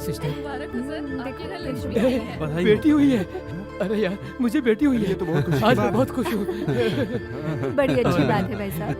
Sister. बधाई हो। बेटी हुई है। अरे यार मुझे बेटी हुई है। तो बहुत खुशी की आज बात मैं है। बहुत खुश हूँ। बड़ी अच्छी बात है भाई साहब।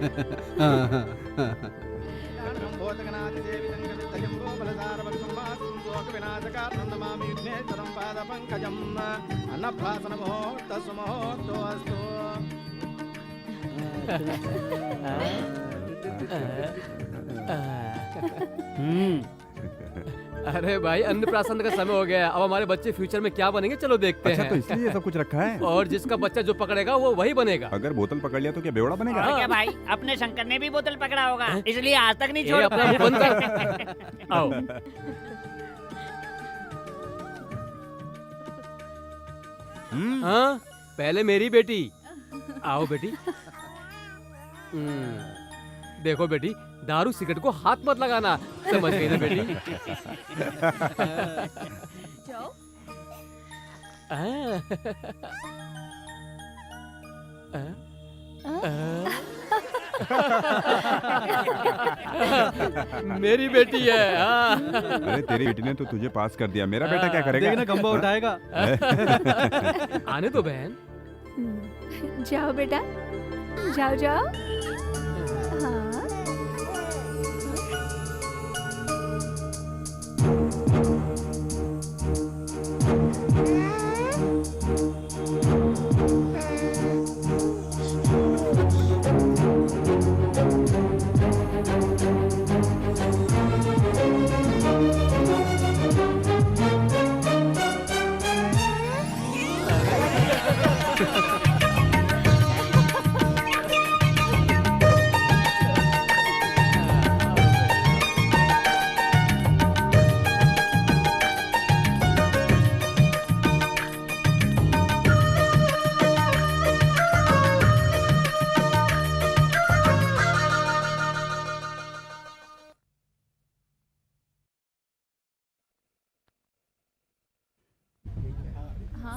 अरे भाई अन्नप्राशन का समय हो गया है। अब हमारे बच्चे फ्यूचर में क्या बनेंगे चलो देखते अच्छा हैं। तो इसलिए ये सब कुछ रखा है। और जिसका बच्चा जो पकड़ेगा वो वही बनेगा। अगर बोतल पकड़ लिया तो क्या बेवड़ा बनेगा? और क्या भाई, अपने शंकर ने भी बोतल पकड़ा होगा, इसलिए आज तक नहीं ये छोड़ अपना मुंह बंद कर। आओ। हाँ पहले मेरी बेटी। आओ बेटी। देखो बेटी दारू सिगरेट को हाथ मत लगाना, समझ गई ना बेटी? जाओ। मेरी बेटी है। अरे तेरी बेटी ने तो तुझे पास कर दिया, मेरा बेटा क्या करेगा? देखना खंबा उठाएगा। आने दो बहन। जाओ बेटा, जाओ जाओ। हाँ।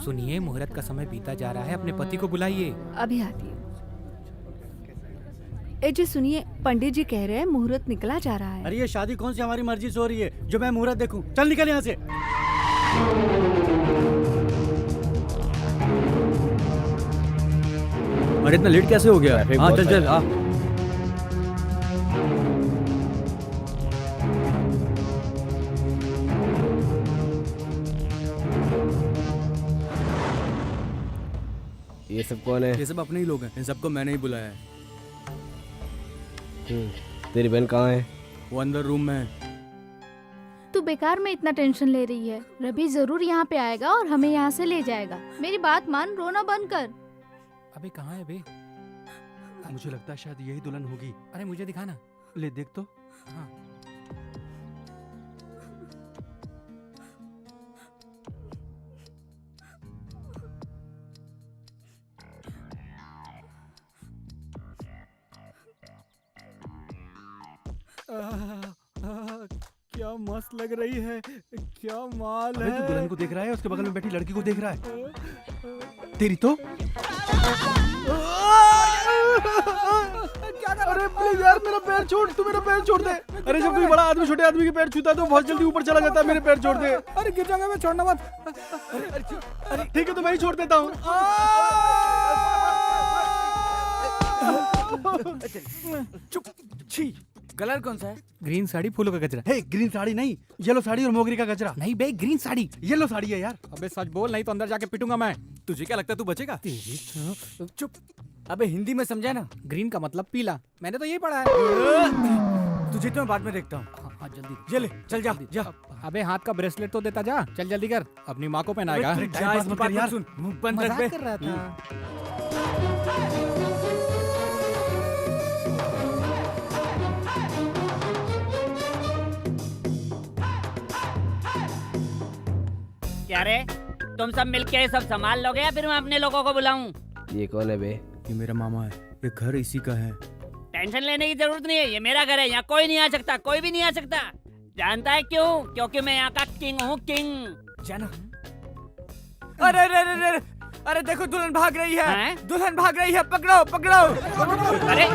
सुनिए, मुहूर्त का समय बीता जा रहा है, अपने पति को बुलाइए। अभी आती हूँ। ए जी सुनिए, पंडित जी कह रहे हैं मुहूर्त निकला जा रहा है। अरे ये शादी कौन सी हमारी मर्जी से हो रही है जो मैं मुहूर्त देखूं? चल निकल यहाँ से। अरे इतना लेट कैसे हो गया? हाँ चल चल आ। ये सब कौन है? ये सब अपने ही लोग हैं, इन सबको मैंने ही बुलाया है। तेरी बहन कहाँ है? वो अंदर रूम में है। तू बेकार में इतना टेंशन ले रही है। रवि जरूर यहाँ पे आएगा और हमें यहाँ से ले जाएगा। मेरी बात मान, रोना बंद कर। अबे कहाँ है बे? मुझे लगता है शायद यही दुल्हन होगी। अरे मुझे दिखाना। ले देख तो। हाँ। क्या मस्त लग रही है, क्या माल है। तू दुल्हन को देख रहा है, उसके बगल में बैठी लड़की को देख रहा है। तेरी तो अरे प्लीज यार मेरा पैर छोड़, तू मेरा पैर छोड़ दे। अरे जब कोई बड़ा आदमी छोटे आदमी के पैर छूता है तो बहुत जल्दी ऊपर चला जाता है। मेरे पैर छोड़ दे। अरे गिर जाऊंगा मैं, छोड़ना मत। अरे ठीक है तो मैं ही छोड़ देता हूँ। चुप। छी, कलर कौन सा है? ग्रीन साड़ी, फूलों का गजरा। हे ग्रीन साड़ी नहीं, येलो साड़ी और मोगरी का गजरा। नहीं बे, ग्रीन साड़ी। येलो साड़ी है यार। अबे सच बोल, नहीं तो अंदर जाके पिटूंगा मैं। तुझे क्या लगता है तू बचेगा? चुप। अबे हिंदी में समझा ना। ग्रीन का मतलब पीला, मैंने तो यही पढ़ा है। तुझे तो मैं बाद में देखता हूँ। हाँ जल्दी। ये ले, चल जा जा। अबे हाथ का ब्रेसलेट तो देता जा। चल जल्दी कर, अपनी माँ को पहनाएगा। जा इस बात यार, सुन मुंह बंद रख बे। मजाक कर रहा था। क्या रे, तुम सब मिलके सब संभाल लोगे या फिर मैं अपने लोगों को बुलाऊं? ये कौन है बे? ये मेरा मामा है, ये घर इसी का है। टेंशन लेने की जरूरत नहीं है, ये मेरा घर है, यहाँ कोई नहीं आ सकता, कोई भी नहीं आ सकता। जानता है क्यों? क्योंकि मैं यहाँ का किंग हूँ, किंग। जाना। अरे अरे अरे अरे अरे देखो दुल्हन भाग रही है, हैं? दुल्हन भाग रही है, पकड़ो पकड़ो। अरे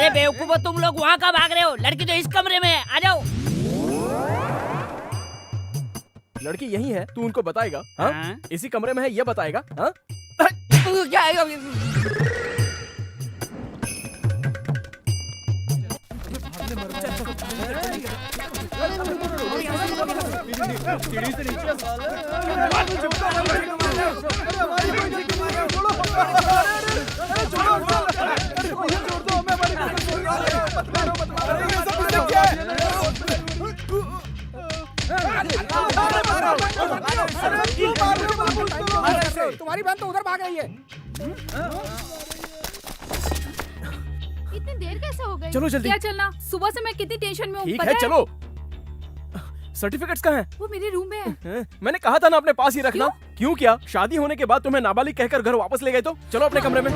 अरे बेवकूफो, तुम लोग वहाँ का भाग रहे हो? लड़की तो इस कमरे में है, आ जाओ। लड़की यही है, तू उनको बताएगा? हाँ? हाँ? इसी कमरे में है, ये बताएगा? हाँ? क्या है? सीढ़ी से नीचे हमारी कोई गलती नहीं है, छोड़ो। अरे छोड़ो, अरे छोड़ दो हमें, हमारी कोई गलती नहीं है, मत मारो, मत मारो। अरे ये सब किसने किया है? तुम्हारी बहन तो उधर भाग रही है। इतनी देर कैसे हो गई? चलो जल्दी। क्या चलना? सुबह से मैं कितनी टेंशन में हूँ, ठीक पता है, चलो। सर्टिफिकेट्स कहाँ हैं? वो मेरे रूम में है। हैं? मैंने कहा था ना अपने पास ही रखना। क्यों किया? शादी होने के बाद तुम्हें नाबालिग कहकर घर वापस ले गए तो? चलो अपने कमरे में।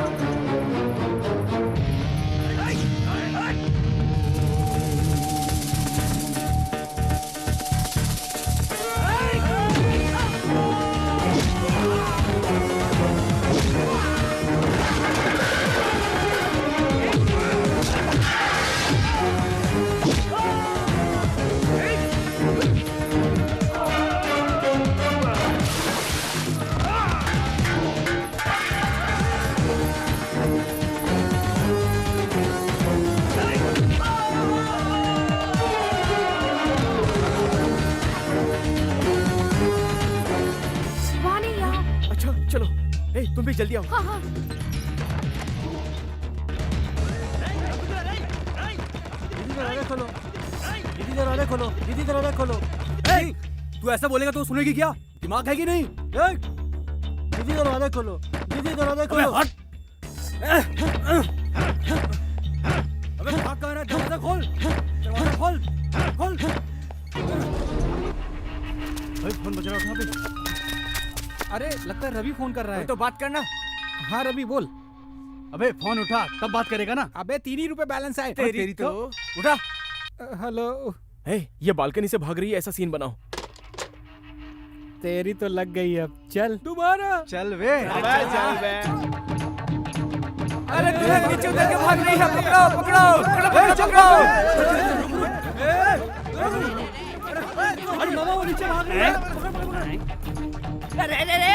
शिवानी यहाँ। अच्छा चलो, ए तुम भी जल्दी आओ। हाँ हाँ। तू ऐसा बोलेगा तो सुनेगी क्या? दिमाग है कि नहीं? दीदी दरवाजा खोलो, दीदी दरवाजा अबे हट! अबे भाग कहाँ रहा है? दरवाजा खोल! दरवाजा खोल! खोल! भाई फोन बज रहा है, उठा बे। अरे लगता है रवि फोन कर रहा है। तो बात करना। हाँ रवि बोल। अबे फोन उठा, तब बात करेगा ना। अबे 3 ही रुपए बैलेंस आए। तेरी तो उठा। हेलो। ए ये बालकनी से भाग रही है, ऐसा सीन बनाओ। तेरी तो लग गई अब। चल दोबारा। चल बे, चल बे। अरे तू नीचे उतर के भाग रही है। पकड़ो पकड़ो पकड़ो। अरे मामा वो नीचे भाग रही है। अरे अरे अरे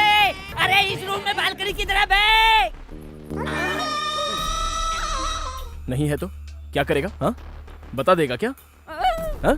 अरे इस रूम में बालकनी की तरफ है। नहीं है तो क्या करेगा? हाँ बता देगा क्या? हाँ?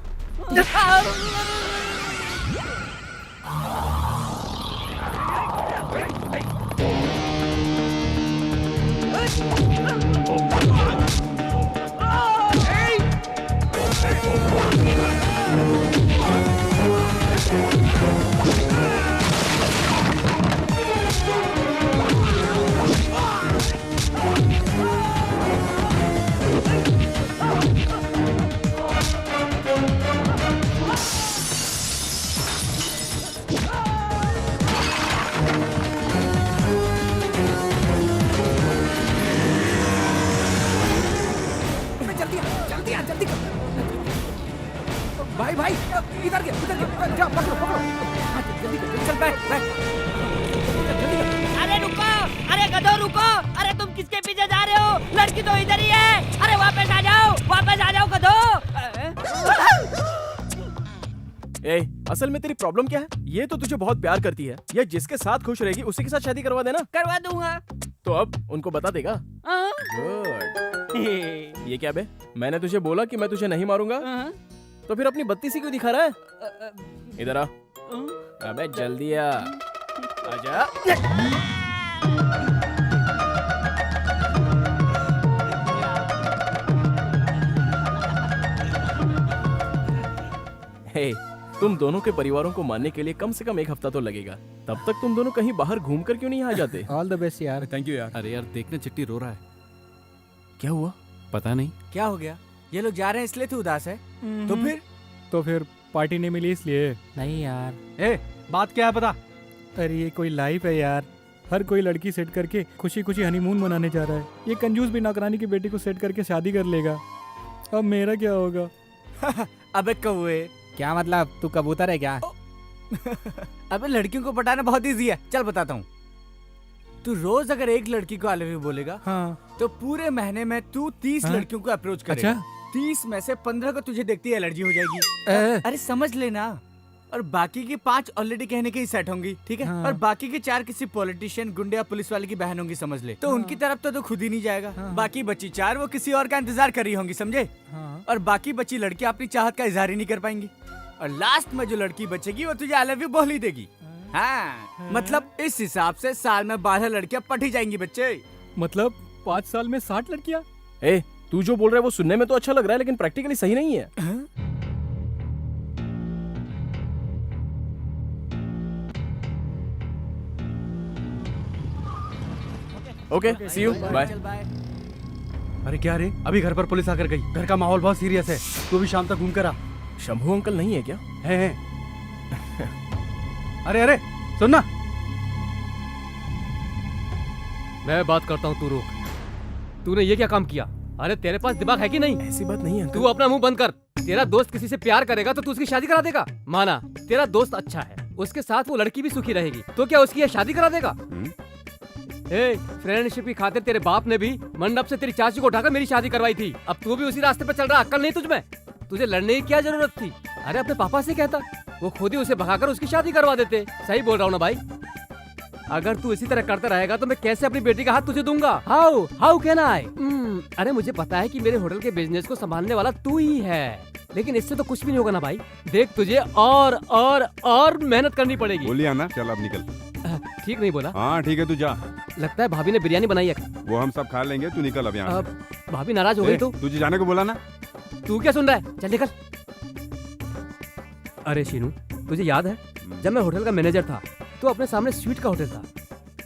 भाई भाई इधर के जा पकड़ो पकड़ो। हाँ, जल्दी कर, चल बैठ बैठ। अरे रुको, अरे गधो रुको। अरे तुम किसके पीछे जा रहे हो? लड़की तो इधर ही है। अरे वापस आ जाओ गधो। ए असल में तेरी प्रॉब्लम क्या है? ये तो तुझे बहुत प्यार करती है, ये जिसके साथ खुश रहेगी उसी के साथ शादी करवा देना। करवा दूंगा। तो अब उनको बता देगा। हाँ? गुड। ये क्या बे? मैंने तुझे बोला कि मैं तुझे नहीं मारूंगा, हाँ? तो फिर अपनी बत्ती सी क्यों दिखा रहा है? इधर आ। अबे जल्दी आ, आजा। हे, तुम दोनों के परिवारों को मानने के लिए कम से कम 1 हफ्ता तो लगेगा। तब तक तुम दोनों कहीं बाहर घूमकर क्यों नहीं आ जाते? ऑल द बेस्ट यार। थैंक यू यार। अरे यार देखना, चिट्टी रो रहा है। क्या हुआ? पता नहीं क्या हो गया? ये लोग जा रहे हैं इसलिए तू उदास है? तो फिर पार्टी नहीं मिली इसलिए। नहीं यार। ए बात क्या है पता? अरे ये कोई लाइफ है यार। हर कोई लड़की सेट करके खुशी खुशी हनीमून मनाने जा रहा है। ये कंजूस भी नौकरानी की बेटी को सेट करके शादी कर लेगा। अब मेरा क्या होगा? अबे कौवे, क्या मतलब? तू कबूतर है क्या? अबे लड़कियों को पटाना बहुत इजी है। चल बताता हूँ। तू रोज अगर एक लड़की को आई लव यू बोलेगा हाँ तो पूरे महीने में तू 30 हाँ? लड़कियों को अप्रोच करेगा। अच्छा 30 में से 15 को तुझे देखती एलर्जी हो जाएगी। अरे समझ लेना। और बाकी की 5 ऑलरेडी कहने के ही सेट होंगी, ठीक है? हाँ। और बाकी के 4 किसी पॉलिटिशियन, गुंडे या पुलिस वाले की बहन होंगी, समझ ले। तो उनकी तरफ तो तू खुद ही नहीं जाएगा। हाँ। बाकी बची 4 वो किसी और का इंतजार कर रही होंगी, समझे? हाँ। और बाकी बची लड़कियां अपनी चाहत का इजहार ही नहीं कर पाएंगी। और लास्ट में जो लड़की बचेगी वो तुझे आई लव यू बोल ही देगी। हाँ, मतलब इस हिसाब से साल में 12 लड़कियां पट ही जाएंगी बच्चे। मतलब 5 साल में 60 लड़कियां? ए, तू जो बोल रहा है वो सुनने में तो अच्छा लग रहा है लेकिन प्रैक्टिकली सही नहीं है। Okay, see you, bye. अरे क्या रे, अभी घर पर पुलिस आकर गई। घर का माहौल बहुत सीरियस है, तू भी शाम तक घूम कर आ। शंभू अंकल नहीं है क्या? है। अरे अरे सुन ना, मैं बात करता हूँ, तू रुक। तूने ये क्या काम किया? अरे तेरे पास दिमाग है कि नहीं? ऐसी बात नहीं है तू अंकल। अपना मुंह बंद कर। तेरा दोस्त किसी से प्यार करेगा तो तू उसकी शादी करा देगा? माना तेरा दोस्त अच्छा है, उसके साथ वो लड़की भी सुखी रहेगी, तो क्या उसकी ये शादी करा देगा? ए, फ्रेंडशिप की खातिर तेरे बाप ने भी मंडप से तेरी चाची को उठाकर मेरी शादी करवाई थी। अब तू भी उसी रास्ते पे चल रहा, अक्ल नहीं तुझमें? तुझे लड़ने की क्या जरूरत थी? अरे अपने पापा से कहता, वो खुद ही उसे भगाकर उसकी शादी करवा देते। सही बोल रहा हूँ ना भाई? अगर तू इसी तरह करता रहेगा तो मैं कैसे अपनी बेटी का हाथ तुझे दूंगा? How can I? अरे मुझे पता है कि मेरे होटल के बिजनेस को संभालने वाला तू ही है, लेकिन इससे तो कुछ भी नहीं होगा ना भाई। देख तुझे और मेहनत करनी पड़ेगी। बोलिए ना, चल अब निकल। ठीक नहीं बोला? हाँ ठीक है, तू जा। लगता है भाभी ने बिरयानी बनाई है। वो हम सब खा लेंगे, तू निकल अब यहाँ अब भाभी नाराज हो गई तो? तुझे जाने को बोला ना। तू क्या सुन रहा है? चल निकल। अरे शीनू, तुझे याद है जब मैं होटल का मैनेजर था तो अपने सामने स्वीट का होटल था,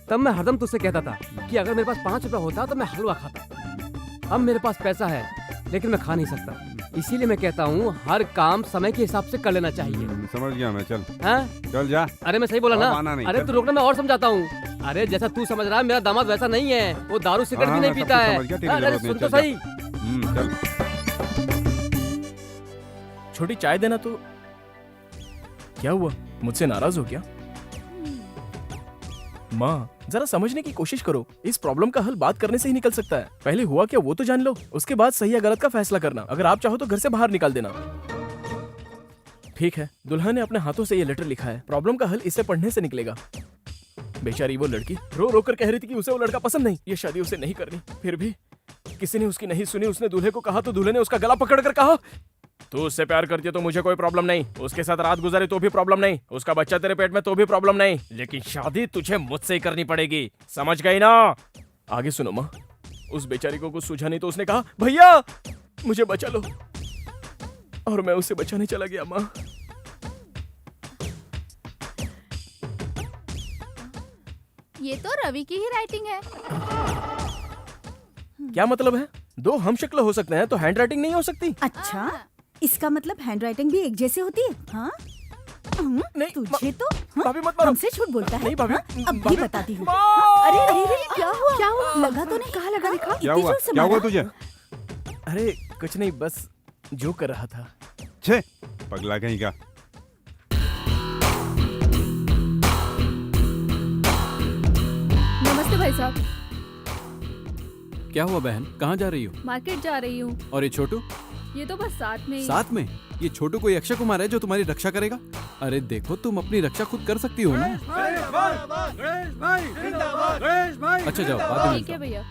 तब मैं हरदम तुझसे कहता था कि अगर मेरे पास 5 रुपया होता तो मैं हलवा खाता। अब मेरे पास पैसा है लेकिन मैं खा नहीं सकता, इसीलिए मैं कहता हूँ हर काम समय के हिसाब से कर लेना चाहिए। समझ गया मैं, चल हाँ? चल जा। अरे मैं सही बोला अब ना? आना नहीं, अरे चल। तू रुकना, मैं और समझाता हूँ। अरे जैसा तू समझ रहा है मेरा दामाद वैसा नहीं है, वो दारू सिगरेट भी हाँ, नहीं मैं सब पीता कुछ है। समझ गया, तेरी अरे जरूरत सुन नहीं, तो चल सही। चल। छोटी चाय देना तो। क्या हुआ, मुझसे नाराज हो क्या? माँ जरा समझने की कोशिश करो, इस प्रॉब्लम का हल बात करने से ही निकल सकता है। पहले हुआ क्या वो तो जान लो, उसके बाद सही या गलत का फैसला करना। अगर आप चाहो तो घर से बाहर निकाल देना। ठीक है, दुल्हन ने अपने हाथों से ये लेटर लिखा है, प्रॉब्लम का हल इसे पढ़ने से निकलेगा। बेचारी वो लड़की रो रो कर कह रही थी कि उसे वो लड़का पसंद नहीं, ये शादी उसे नहीं करनी। फिर भी किसी ने उसकी नहीं सुनी। उसने दूल्हे को कहा तो दूल्हे ने उसका गला पकड़ कर कहा, तू उससे प्यार करती है तो मुझे कोई प्रॉब्लम नहीं, उसके साथ रात गुजारे तो भी प्रॉब्लम नहीं, उसका बच्चा तेरे पेट में तो भी प्रॉब्लम नहीं, लेकिन शादी तुझे मुझसे ही करनी पड़ेगी। समझ गई ना? आगे सुनो माँ। उस बेचारी को कुछ सूझा नहीं तो उसने कहा, भैया मुझे बचा लो, और मैं उसे बचाने चला गया। माँ ये तो रवि की ही राइटिंग है। क्या मतलब है? 2 हम शक्ल हो सकते हैं तो हैंड राइटिंग नहीं हो सकती? अच्छा, इसका मतलब हैंडराइटिंग भी एक जैसे होती है? हाँ? नहीं, तुझे तो भाभी मत मारो। हमसे झूठ बोलता है? नहीं भाभी, हाँ? अब भी भाभी, बताती हूँ। माँ! अरे अरे अरे, क्या हुआ? क्या हुआ? लगा तो नहीं? कहाँ लगा? दिखा। क्या इतनी हुआ? जोर से क्या हुआ मारा? तुझे? अरे कुछ नहीं, बस जो कर रहा था। छे पगला कहीं का। नमस्ते भाई साहब। क्या हुआ बहन, कहाँ जा रही हो? मार्केट जा रही हूँ। और ये छोटू? ये तो बस साथ में ही। साथ में? ये छोटू कोई अक्षय कुमार है जो तुम्हारी रक्षा करेगा? अरे देखो, तुम अपनी रक्षा खुद कर सकती हो ना। अच्छा जाओ, बाद में ठीक है भैया।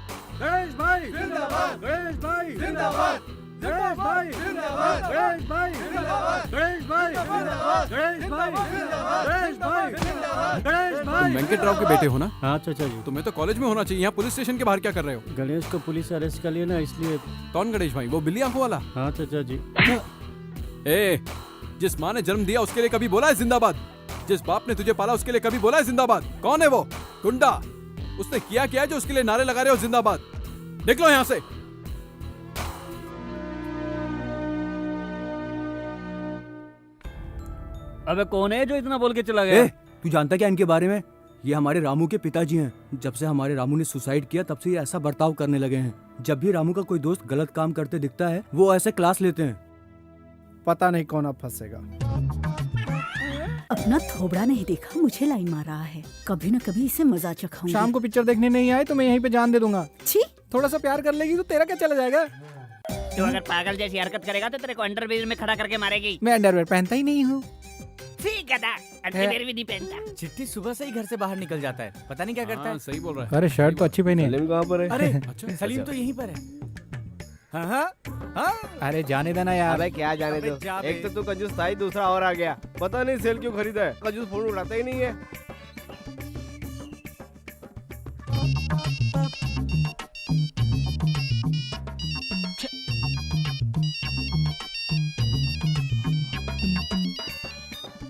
तुम वेंकट राव के बेटे हो ना? हाँ चाचा जी। तुम्हें तो कॉलेज में होना चाहिए, यहाँ पुलिस स्टेशन के बाहर क्या कर रहे हो? गणेश को पुलिस अरेस्ट कर लिया ना, इसलिए। कौन गणेश भाई? वो बिल्ली आंखों वाला? हाँ चाचा जी। ए, जिस माँ ने जन्म दिया उसके लिए कभी बोला है जिंदाबाद? जिस बाप ने तुझे पाला उसके लिए कभी बोला है जिंदाबाद? कौन है वो गुंडा? उसने किया क्या जो उसके लिए नारे लगा रहे हो जिंदाबाद? निकलो यहाँ से। अबे कौन है जो इतना बोल के चला गया? तू जानता क्या इनके बारे में? ये हमारे रामू के पिताजी हैं। जब से हमारे रामू ने सुसाइड किया तब से ये ऐसा बर्ताव करने लगे हैं। जब भी रामू का कोई दोस्त गलत काम करते दिखता है वो ऐसे क्लास लेते हैं। पता नहीं कौन अब फंसेगा। अपना थोबड़ा नहीं देखा, मुझे लाइन मार रहा है। कभी न कभी इसे मजा चखाऊंगी। शाम को पिक्चर देखने नहीं आए तो मैं यहीं पे जान दे दूंगा। छी, थोड़ा सा प्यार कर लेगी तो तेरा क्या चला जाएगा? तू अगर पागल जैसी हरकत करेगा तो तेरे को अंडरवियर में खड़ा करके मारेगी। मैं अंडरवेयर पहनता ही नहीं हूँ। ठीक है, अंडरवियर भी नहीं पहनता। चिट्ठी सुबह से ही घर से बाहर निकल जाता है, पता नहीं क्या करता है। सही बोल रहा है। अरे शर्ट तो अच्छी पहनी है। सलीम कहाँ पर है? अरे अच्छा सलीम तो यहीं पर है। हाँ हाँ हाँ। अरे जाने देना यार। अबे क्या जाने अबे दो, जा बे। एक तो तू कंजूस था ही, दूसरा और आ गया। पता नहीं सेल क्यों खरीदा है, कंजूस फोन उठाता ही नहीं है।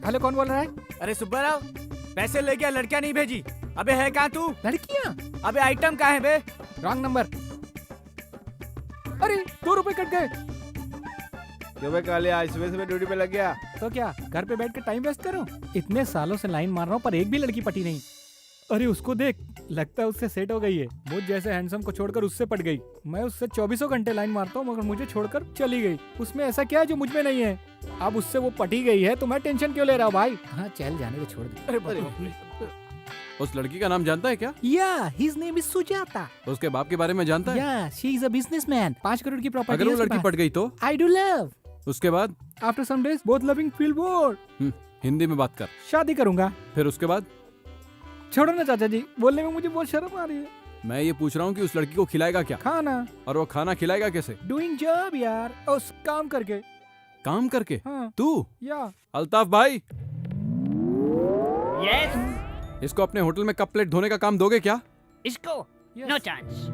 हेलो, कौन बोल रहा है? अरे सुब्बाराव, पैसे लेके लड़कियां नहीं भेजी। अबे है कहाँ तू? लड़कियाँ? अबे आइटम कहाँ है बे? Wrong number. अरे 2 रुपए कट गए। क्यों बे काले, आज सुबह सुबह ड्यूटी पे लग गया? तो क्या घर पे बैठ के टाइम वेस्ट करूं? इतने सालों से लाइन मार रहा हूँ पर एक भी लड़की पटी नहीं। अरे उसको देख, लगता है उससे सेट हो गई है। मुझ जैसे हैंडसम को छोड़कर उससे पट गई। मैं उससे 24 घंटे लाइन मारता हूँ मगर मुझे छोड़कर चली गई। उसमें ऐसा क्या है जो मुझ में नहीं है? अब उससे वो पटी गई है तो मैं टेंशन क्यों ले रहा हूँ भाई? हाँ चल जाने दे, छोड़ दे। अरे उस लड़की का नाम जानता है क्या? या हिज नेम इज सुजाता। उसके बाप के बारे में जानता है? या she is a businessman. 5 crore की प्रॉपर्टी। अगर वो लड़की पट गई तो? I do love. उसके बाद? After some days both loving feel bored. Hindi में बात कर। शादी करूंगा। फिर उसके बाद? छोड़ो ना चाचा जी, बोलने में मुझे बहुत शर्म आ रही है। मैं ये पूछ रहा हूँ कि उस लड़की को खिलाएगा क्या? खाना। और वो खाना खिलाएगा कैसे? डूइंग जॉब यार, उस काम करके। काम करके? हाँ। तू? या अल्ताफ भाई, यस, इसको अपने होटल में कप प्लेट धोने का काम दोगे क्या? इसको नो चांस।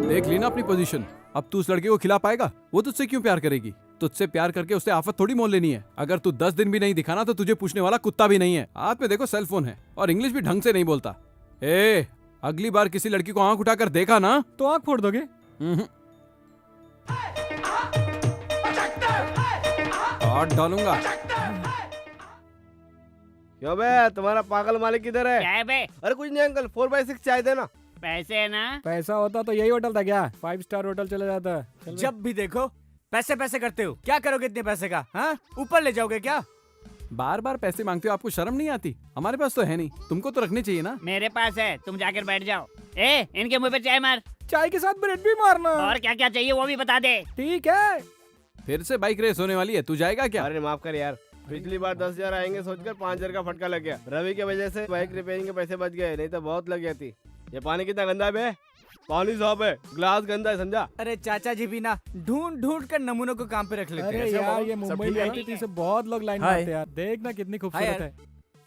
देख ली ना अपनी पोजीशन। अब तू उस लड़के को खिला पाएगा? वो तुझसे क्यों प्यार करेगी? तुझसे प्यार करके उससे आफत थोड़ी मोल लेनी है। अगर तू 10 दिन भी नहीं दिखाना तो तुझे पूछने वाला कुत्ता भी नहीं है। हाथ में देखो सेल फोन है और इंग्लिश भी ढंग से नहीं बोलता। ए, अगली बार किसी लड़की को आंख उठाकर देखा ना तो आंख फोड़ दोगे? काट डालूंगा। क्यों बे, तुम्हारा पागल मालिक किधर है? क्या है बे? अरे कुछ नहीं अंकल, 4x6 चाय देना। पैसे है ना? पैसा होता तो यही होटल था क्या? 5 स्टार होटल चले जाता। चल बे। जब भी देखो पैसे पैसे करते हो। क्या करोगे इतने पैसे का? हाँ, ऊपर ले जाओगे क्या? बार बार पैसे मांगते हो, आपको शर्म नहीं आती? हमारे पास तो है नहीं, तुमको तो रखनी चाहिए ना। मेरे पास है, तुम जाकर बैठ जाओ। ए, इनके मुंह पे चाय मार। चाय के साथ ब्रेड भी मारना। और क्या क्या चाहिए वो भी बता दे। ठीक है। फिर से बाइक रेस होने वाली है, तू जाएगा क्या? अरे माफ कर यार, पिछली बार 10,000 आएंगे सोचकर 5,000 का फटका लग गया। रवि की वजह से बाइक रिपेयरिंग के पैसे बच गए, नहीं तो बहुत लग जाती। ये पानी कितना गंदा है बे? पानी साफ है, ग्लास गंदा है, समझा? अरे चाचा जी भी ना ढूंढ ढूंढ कर नमूनों को काम पे रख लेते हैं। अरे यार ये सब मुंबई ठीक में है? रहती थी, से बहुत लोग लाइन हाय। मारते हैं यार। देखना कितनी खूबसूरत हाय है।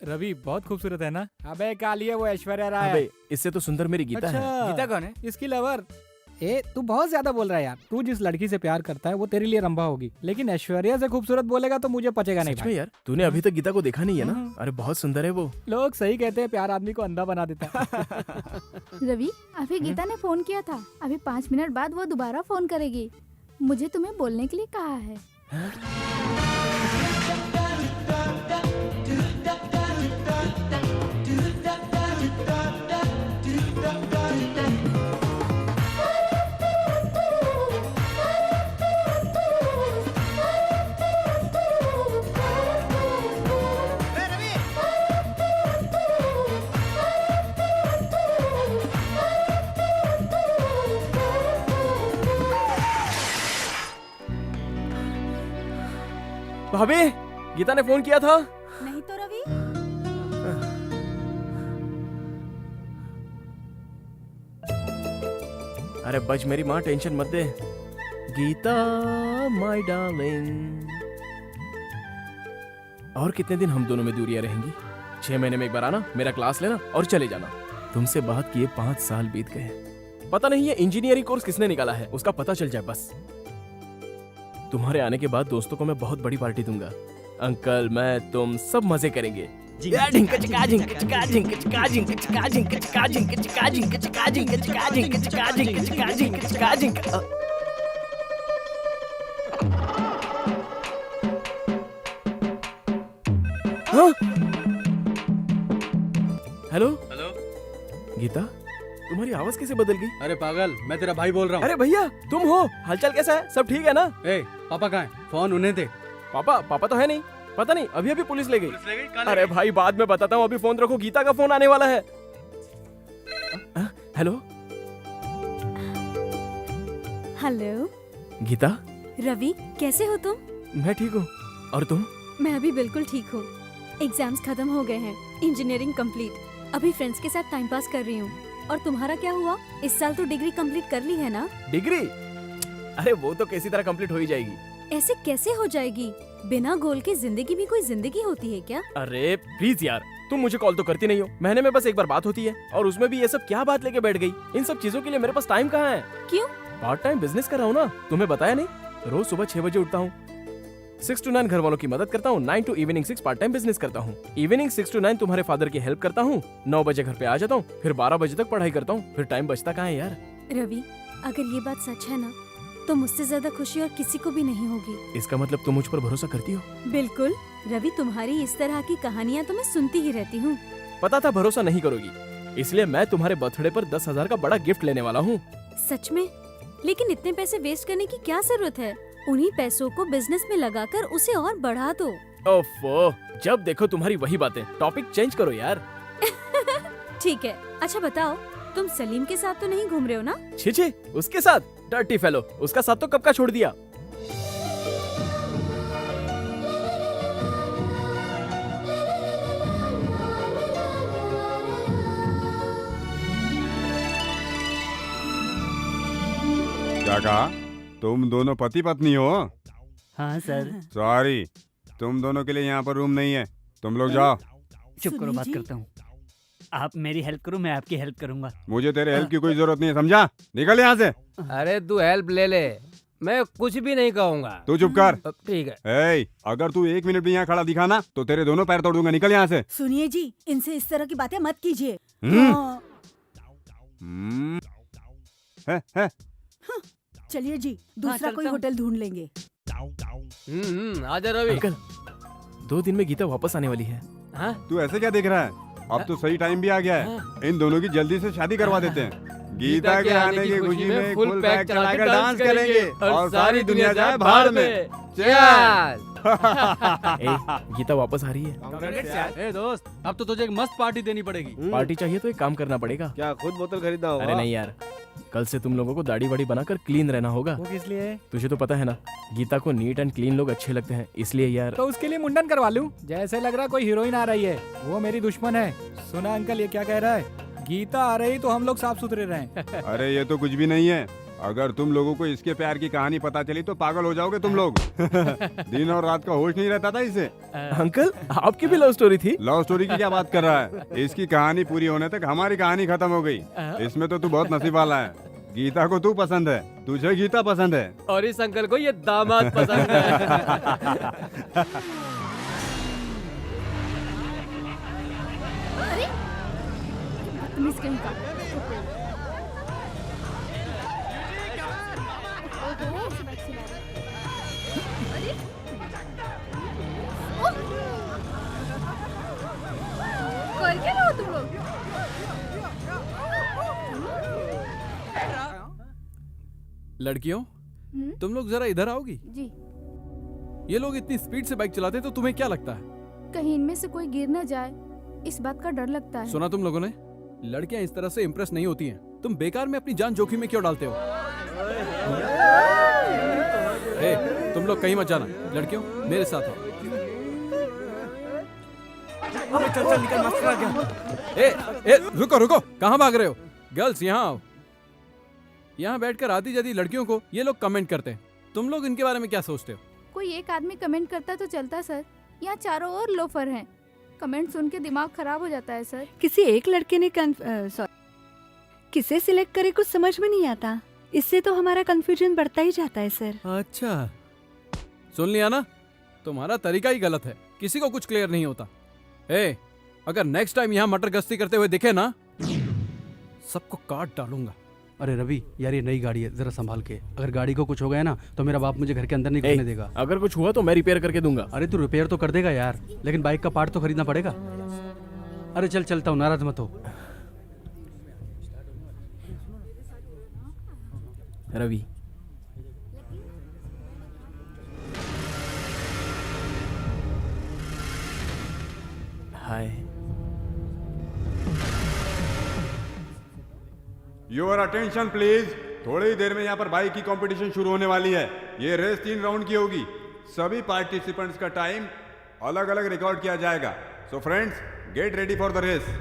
रवि बहुत खूबसूरत है ना? अबे काली है वो ऐश्वर्या राय। अबे इससे तो सुंदर मेरी गीता है। अच्छा, गीता कौन है? इसकी लवर। ए तू बहुत ज्यादा बोल रहा है यार। तू जिस लड़की से प्यार करता है वो तेरे लिए रंभा होगी, लेकिन ऐश्वर्या से खूबसूरत बोलेगा तो मुझे पचेगा नहीं सच भाई। में यार, तूने अभी तक गीता को देखा नहीं है ना? अरे बहुत सुंदर है वो। लोग सही कहते हैं, प्यार आदमी को अंधा बना देता है। रवि, अभी गीता ने फोन किया था। अभी 5 मिनट बाद वो दोबारा फोन करेगी। मुझे तुम्हें बोलने के लिए कहा है। भाभी, गीता ने फोन किया था। नहीं तो रवि, अरे बज मेरी माँ, टेंशन मत दे। Gita my darling. और कितने दिन हम दोनों में दूरियां रहेंगी? 6 महीने में एक बार आना, मेरा क्लास लेना और चले जाना। तुमसे बात किए 5 साल बीत गए। पता नहीं ये इंजीनियरिंग कोर्स किसने निकाला है, उसका पता चल जाए बस। तुम्हारे आने के बाद दोस्तों को मैं बहुत बड़ी पार्टी दूंगा। अंकल, मैं, तुम सब मजे करेंगे। हेलो हेलो, गीता, तुम्हारी आवाज कैसे बदल गई? अरे पागल, मैं तेरा भाई बोल रहा हूँ। अरे भैया, तुम हो? हालचाल कैसा है? सब ठीक है ना? ए, पापा कहाँ है? फोन उन्हें दे। पापा तो है नहीं। पता नहीं, अभी अभी पुलिस ले गई। पुलिस ले गई? कहाँ ले अरे गई? भाई बाद में बताता हूँ, अभी फोन रखो, गीता का फोन आने वाला है। हेलो, हेलो गीता, रवि, कैसे हो तुम? मैं ठीक हूँ। और तुम? मैं भी बिल्कुल ठीक हूँ। एग्जाम्स खत्म हो गए हैं, इंजीनियरिंग कंप्लीट। अभी फ्रेंड्स के साथ टाइम पास कर रही हूँ। और तुम्हारा क्या हुआ? इस साल तो डिग्री कंप्लीट कर ली है ना? डिग्री? अरे वो तो किसी तरह कंप्लीट हो ही जाएगी। ऐसे कैसे हो जाएगी? बिना गोल के जिंदगी भी कोई जिंदगी होती है क्या? अरे प्लीज यार, तुम मुझे कॉल तो करती नहीं हो। महीने में बस एक बार बात होती है, और उसमें भी ये सब क्या बात लेके बैठ गई? इन सब चीजों के लिए मेरे पास टाइम कहाँ है? क्यों? पार्ट टाइम बिजनेस कर रहा हूँ ना, तुम्हें बताया नहीं? रोज सुबह 6 बजे उठता हूँ, 6 to 9 घर वालों की मदद करता हूँ, 9 to evening 6 part time business करता हूँ, इवनिंग 6 to 9 तुम्हारे फादर की हेल्प करता हूँ, 9 बजे घर पे आ जाता हूँ, फिर 12 बजे तक पढ़ाई करता हूँ, फिर टाइम बचता कहाँ है यार? रवि, अगर ये बात सच है ना, तो मुझसे ज्यादा खुशी और किसी को भी नहीं होगी। इसका मतलब तुम मुझ पर भरोसा करती हो? बिल्कुल रवि, तुम्हारी इस तरह की कहानियाँ तो मैं सुनती ही रहती हूँ। पता था भरोसा नहीं करोगी, इसलिए मैं तुम्हारे बर्थडे पर 10,000 का बड़ा गिफ्ट लेने वाला हूँ। सच में? लेकिन इतने पैसे वेस्ट करने की क्या जरूरत है? उन्हीं पैसों को बिजनेस में लगाकर उसे और बढ़ा दो। ओफो, जब देखो तुम्हारी वही बातें। टॉपिक चेंज करो यार। ठीक है, अच्छा बताओ, तुम सलीम के साथ तो नहीं घूम रहे हो ना? छी, उसके साथ? डर्टी फेलो, उसका साथ तो कब का छोड़ दिया। क्या कहा? तुम दोनों पति पत्नी हो? हाँ सर। सॉरी, तुम दोनों के लिए यहाँ पर रूम नहीं है, तुम लोग जाओ। चुप करो, बात करता हूँ। आप मेरी हेल्प करो, मैं आपकी हेल्प करूंगा। मुझे तेरे हेल्प की कोई जरूरत नहीं है, समझा? निकल यहाँ से। अरे तू हेल्प ले ले, मैं कुछ भी नहीं कहूँगा। तू चुप कर। ठीक है। ए, अगर तू 1 मिनट भी यहाँ खड़ा दिखा ना, तो तेरे दोनों पैर तोड़ दूंगा। निकल यहाँ से। सुनिए जी, इनसे इस तरह की बातें मत कीजिए। है। चलिए जी, दूसरा कोई होटल ढूंढ लेंगे। आजा रवि। अंकल, 2 दिन में गीता वापस आने वाली है। हाँ? तू ऐसे क्या देख रहा है? अब तो सही टाइम भी आ गया है, इन दोनों की जल्दी से शादी करवा देते हैं। गीता के आने की खुशी में फुल पैक चलाकर डांस करेंगे और सारी दुनिया जाए भाड़ में। चल। गीता वापस आ रही है। ए दोस्त, अब तो तुझे एक मस्त पार्टी देनी पड़ेगी। पार्टी चाहिए तो एक काम करना पड़ेगा। क्या खुद बोतल खरीदना होगा? अरे नहीं यार, कल से तुम लोगों को दाढ़ी वाड़ी बनाकर क्लीन रहना होगा। वो किस लिए? तुझे तो पता है ना, गीता को नीट एंड क्लीन लोग अच्छे लगते हैं, इसलिए यार। तो उसके लिए मुंडन करवा लूं? जैसे लग रहा कोई हीरोइन आ रही है, वो मेरी दुश्मन है। सुना अंकल, ये क्या कह रहा है? गीता आ रही तो हम लोग साफ सुथरे रहें। अरे ये तो कुछ भी नहीं है। अगर तुम लोगों को इसके प्यार की कहानी पता चली तो पागल हो जाओगे तुम लोग। दिन और रात का होश नहीं रहता था इसे। अंकल, आपकी भी लव स्टोरी थी? लव स्टोरी की क्या बात कर रहा है? इसकी कहानी पूरी होने तक हमारी कहानी खत्म हो गई। इसमें तो तू बहुत नसीब वाला है। गीता को तू पसंद है, तुझे गीता पसंद है, और इस अंकल को ये दामाद पसंद है। अरे मिस कहीं का। अरे कर क्या रहे हो तुम लोग? लड़कियों, तुम लोग जरा इधर आओगी? जी। ये लोग इतनी स्पीड से बाइक चलाते हैं, तो तुम्हें क्या लगता है? कहीं इनमें से कोई गिर न जाए, इस बात का डर लगता है। सुना तुम लोगों ने? लड़कियां इस तरह से इम्प्रेस नहीं होती हैं। तुम बेकार में अपनी जान जोखिम में क्यों डालते हो? तुम लोग कहीं मत जाना। लड़कियों, मेरे साथ आओ। चल निकल, मस्त आ गया। रुको रुको, कहाँ भाग रहे हो? गर्ल्स यहाँ आओ। यहाँ बैठकर आधी जादी लड़कियों को ये लोग कमेंट करते हैं। तुम लोग इनके बारे में क्या सोचते हो? कोई एक आदमी कमेंट करता तो चलता सर, यहाँ चारों ओर लोफर हैं। कमेंट सुन के दिमाग खराब हो जाता है सर। किसी एक लड़के ने किसे सिलेक्ट करे कुछ समझ में नहीं आता। इससे तो हमारा कंफ्यूजन बढ़ता ही जाता है सर। अच्छा, सुन लिया ना? तुम्हारा तरीका ही गलत है, किसी को कुछ क्लियर नहीं होता। अगर नेक्स्ट टाइम यहाँ मटर गश्ती करते हुए दिखे ना, सबको काट डालूंगा। अरे रवि यार, ये नई गाड़ी है, जरा संभाल के। अगर गाड़ी को कुछ हो गया ना तो मेरा बाप मुझे घर के अंदर नहीं घुसने देगा। अगर कुछ हुआ तो मैं रिपेयर करके दूंगा। अरे तू रिपेयर तो कर देगा यार, लेकिन बाइक का पार्ट तो खरीदना पड़ेगा। अरे चल, चलता हूँ, नाराज मत हो। Ravi, hi. Your attention please. थोड़ी ही देर में यहाँ पर बाइक की कंपटीशन शुरू होने वाली है। ये रेस 3 राउंड की होगी। सभी पार्टिसिपेंट्स का टाइम अलग अलग रिकॉर्ड किया जाएगा। So friends, get ready for the race.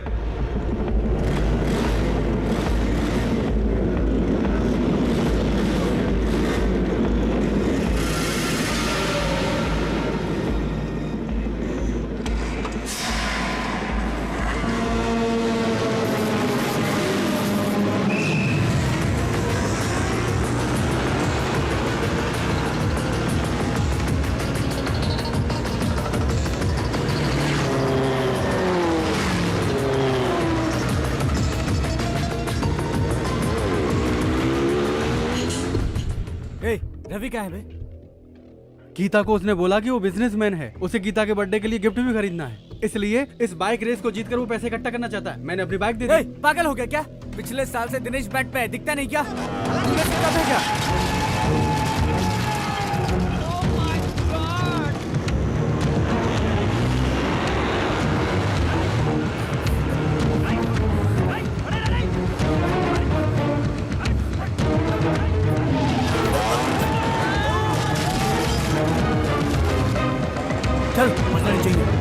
Ravi कहाँ है बे? गीता को उसने बोला कि वो बिजनेसमैन है, उसे गीता के बर्थडे के लिए गिफ्ट भी खरीदना है, इसलिए इस बाइक रेस को जीतकर वो पैसे इकट्ठा करना चाहता है। मैंने अपनी बाइक दे दी। पागल हो गया क्या? पिछले साल से दिनेश बैट पे है, दिखता नहीं क्या? तूने सीखा था क्या? चल, मरना नहीं चाहिए।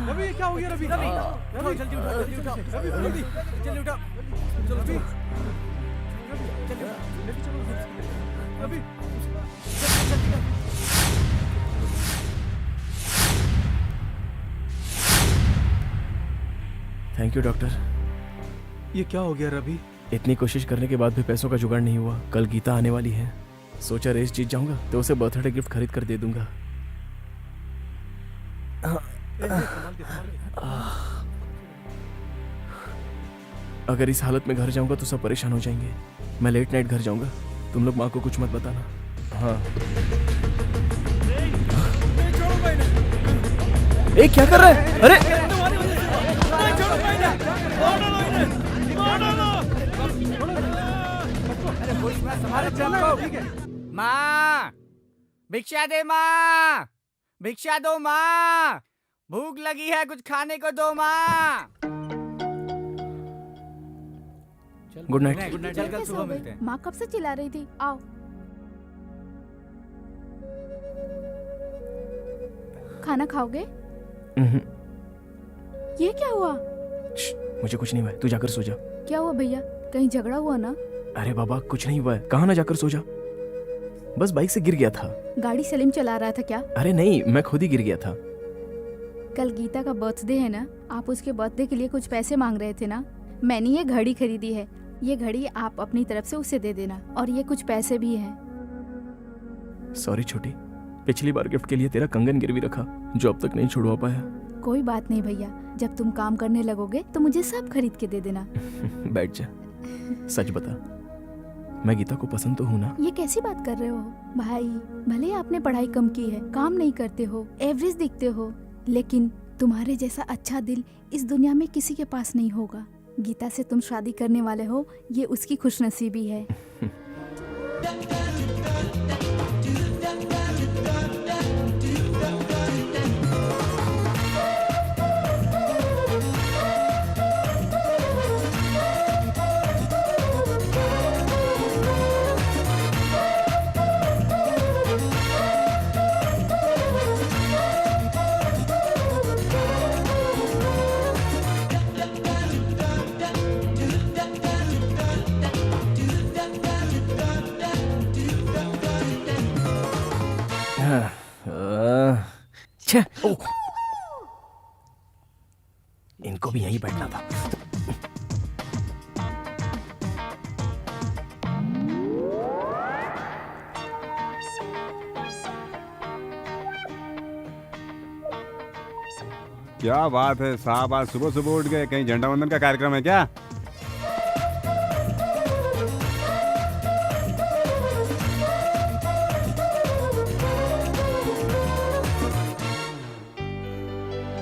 रवि क्या हो गया? रवि रवि जल्दी उठा, जल्दी उठा, रवि जल्दी जल्दी उठा, चलो Ravi, Ravi thank you doctor. ये क्या हो गया रवि? इतनी कोशिश करने के बाद भी पैसों का जुगाड़ नहीं हुआ। कल गीता आने वाली है, सोचा रेस जीत जाऊंगा तो उसे बर्थडे गिफ्ट खरीद कर दे दूंगा। अगर इस हालत में घर जाऊंगा तो सब परेशान हो जाएंगे। मैं लेट नाइट घर जाऊंगा, तुम लोग माँ को कुछ मत बताना। हाँ। ए क्या कर रहा है? अरे माँ, भिक्षा दे माँ, भिक्षा दो माँ, भूख लगी है, कुछ खाने को दो माँ। Good night. Good night. कल सुबह मिलते हैं। माँ कब से चिल्ला रही थी? आओ। खाना खाओगे? ये क्या हुआ? मुझे कुछ नहीं हुआ, तू जाकर सो जा। क्या हुआ भैया, कहीं झगड़ा हुआ ना? अरे बाबा कुछ नहीं हुआ है, कहाँ ना जाकर सो जा। बस बाइक से गिर गया था। गाड़ी सलीम चला रहा था क्या? अरे नहीं, मैं खुद ही गिर गया था। कल गीता का बर्थडे है ना, आप उसके बर्थडे के लिए कुछ पैसे मांग रहे थे ना। मैंने ये घड़ी खरीदी है, ये घड़ी आप अपनी तरफ से उसे दे देना, और ये कुछ पैसे भी हैं। सॉरी छोटी, पिछली बार गिफ्ट के लिए तेरा कंगन गिरवी रखा जो अब तक नहीं छुड़वा पाया। कोई बात नहीं भैया, जब तुम काम करने लगोगे तो मुझे सब खरीद के दे देना। बैठ जा, सच बता, मैं गीता को पसंद तो हूँ ना? ये कैसी बात कर रहे हो भाई? भले ही आपने पढ़ाई कम की है, काम नहीं करते हो, एवरेज दिखते हो, लेकिन तुम्हारे जैसा अच्छा दिल इस दुनिया में किसी के पास नहीं होगा। गीता से तुम शादी करने वाले हो, ये उसकी खुशनसीबी है। इनको भी यहीं बैठना था। क्या बात है साहब, आज सुबह सुबह उठ गए, कहीं झंडा वंदन का कार्यक्रम है क्या?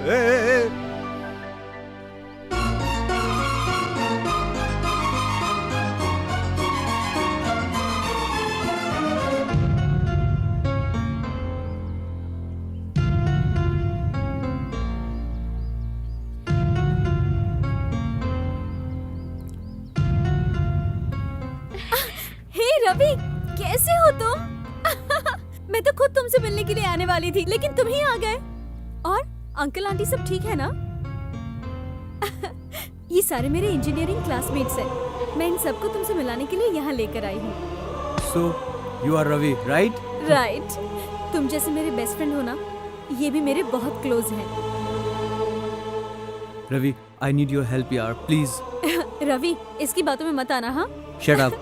ए, हे रवि, कैसे हो तुम? मैं तो खुद तुमसे मिलने के लिए आने वाली थी, लेकिन तुम ही आ गए। और अंकल आंटी सब ठीक है ना? ये सारे मेरे इंजीनियरिंग क्लासमेट्स हैं। मैं इन सबको तुमसे मिलाने के लिए यहाँ लेकर आई हूँ। So, you are Ravi, right? Right, तुम जैसे मेरे बेस्ट फ्रेंड हो ना, ये भी मेरे बहुत क्लोज हैं। Ravi, I need your help यार, please. रवि, इसकी बातों में मत आना। हाँ, Shut up.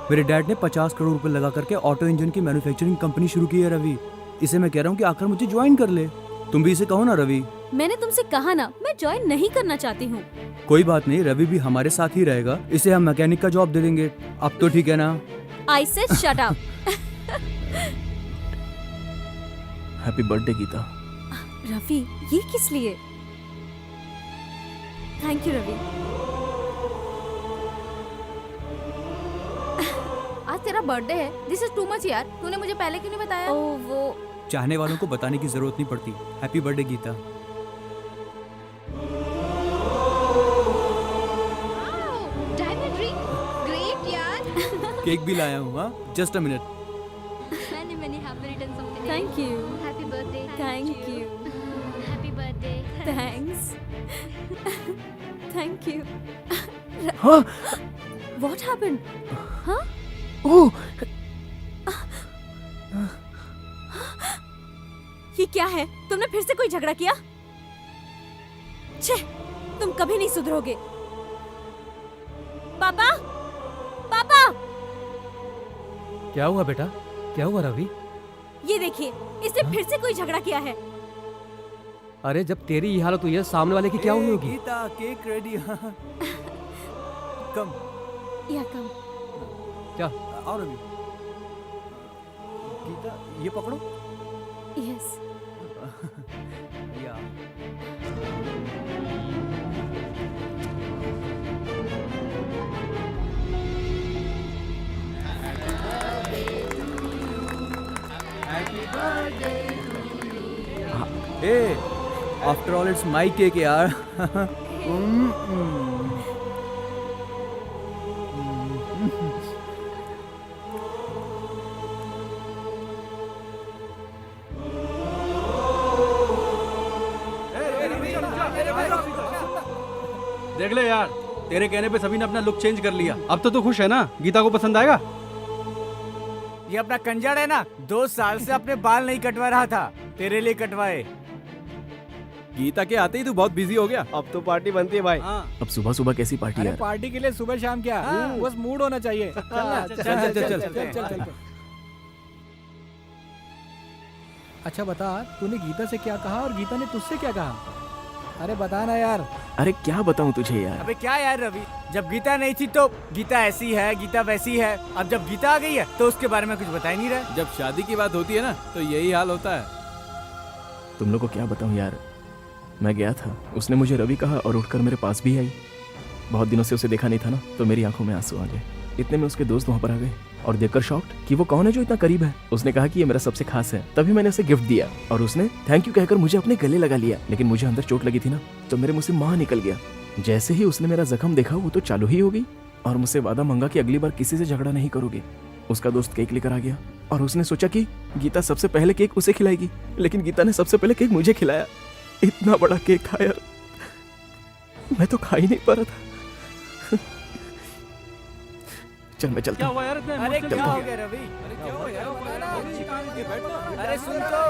मेरे डैड ने 50 करोड़ रुपए लगा करके ऑटो इंजन की मैन्युफैक्चरिंग कंपनी शुरू की है रवि। इसे मैं कह रहा हूँ कि आकर मुझे ज्वाइन कर ले। तुम भी इसे कहो ना रवि। मैंने तुमसे कहा ना, मैं ज्वाइन नहीं करना चाहती हूँ। कोई बात नहीं, रवि भी हमारे साथ ही रहेगा। इसे हम मैकेनिक का जॉब दे देंगे। अब तो ठीक है ना? I said shut up. Happy birthday Gita. Ravi, ये किस लिए? Thank you Ravi. आज तेरा बर्थडे है। दिस इज टू मच यार। तूने मुझे पहले क्यों नहीं बताया? ओ वो चाहने वालों को बताने की जरूरत नहीं पड़ती। Happy birthday Gita. Diamond ring, great यार। केक भी लाया हूँ। हाँ, जस्ट अ मिनट। मैंने happy return something. Thank you. Happy birthday. Thank you. Happy birthday. Thanks. Thank you. हाँ। What happened? हाँ? ओह, ये क्या है? तुमने फिर से कोई झगड़ा किया? छे, तुम कभी नहीं सुधरोगे। पापा, पापा, क्या हुआ बेटा? क्या हुआ रवि? ये देखिए, इसने फिर से कोई झगड़ा किया है। अरे जब तेरी ये हालत हुई है, सामने वाले की क्या हुई होगी? Gita, cake ready. कम या कम। क्या? और अभी गीता, ये पकड़ो। यस। या after all it's my cake यार। देख ले यार, तेरे कहने पे सभी ने अपना लुक चेंज कर लिया। अब तो तू खुश है ना? गीता को पसंद आएगा? ये अपना कंजर है ना, 2 साल से अपने बाल नहीं कटवा रहा था, तेरे लिए कटवाए। गीता के आते ही तू बहुत बिजी हो गया। अब तो पार्टी बनती है भाई। अब सुबह सुबह कैसी पार्टी अरे यार? पार्टी के लिए सुबह शाम क्या, बस मूड होना चाहिए। चल ना, चल, चल, चल, चल, चल, चल। अच्छा बता, तूने गीता से क्या कहा और गीता ने तुझसे क्या कहा? अरे बता ना यार। अरे क्या बताऊं तुझे यार? अबे क्या यार रवि, जब गीता नहीं थी तो गीता ऐसी है, गीता वैसी है। अब जब गीता आ गई है तो उसके बारे में कुछ बता ही नहीं रहा। जब शादी की बात होती है ना, तो यही हाल होता है। तुम लोग को क्या बताऊं यार, मैं गया था, उसने मुझे रवि कहा और उठकर मेरे पास भी आई। बहुत दिनों से उसे देखा नहीं था ना, तो मेरी आंखों में आंसू आ गए। इतने में उसके दोस्त वहाँ पर आ गए और देखकर शॉक्ड कि वो कौन है जो इतना करीब है। उसने कहा कि ये मेरा सबसे खास है। तभी मैंने उसे गिफ्ट दिया और उसने थैंक यू कहकर मुझे अपने गले लगा लिया। लेकिन मुझे अंदर चोट लगी थी ना, तो मेरे मुंह से मां निकल गया। जैसे ही उसने मेरा जख्म देखा, वो तो चालू ही हो गई और मुझसे वादा मांगा कि अगली बार किसी से झगड़ा नहीं करोगे। उसका दोस्त केक लेकर आ गया और उसने सोचा कि गीता सबसे पहले केक उसे खिलाएगी, लेकिन गीता ने सबसे पहले केक मुझे खिलाया। इतना बड़ा केक था यार, मैं तो खा ही नहीं पा रहा था। चल मैं चलता हूँ। यार इतने अरे emotional क्या क्यों हो गया रवि? अरे क्या हो यार? अरे सुन तो।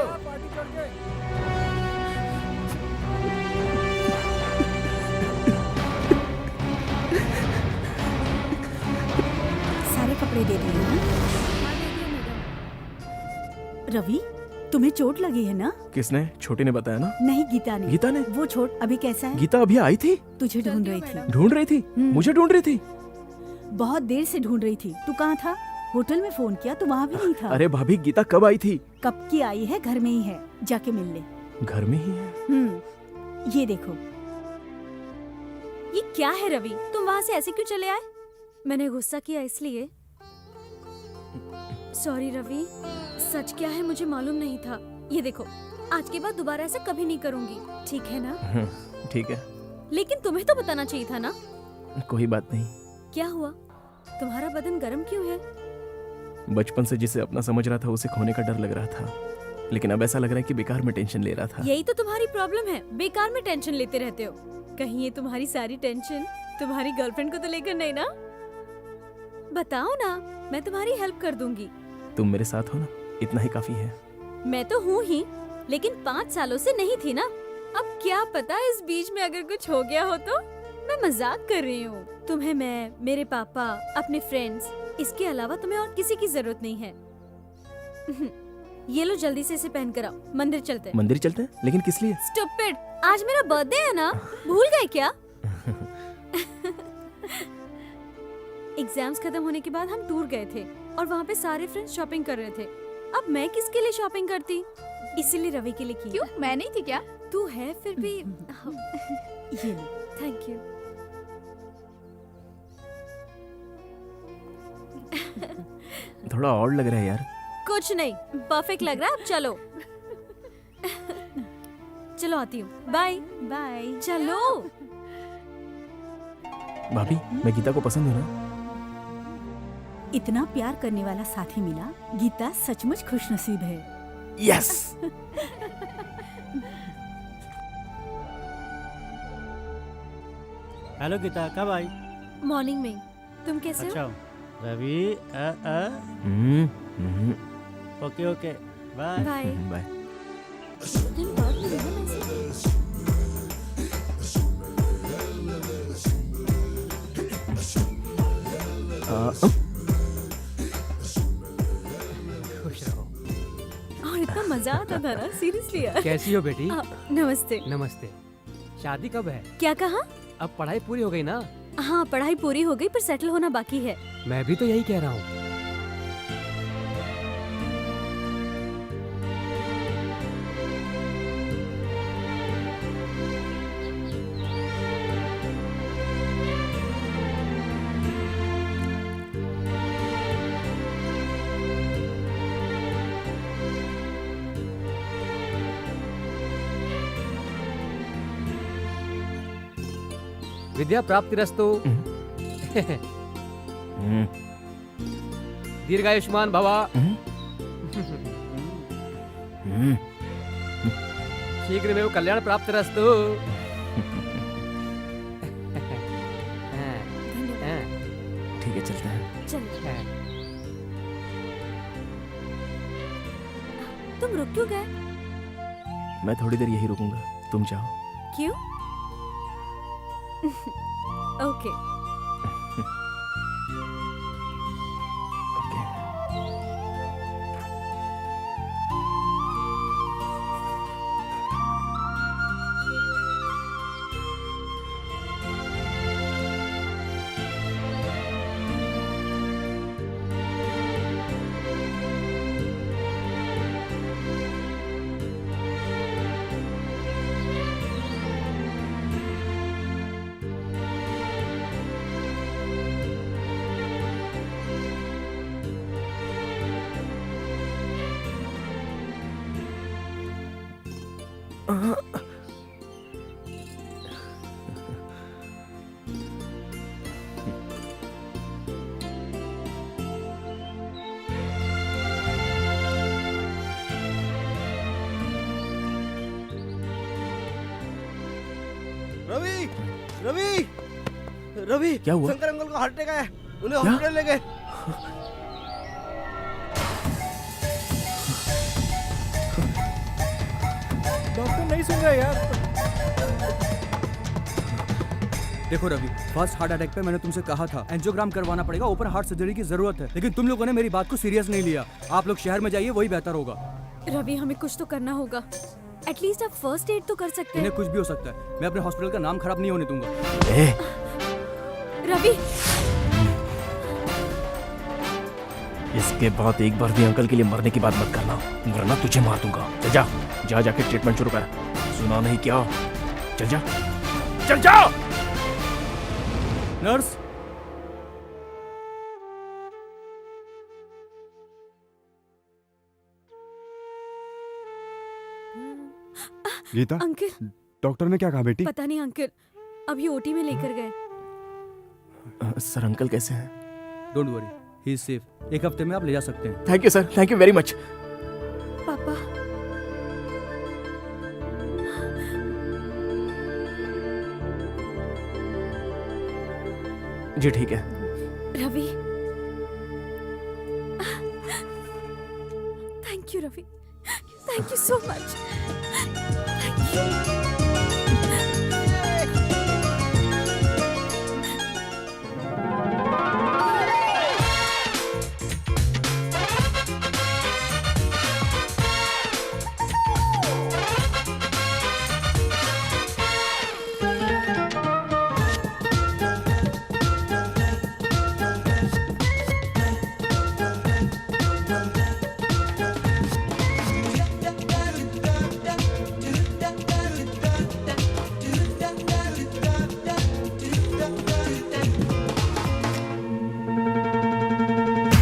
सारे कपड़े दे दिए हैं। रवि, तुम्हें चोट लगी है ना? किसने? छोटी ने बताया ना। नहीं, गीता ने। गीता ने? वो चोट अभी कैसा है? गीता अभी आई थी? तुझे ढूंढ रही थी। ढूंढ रही थी? मुझे ढूंढ रही थी? बहुत देर से ढूंढ रही थी। तू कहाँ था? होटल में फोन किया तो वहाँ भी नहीं था। अरे भाभी, गीता कब आई थी? कब की आई है? घर में ही है, जाके मिल ले। घर में ही है? ये देखो। ये क्या है रवि, तुम वहाँ से ऐसे क्यों चले आए? मैंने गुस्सा किया इसलिए। सॉरी रवि, सच क्या है मुझे मालूम नहीं था। ये देखो, आज के बाद दोबारा ऐसा कभी नहीं करूँगी, ठीक है ना? ठीक है। लेकिन तुम्हें तो बताना चाहिए था ना। कोई बात नहीं। क्या हुआ? तुम्हारा बदन गर्म क्यों है? बचपन से जिसे अपना समझ रहा था उसे खोने का डर लग रहा था, लेकिन अब ऐसा लग रहा है कि बेकार में टेंशन ले रहा था। यही तो तुम्हारी प्रॉब्लम है, बेकार में टेंशन लेते रहते हो। कहीं ये तुम्हारी सारी टेंशन तुम्हारी गर्लफ्रेंड को तो लेकर नहीं ना? बताओ ना, मैं तुम्हारी हेल्प कर दूंगी। तुम मेरे साथ हो ना, इतना ही काफी है। मैं तो हूँ ही, लेकिन 5 सालों से नहीं थी ना। अब क्या पता इस बीच में अगर कुछ हो गया हो तो। मैं मजाक कर रही हूँ। तुम्हें मैं, मेरे पापा, अपने फ्रेंड्स, इसके अलावा तुम्हें और किसी की जरूरत नहीं है। ये लो, जल्दी से इसे पहन कर आओ, मंदिर चलते हैं। मंदिर चलते हैं? लेकिन किस लिए? स्टूपिड, आज मेरा बर्थडे है ना, भूल गए क्या? एग्जाम्स खत्म होने के बाद हम टूर गए थे और वहाँ पे सारे फ्रेंड्स शॉपिंग कर रहे थे। अब मैं किसके लिए शॉपिंग करती? इसीलिए रवि के लिए की। क्यों, मैं नहीं थी क्या? तू है फिर भी। ये लो। Thank you. थोड़ा और लग रहा है यार। कुछ नहीं, परफेक्ट लग रहा है। अब चलो। चलो आती हूँ, बाय बाय। चलो। भाभी, मैं गीता को पसंद हूँ ना? इतना प्यार करने वाला साथी मिला। गीता सचमुच खुशनसीब है। यस। हेलो गीता, कब आई? मॉर्निंग में। तुम कैसे अच्छा हो? Ravi, okay okay, bye bye. Bye. दिन बाद मिलेगा मैसेज। खुश रहो। और इतना मजा आता था ना, सीरियसली यार। कैसी हो बेटी? नमस्ते। नमस्ते। शादी कब है? क्या कहा? अब पढ़ाई पूरी हो गई ना? हाँ, पढ़ाई पूरी हो गई पर सेटल होना बाकी है। मैं भी तो यही कह रहा हूँ। विद्या प्राप्तिरस्तु। दीर्घायुष्मान भवा। शीघ्रमेव कल्याण प्राप्तिरस्तु। ठीक है, चलते हैं। चल। तुम रुक क्यों गए? मैं थोड़ी देर यही रुकूंगा, तुम जाओ। क्यों? ओके। रवि, रवि, रवि, क्या हुआ? शंकर अंकल को हार्ट अटैक आया, उन्हें क्या? हॉस्पिटल ले गए। डॉक्टर नहीं सुन रहा यार। देखो रवि, फर्स्ट हार्ट अटैक पे मैंने तुमसे कहा था एंजियोग्राम करवाना पड़ेगा, ओपन हार्ट सर्जरी की जरूरत है, लेकिन तुम लोगों ने मेरी बात को सीरियस नहीं लिया। आप लोग शहर में जाइए, वही बेहतर होगा। रवि हमें कुछ तो करना होगा। एटलीस्ट आप फर्स्ट एड तो कर सकते हैं। इन्हें कुछ भी हो सकता है, मैं अपने हॉस्पिटल का नाम खराब नहीं होने दूंगा। रवि, इसके बाद एक बार भी अंकल के लिए मरने की बात मत करना, वरना तुझे मार दूंगा। चल जा, जा जाके ट्रीटमेंट शुरू कर। सुना नहीं क्या? चल जा, चल जा। नर्स, गीता, अंकल डॉक्टर ने क्या कहा बेटी? पता नहीं अंकल, अभी ओटी में लेकर गए। सर अंकल कैसे हैं? Don't worry, he is safe. एक हफ्ते में आप ले जा सकते हैं। Thank you sir, thank you very much. पापा, जी ठीक है। Ravi, thank you Ravi, thank you so much. Thank you.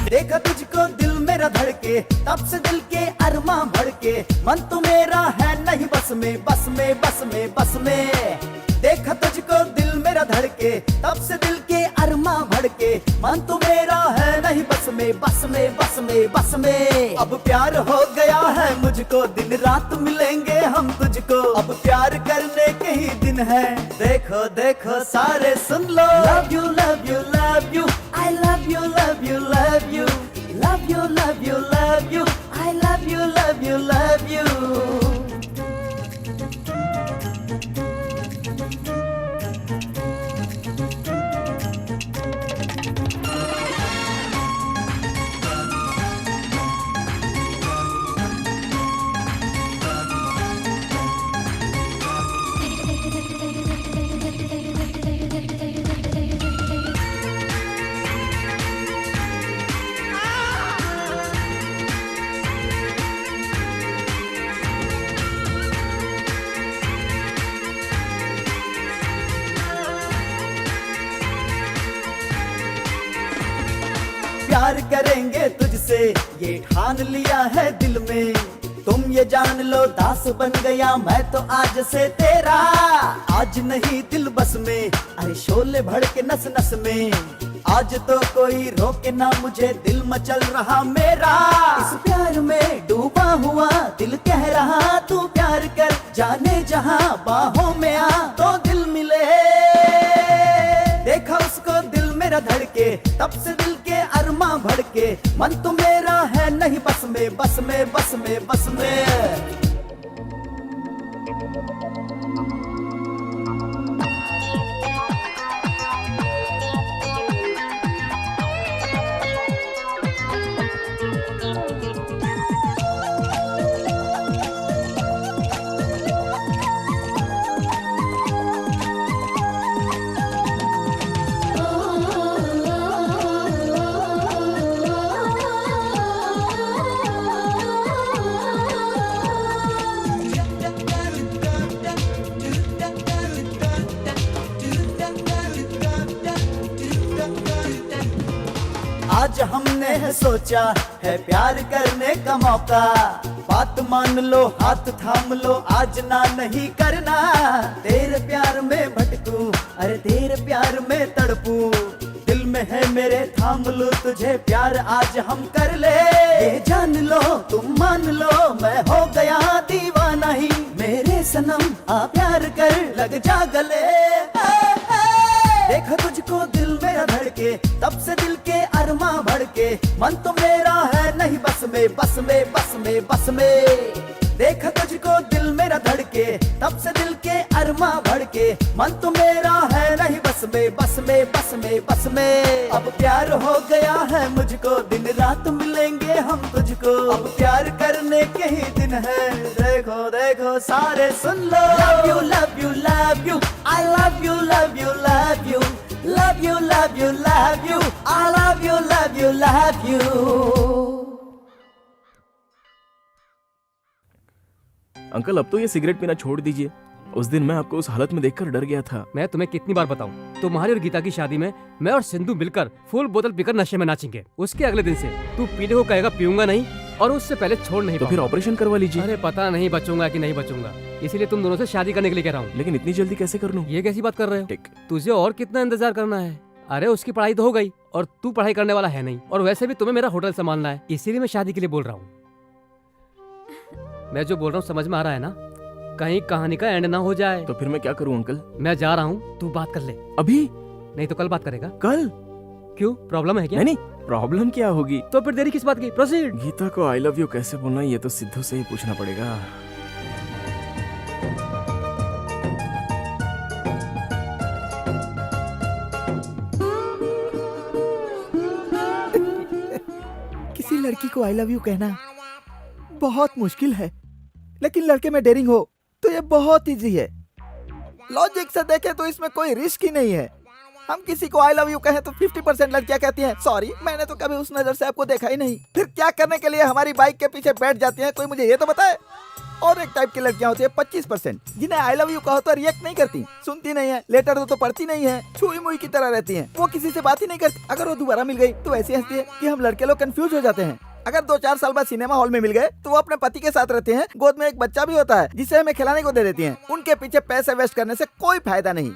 देखा तुझको दिल मेरा धड़के, तब से दिल के अरमा भड़के, मन तो मेरा है नहीं बस में, बस में, बस में, बस में। देखा तुझको दिल मेरा धड़के, तब से दिल के अरमा भड़के, मन तो मेरा है नहीं बस में, बस में, बस में, बस में। अब प्यार हो गया है मुझको, दिन रात मिलेंगे हम तुझको, अब प्यार करने के ही दिन है। देखो देखो सारे सुन लो, love you love you love you, I love you love you love you, love you love you love you, I love you love you love you। प्यार करेंगे तुझसे ये ठान लिया है दिल में, तुम ये जान लो दास बन गया मैं तो आज से तेरा। आज नहीं दिल बस में, अरे शोले भड़के नस नस में, आज तो कोई रोके ना मुझे, दिल मचल रहा मेरा। इस प्यार में डूबा हुआ दिल कह रहा तू प्यार कर, जाने जहां बाहों में आ तो दिल मिले। देखा उसको दिल मेरा धड़के, तब से दिल के अरमा भड़के, मन तो मेरा है नहीं बस में, बस में, बस में, बस में। आज हमने है सोचा है प्यार करने का मौका, बात मान लो हाथ थाम लो, आज ना नहीं करना। तेरे प्यार में भटकूं, अरे तेरे प्यार में तड़पूं, दिल में है मेरे थाम लो तुझे, प्यार आज हम कर ले। ये जान लो तुम मान लो मैं हो गया दीवाना ही, मेरे सनम आ प्यार कर लग जा गले। देखो तुझको दिल मेरा धड़के, तब से दिल के अरमा भड़के, मन तो मेरा है नहीं बस में, बस में, बस में, बस में। देखा तुझको दिल मेरा धड़के, तब से दिल के अरमा भड़के, मन तो मेरा है नहीं बस में बस में बस में बस में। अब प्यार हो गया है मुझको, दिन रात मिलेंगे हम तुझको, अब प्यार करने के ही दिन है, देखो देखो सारे सुन लो। Love you love you love you, I love you love you love you, love you love you love you, I love you love you love you। Uncle अब तो ये सिगरेट पीना छोड़ दीजिए। उस दिन मैं आपको उस हालत में देखकर डर गया था। मैं तुम्हें कितनी बार बताऊं, तुम्हारी और गीता की शादी में मैं और सिंधु मिलकर फुल बोतल पीकर नशे में नाचेंगे। उसके अगले दिन से तू पीने को कहेगा पीऊंगा नहीं, और उससे पहले छोड़ नहीं तो फिर ऑपरेशन करवा लीजिए। अरे पता नहीं बचूंगा कि नहीं बचूंगा, इसीलिए तुम दोनों से शादी करने के लिए कह रहा हूँ। लेकिन इतनी जल्दी कैसे कर लूं? ये कैसी बात कर रहे हो? टिक। तुझे और कितना इंतजार करना है? अरे उसकी पढ़ाई तो हो गई और तू पढ़ाई करने वाला है नहीं, और वैसे भी तुम्हें मेरा होटल संभालना है, इसीलिए मैं शादी के लिए बोल रहा हूँ। मैं जो बोल रहा हूँ समझ में आ रहा है ना? कहीं कहानी का एंड ना हो जाए। तो फिर मैं क्या करूं अंकल? मैं जा रहा हूँ, तू बात कर ले। अभी नहीं तो कल बात करेगा। कल? क्यों, प्रॉब्लम है क्या? नहीं प्रॉब्लम क्या होगी? तो फिर देरी किस बात की? प्रोसीड। गीता को आई लव यू कैसे बोलना ये तो सिद्धू से ही पूछना पड़ेगा। किसी लड़की को आई लव यू कहना बहुत मुश्किल है, लेकिन लड़के में डेयरिंग हो तो ये बहुत इजी है। लॉजिक से देखें तो इसमें कोई रिस्क ही नहीं है। हम किसी को आई लव यू कहें तो 50% लड़कियां कहती हैं सॉरी मैंने तो कभी उस नजर से आपको देखा ही नहीं। फिर क्या करने के लिए हमारी बाइक के पीछे बैठ जाती हैं, कोई मुझे ये तो बताए। और एक टाइप की लड़कियां होती है 25% जिन्हें आई लव यू कहो तो रिएक्ट नहीं करती, सुनती नहीं है, लेटर तो पढ़ती नहीं है, छुई मुई की तरह रहती हैं। वो किसी से बात ही नहीं करती। अगर वो दोबारा मिल गई तो ऐसी हंसती है कि हम लड़के लोग कंफ्यूज हो जाते हैं। अगर 2-4 साल बाद सिनेमा हॉल में मिल गए तो वो अपने पति के साथ रहते हैं, गोद में एक बच्चा भी होता है जिसे हमें खिलाने को दे देती हैं। उनके पीछे पैसे वेस्ट करने से कोई फायदा नहीं।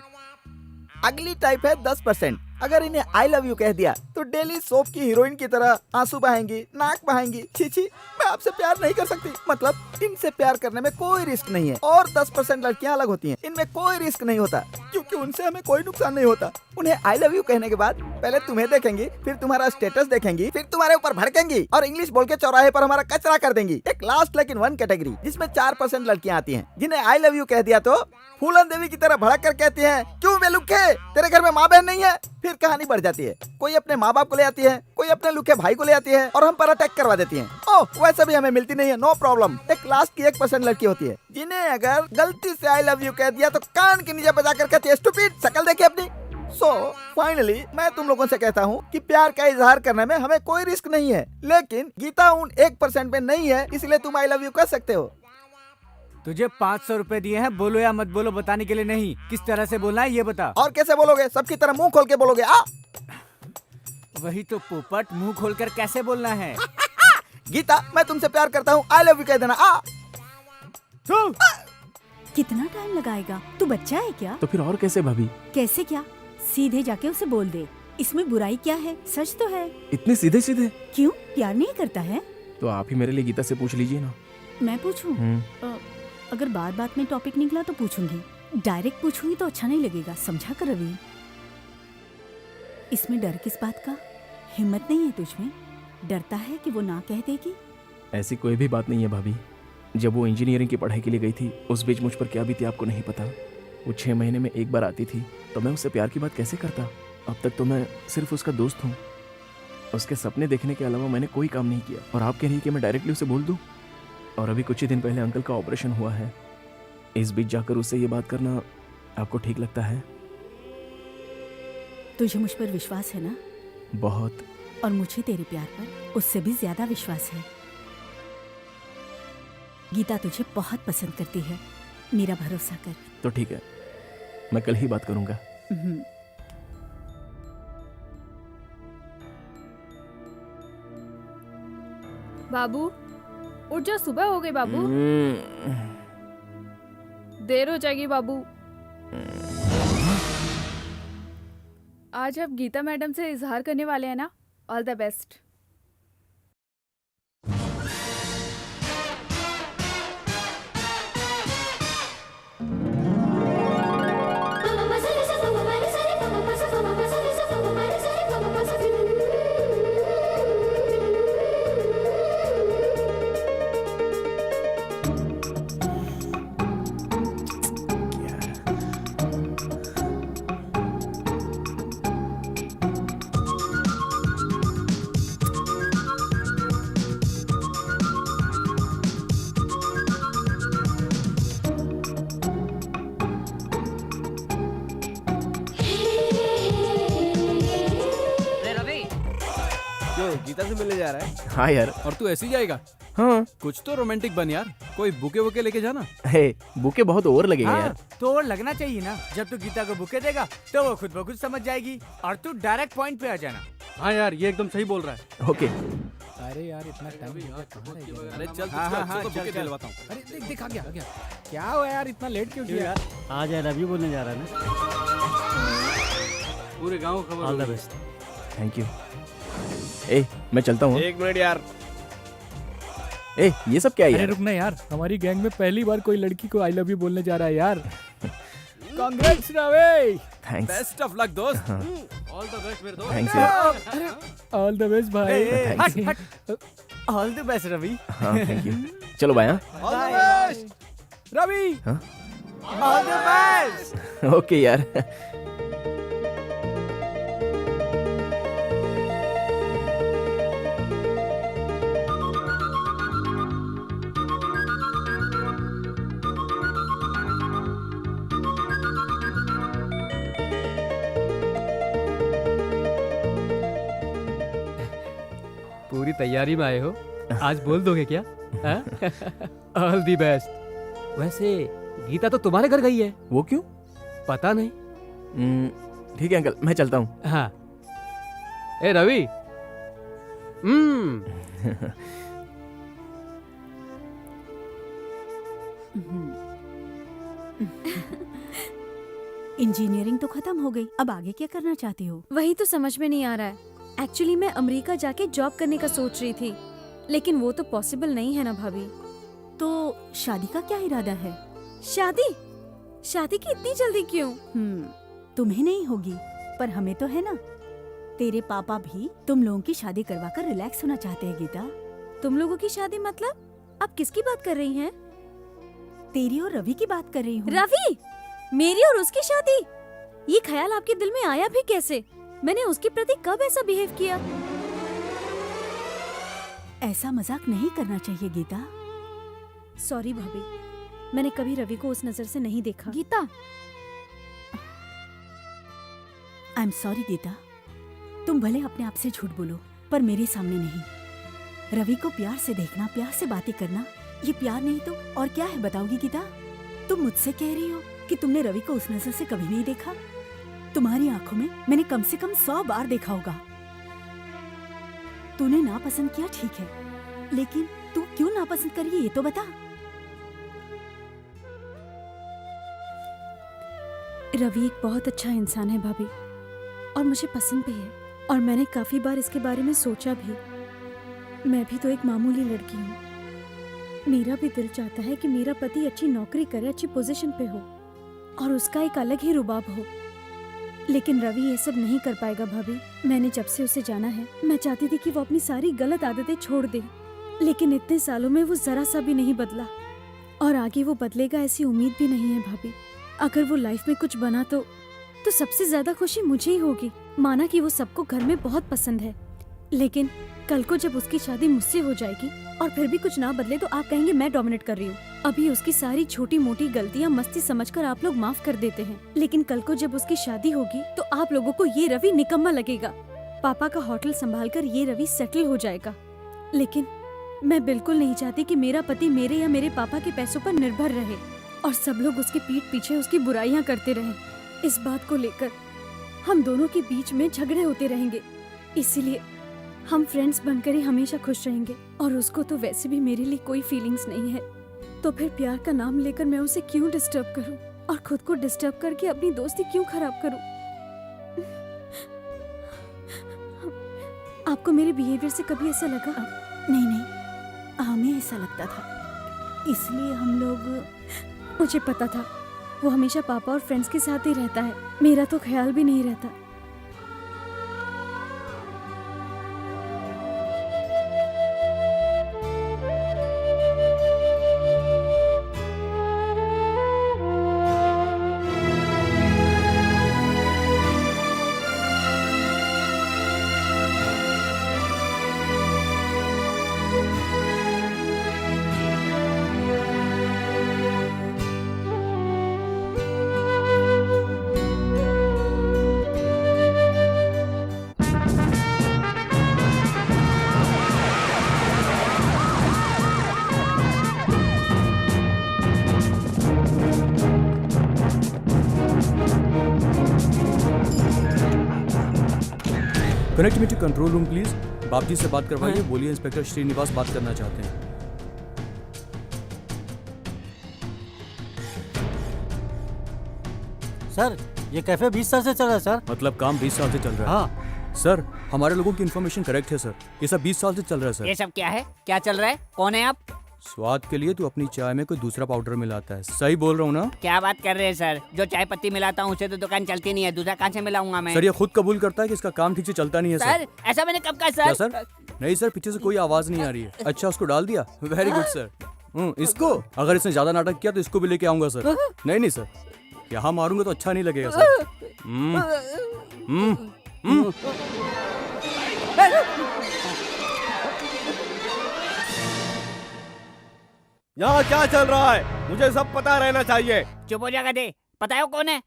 अगली टाइप है 10%। अगर इन्हें आई लव यू कह दिया तो डेली सोप की हीरोइन की तरह आंसू बहाएंगी, नाक बहाएंगी, छी मैं आपसे प्यार नहीं कर सकती। मतलब इनसे प्यार करने में कोई रिस्क नहीं है। और 10% लड़कियां अलग होती हैं, इनमें कोई रिस्क नहीं होता क्योंकि उनसे हमें कोई नुकसान नहीं होता। उन्हें आई लव यू कहने के बाद पहले तुम्हें देखेंगी, फिर तुम्हारा स्टेटस देखेंगी, फिर तुम्हारे ऊपर भड़केंगी और इंग्लिश बोल के चौराहे पर हमारा कचरा कर देंगी। एक लास्ट लेकिन वन कैटेगरी जिसमें 4% लड़कियां आती हैं जिन्हें आई लव यू कह दिया तो फूलन देवी की तरह भड़क कर कहती हैं क्यों बेलुखे, तेरे घर में माँ बहन नहीं है। फिर कहानी बढ़ जाती है, कोई अपने माँ बाप को ले आती है, कोई अपने लुखे भाई को ले आती है और हम पर अटैक करवा देती है। ओह वैसे भी हमें मिलती नहीं है, नो प्रॉब्लम। एक लास्ट की 1% लड़की होती है जिन्हें अगर गलती से आई लव यू कह दिया तो कान के नीचे बजा कर कहती है स्टूपिड, शक्ल देखिए अपनी। सो फाइनली मैं तुम लोगों से कहता हूँ कि प्यार का इजहार करने में हमें कोई रिस्क नहीं है, लेकिन गीता उन 1% में नहीं है, इसलिए तुम आई लव यू कह सकते हो। तुझे 500 रुपए दिए हैं, बोलो या मत बोलो बताने के लिए नहीं, किस तरह से बोलना है ये बता। और कैसे बोलोगे? सबकी तरह मुंह खोल के बोलोगे। वही तो पोपट, मुंह खोलकर कैसे बोलना है? गीता मैं तुमसे प्यार करता हूँ, आई लव यू कह देना। कितना टाइम लगाएगा? तू बच्चा है क्या? तो फिर और कैसे भाभी? कैसे क्या? सीधे जाके उसे बोल दे, इसमें बुराई क्या है? सच तो है। इतने सीधे सीधे? क्यों, प्यार नहीं करता है? तो आप ही मेरे लिए गीता से पूछ लीजिए ना। मैं पूछूं? अगर बात बात में टॉपिक निकला तो पूछूंगी, डायरेक्ट पूछूंगी तो अच्छा नहीं लगेगा, समझा कर रवि। इसमें डर किस बात का? हिम्मत नहीं है तुझमें? डरता है कि वो ना कह देगी? ऐसी कोई भी बात नहीं है भाभी। जब वो इंजीनियरिंग की पढ़ाई के लिए गई थी उस बीच मुझ पर क्या बीती आपको नहीं पता। वो 6 महीने में एक बार आती थी तो मैं उससे प्यार की बात कैसे करता? अब तक तो मैं सिर्फ उसका दोस्त हूँ। उसके सपने देखने के अलावा मैंने कोई काम नहीं किया और आप कह रही है कि मैं डायरेक्टली उसे बोल दूँ? और अभी कुछ ही दिन पहले अंकल का ऑपरेशन हुआ है, इस बीच जाकर उससे ये बात करना आपको ठीक लगता है? तुझे मुझ पर विश्वास है ना? बहुत। और मुझे तेरे प्यार पर उससे भी ज्यादा विश्वास है। गीता तुझे बहुत पसंद करती है, मेरा भरोसा कर। तो ठीक है, मैं कल ही बात करूंगा। बाबू उठ जा, सुबह हो गई बाबू। देर हो जाएगी बाबू। आज आप गीता मैडम से इजहार करने वाले हैं ना? All the best. गीता से मिलने जा रहा है? हाँ यार। और तू ऐसे ही जाएगा? हाँ। कुछ तो रोमांटिक बन यार, कोई बुके वुके लेके जाना। हे, बुके बहुत ओवर लगेगा यार। तो और लगना चाहिए ना। जब तू गीता को बुके देगा तो वो खुद ब खुद समझ जाएगी और तू डायरेक्ट पॉइंट पे आ जाना। हाँ यार, ये एकदम सही बोल रहा है। ओके। अरे यार इतना टाइम हो गया, कहाँ रह गया? अरे चल हाँ, तो चल, बुके चल। दिलवाता हूँ। अरे देख देख आ गया। क्या हुआ यार, इतना लेट क्यों किया? आज आई लव यू बोलने जा रहा है ना। पूरे गाँव खबर ऑल द होगी। बेस्ट। Thank you. ए, मैं चलता हूँ। 1 मिनट यार। ए, ये सब क्या है अरे यार? रुकना यार, हमारी गैंग में पहली बार कोई लड़की को आई लव यू बोलने जा रहा है यार। Congrats Ravi. Thanks. Best of luck दोस्त। ऑल द बेस्ट मेरे दोस्त। थैंक्स यार। ऑल द बेस्ट भाई। Thanks. All the best Ravi. हाँ, थैंक यू। चलो बाय। हाँ? All the best Ravi. हाँ? All the best. ओके यार। पूरी तैयारी में आए हो, आज बोल दोगे क्या? All the best. वैसे गीता तो तुम्हारे घर गई है। वो क्यों? पता नहीं। ठीक है अंकल, मैं चलता हूँ। हाँ। ए रवि। इंजीनियरिंग तो खत्म हो गई, अब आगे क्या करना चाहती हो? वही तो समझ में नहीं आ रहा है। एक्चुअली मैं अमेरिका जाके जॉब करने का सोच रही थी, लेकिन वो तो पॉसिबल नहीं है ना भाभी। तो शादी का क्या इरादा है? शादी? शादी की इतनी जल्दी क्यों? तुम्हें नहीं होगी पर हमें तो है ना। तेरे पापा भी तुम लोगों की शादी करवा कर रिलैक्स होना चाहते हैं गीता। तुम लोगों की शादी मतलब? आप किसकी बात कर रही हैं? तेरी और रवि की बात कर रही हूँ। रवि? मेरी और उसकी शादी? ये ख्याल आपके दिल में आया भी कैसे? मैंने उसके प्रति कब ऐसा बिहेव किया? ऐसा मजाक नहीं करना चाहिए गीता। सॉरी भाभी, मैंने कभी रवि को उस नजर से नहीं देखा। Gita, I am sorry Gita. तुम भले अपने आप से झूठ बोलो पर मेरे सामने नहीं। रवि को प्यार से देखना, प्यार से बातें करना, ये प्यार नहीं तो और क्या है बताओगी गीता? तुम मुझसे कह रही हो कि तुमने रवि को उस नजर से कभी नहीं देखा? तुम्हारी आंखों में मैंने कम से कम 100 बार देखा होगा। तूने नापसंद किया ठीक है, लेकिन तू क्यों नापसंद करी ये तो बता। रवि एक बहुत अच्छा इंसान है भाभी, और मुझे पसंद भी है, और मैंने काफी बार इसके बारे में सोचा भी। मैं भी तो एक मामूली लड़की हूँ। मेरा भी दिल चाहता है कि मेरा पति अच्छी नौकरी करे, अच्छी पोजीशन पे हो, और उसका एक अलग ही रुबाब हो। लेकिन रवि ये सब नहीं कर पाएगा भाभी। मैंने जब से उसे जाना है, मैं चाहती थी कि वो अपनी सारी गलत आदतें छोड़ दे, लेकिन इतने सालों में वो जरा सा भी नहीं बदला, और आगे वो बदलेगा ऐसी उम्मीद भी नहीं है भाभी। अगर वो लाइफ में कुछ बना तो सबसे ज्यादा खुशी मुझे ही होगी। माना कि वो सबको घर में बहुत पसंद है, लेकिन कल को जब उसकी शादी मुझसे हो जाएगी और फिर भी कुछ ना बदले तो आप कहेंगे मैं डोमिनेट कर रही हूँ। अभी उसकी सारी छोटी मोटी गलतियाँ मस्ती समझकर आप लोग माफ कर देते हैं, लेकिन कल को जब उसकी शादी होगी तो आप लोगों को ये रवि निकम्मा लगेगा। पापा का होटल संभालकर ये रवि सेटल हो जाएगा, लेकिन मैं बिल्कुल नहीं चाहती कि मेरा पति मेरे या मेरे पापा के पैसों पर निर्भर रहे और सब लोग उसके पीठ पीछे उसकी बुराइयां करते रहें। इस बात को लेकर हम दोनों के बीच में झगड़े होते रहेंगे, इसीलिए हम फ्रेंड्स बनकर ही हमेशा खुश रहेंगे। और उसको तो वैसे भी मेरे लिए कोई फीलिंग्स नहीं है, तो फिर प्यार का नाम लेकर मैं उसे क्यों डिस्टर्ब करूं और खुद को डिस्टर्ब करके अपनी दोस्ती क्यों खराब करूं? आपको मेरे बिहेवियर से कभी ऐसा लगा? नहीं, हमें ऐसा लगता था, इसलिए हम लोग। मुझे पता था वो हमेशा पापा और फ्रेंड्स के साथ ही रहता है, मेरा तो ख्याल भी नहीं रहता। Connect me to control room please. बाप जी से बात करवाइए। बोलिए इंस्पेक्टर श्रीनिवास बात करना चाहते हैं। सर ये कैफे 20 साल से चल रहा है सर। मतलब काम 20 साल से चल रहा है? हाँ सर हमारे लोगों की इन्फॉर्मेशन करेक्ट है सर। ये सब 20 साल से चल रहा है सर। ये सब क्या है? क्या चल रहा है? कौन है आप? स्वाद के लिए तू अपनी चाय में कोई दूसरा पाउडर मिलाता है। सही बोल रहा हूँ ना? क्या बात कर रहे हैं सर? जो चाय पत्ती मिलाता हूँ उसे तो दुकान चलती नहीं है, दूसरा कहाँ से मिलाऊंगा मैं? सर ये खुद कबूल करता है कि इसका काम ठीक से चलता नहीं है सर। ऐसा मैंने कब कहा क्या सर? सर? नहीं सर, पीछे से कोई आवाज नहीं आ रही है। अच्छा उसको डाल दिया, वेरी गुड सर। इसको अगर इसने ज्यादा नाटक किया तो इसको भी लेके आऊंगा सर। नहीं नहीं सर, यहाँ मारूंगा तो अच्छा नहीं लगेगा सर। यहाँ क्या चल रहा है? मुझे सब पता रहना चाहिए। चुप हो जाएगा दे, पता है वो कौन है?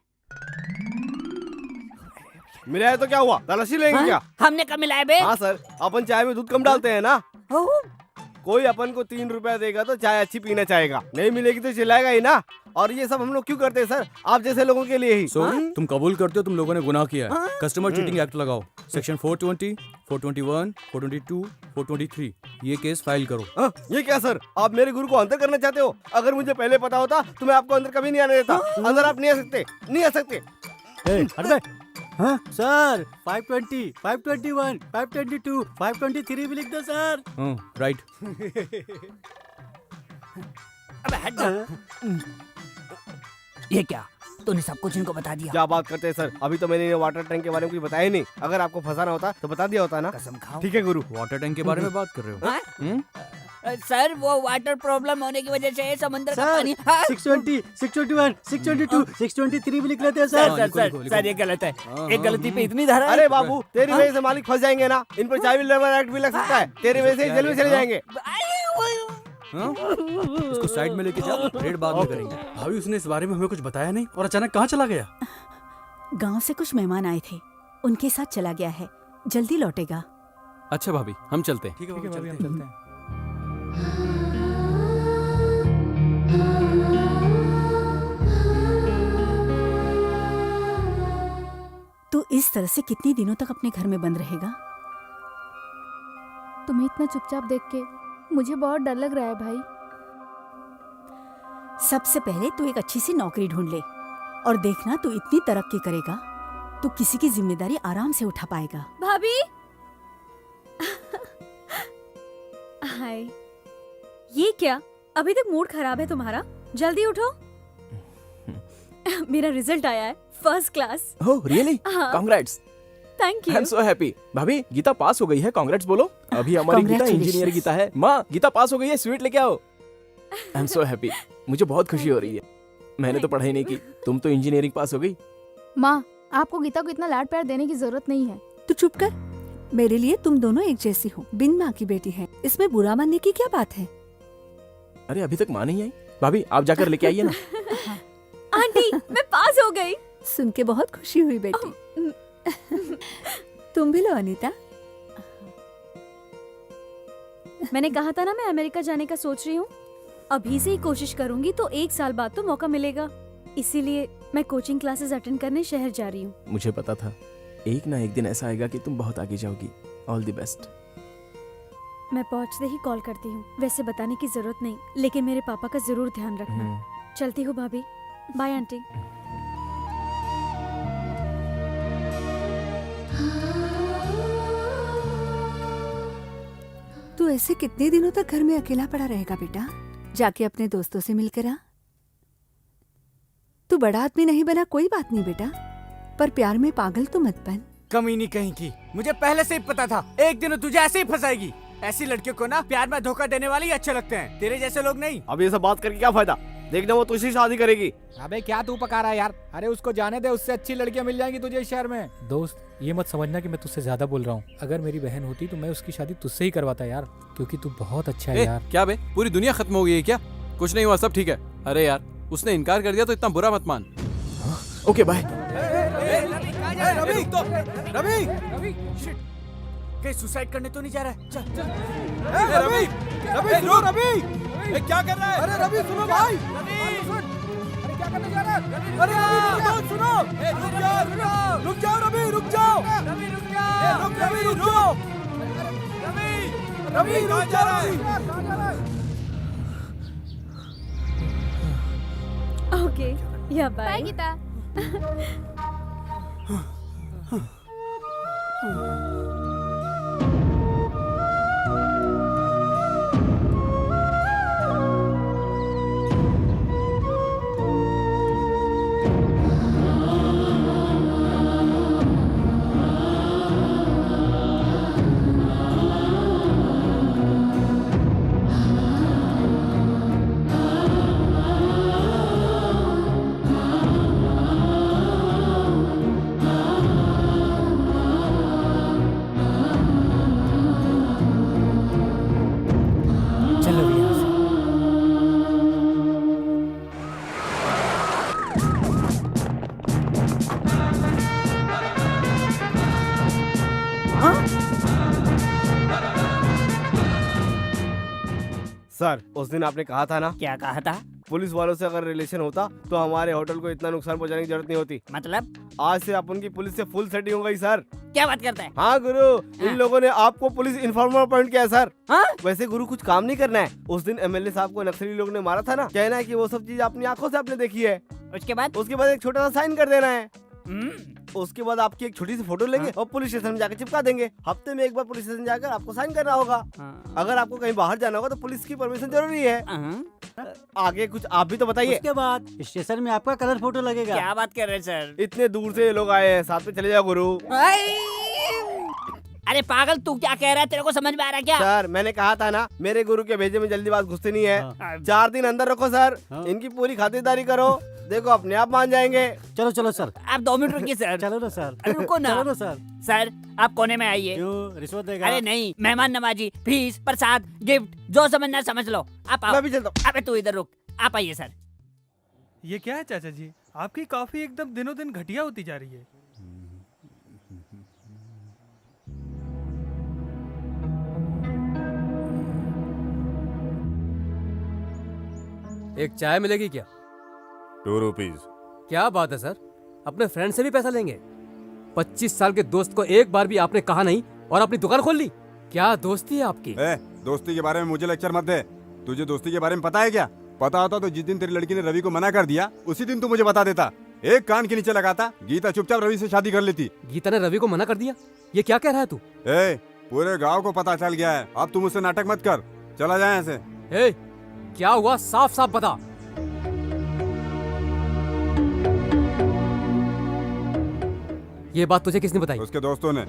मिला है तो क्या हुआ? तलाशी लेंगे क्या? हमने कब मिलाया बे? हाँ सर, अपन चाय में दूध कम डालते हैं ना। कोई अपन को 3 रुपया देगा तो चाय अच्छी पीना चाहेगा, नहीं मिलेगी तो चिल्लाएगा ही ना। और ये सब हम लोग क्यों करते हैं सर? आप जैसे लोगों के लिए ही। तुम कबूल करते हो तुम लोगों ने गुनाह किया है। कस्टमर चीटिंग एक्ट लगाओ, सेक्शन 420, 421, 422, 423। ये केस फाइल करो। ये क्या सर? आप मेरे गुरु को अंदर करना चाहते हो? अगर मुझे पहले पता होता तो मैं आपको अंदर कभी नहीं आने देता। अंदर आप नहीं आ सकते, नहीं आ सकते। हाँ सर 520, 521, 522, 523 भी लिख दो सर। राइट। अबे हट जा। ये क्या? तूने सब कुछ इनको बता दिया? क्या बात करते हैं सर? अभी तो मैंने वाटर टैंक के बारे में कुछ बताया नहीं। अगर आपको फंसाना होता तो बता दिया होता ना। कसम खाओ। ठीक है गुरु। वाटर टैंक के बारे में बात कर रहे हो? सर वो वाटर प्रॉब्लम होने की वजह से समंदर का सर पानी 620, 621, 622, 623 भी लिख लेते हैं सर। सर ये गलत है। एक गलती पे इतनी धारा। अरे बाबू तेरी वजह से मालिक फंस जाएंगे ना। इन पर चाइल्ड लेबर एक्ट भी लग सकता है। तेरी वजह से जेल में चले जाएंगे। इसको साइड में लेके जाओ, रेड बाद में करेंगे। भाभी उसने इस बारे में हमें कुछ बताया नहीं और अचानक कहाँ चला गया? गांव से कुछ मेहमान आए थे, उनके साथ चला गया है, जल्दी लौटेगा। अच्छा भाभी हम चलते हैं। ठीक है भाभी हम चलते हैं। तू इस तरह से कितने दिनों तक अपने घर में बंद रहेगा? तुम्हें इतना चुपचाप देख के मुझे बहुत डर लग रहा है भाई। सबसे पहले तू एक अच्छी सी नौकरी ढूंढ ले और देखना तू इतनी तरक्की करेगा तो किसी की जिम्मेदारी आराम से उठा पाएगा। भाभी हाय। ये क्या? अभी तक मूड खराब है तुम्हारा? जल्दी उठो। मेरा रिजल्ट आया है, फर्स्ट क्लास। Oh really? हाँ। Congrats. Thank I am you. So happy. भाभी गीता पास हो गई है, कांग्रेट्स बोलो। अभी हमारी गीता Congratulations. इंजीनियर गीता है। माँ गीता पास हो गई है, स्वीट लेके आओ। I am so happy. मुझे बहुत खुशी हो रही है। मैंने तो पढ़ाई नहीं की, तुम तो इंजीनियरिंग पास हो गई। माँ आपको गीता को इतना लाड प्यार देने की जरूरत नहीं है। तू चुप कर। मेरे लिए तुम दोनों एक जैसी हो, बिन माँ की बेटी है, इसमें बुरा मानने की क्या बात है? अरे अभी तक माँ नहीं आई। भाभी आप जाकर लेके आइए ना। आंटी मैं पास हो गई। सुन के बहुत खुशी हुई बेटी। तुम भी लो अनीता। मैंने कहा था ना मैं अमेरिका जाने का सोच रही हूँ। अभी से ही कोशिश करूंगी तो 1 साल बाद तो मौका मिलेगा। इसीलिए मैं कोचिंग क्लासेस अटेंड करने शहर जा रही हूँ। मुझे पता था एक ना एक दिन ऐसा आएगा कि तुम बहुत आगे जाओगी। All the best. मैं पहुँचते ही कॉल करती हूँ। वैसे बताने की जरूरत नहीं, लेकिन मेरे पापा का जरूर ध्यान रखना। चलती हूँ भाभी। Bye aunty. तू ऐसे कितने दिनों तक घर में अकेला पड़ा रहेगा बेटा? जाके अपने दोस्तों से मिलकर आ। तू बड़ा आदमी नहीं बना कोई बात नहीं बेटा, पर प्यार में पागल तो मत बन। कमीनी कहीं की, मुझे पहले से ही पता था एक दिन तुझे ऐसे ही फंसाएगी। ऐसी लड़कियों को ना प्यार में धोखा देने वाले ही अच्छे लगते हैं, तेरे जैसे लोग नहीं। अब ये सब बात करके क्या फायदा? देखना वो तुझसे शादी करेगी। अबे क्या तू पका रहा है यार? अरे उसको जाने दे, उससे अच्छी लड़कियां मिल जाएंगी तुझे इस शहर में। दोस्त ये मत समझना कि मैं तुझसे ज्यादा बोल रहा हूँ। अगर मेरी बहन होती तो मैं उसकी शादी तुझसे ही करवाता यार, क्योंकि तू बहुत अच्छा है यार। क्या बे पूरी दुनिया खत्म हो गई है क्या? कुछ नहीं हुआ, सब ठीक है। अरे यार उसने इनकार कर दिया तो इतना बुरा मत मान। Okay bye. रवि कहीं सुसाइड करने तो नहीं जा रहा है? चल चल। रवि क्या कर रहा है? अरे रवि सुनो भाई। अरे क्या करने जा रहा है? अरे रवि सुनो। रुक जाओ रवि, रुक जाओ। रवि रुक जा। रवि रुक जा रवि। ओके या बाय। बाय गीता। चलो भी यहाँ से। सर उस दिन आपने कहा था ना, क्या कहा था? पुलिस वालों से अगर रिलेशन होता तो हमारे होटल को इतना नुकसान पहुंचाने की जरूरत नहीं होती। मतलब आज से अपन की पुलिस से फुल सेटिंग हो गई सर। क्या बात करता है? हाँ गुरु, इन लोगों ने आपको पुलिस इन्फॉर्मर अपॉइंट किया है सर। हाँ? वैसे गुरु कुछ काम नहीं करना है। उस दिन एमएलए साहब को नक्सली लोग ने मारा था ना, कहना है कि वो सब चीज अपनी आंखों से आपने देखी है। उसके बाद एक छोटा सा साइन कर देना है। उसके बाद आपकी एक छोटी सी फोटो लेंगे और पुलिस स्टेशन में जाकर चिपका देंगे। हफ्ते में एक बार पुलिस स्टेशन जाकर आपको साइन करना होगा। अगर आपको कहीं बाहर जाना होगा तो पुलिस की परमिशन जरूरी है। आगे कुछ आप भी तो बताइए। उसके बाद स्टेशन में आपका कलर फोटो लगेगा। क्या बात कर रहे हैं सर? इतने दूर से ये लोग आए हैं, साथ में चले जाओ गुरु। अरे पागल, तू क्या कह रहा है? तेरे को समझ में आ रहा है क्या? सर मैंने कहा था ना, मेरे गुरु के भेजे में जल्दीबाज घुसते नहीं है। 4 दिन अंदर रखो सर, इनकी पूरी खातिरदारी करो, देखो अपने आप मान जाएंगे। चलो चलो सर। आप 2 मिनट रुकिए सर। चलो ना सर। अरे रुको ना। चलो ना सर। सर आप कोने में आइए। क्यों, रिश्वत देगा? अरे नहीं, मेहमान नवाजी, फीस, प्रसाद, गिफ्ट जो समझना है समझ लो। आप आओ। मैं भी चलता हूँ। अबे तू इधर रुक, आप आइए सर। ये क्या है चाचा जी? आपकी कॉफी एकदम दिनों दिन घटिया होती जा रही है। एक चाय मिलेगी क्या? 2 रुपीज। क्या बात है सर, अपने फ्रेंड से भी पैसा लेंगे? 25 साल के दोस्त को एक बार भी आपने कहा नहीं और अपनी दुकान खोल ली। क्या दोस्ती है आपकी? दोस्ती के बारे में मुझे लेक्चर मत दे। तुझे दोस्ती के बारे में पता है क्या? पता होता तो जिस दिन तेरी लड़की ने रवि को मना कर दिया उसी दिन तू मुझे बता देता। एक कान के नीचे लगाता, गीता चुपचाप रवि से शादी कर लेती। गीता ने रवि को मना कर दिया? ये क्या कह रहा है तू? पूरे गांव को पता चल गया है, अब तू मुझसे नाटक मत कर, चला जाए यहाँ से। क्या हुआ, साफ साफ बता। ये बात तुझे किसने बताई? उसके दोस्तों ने।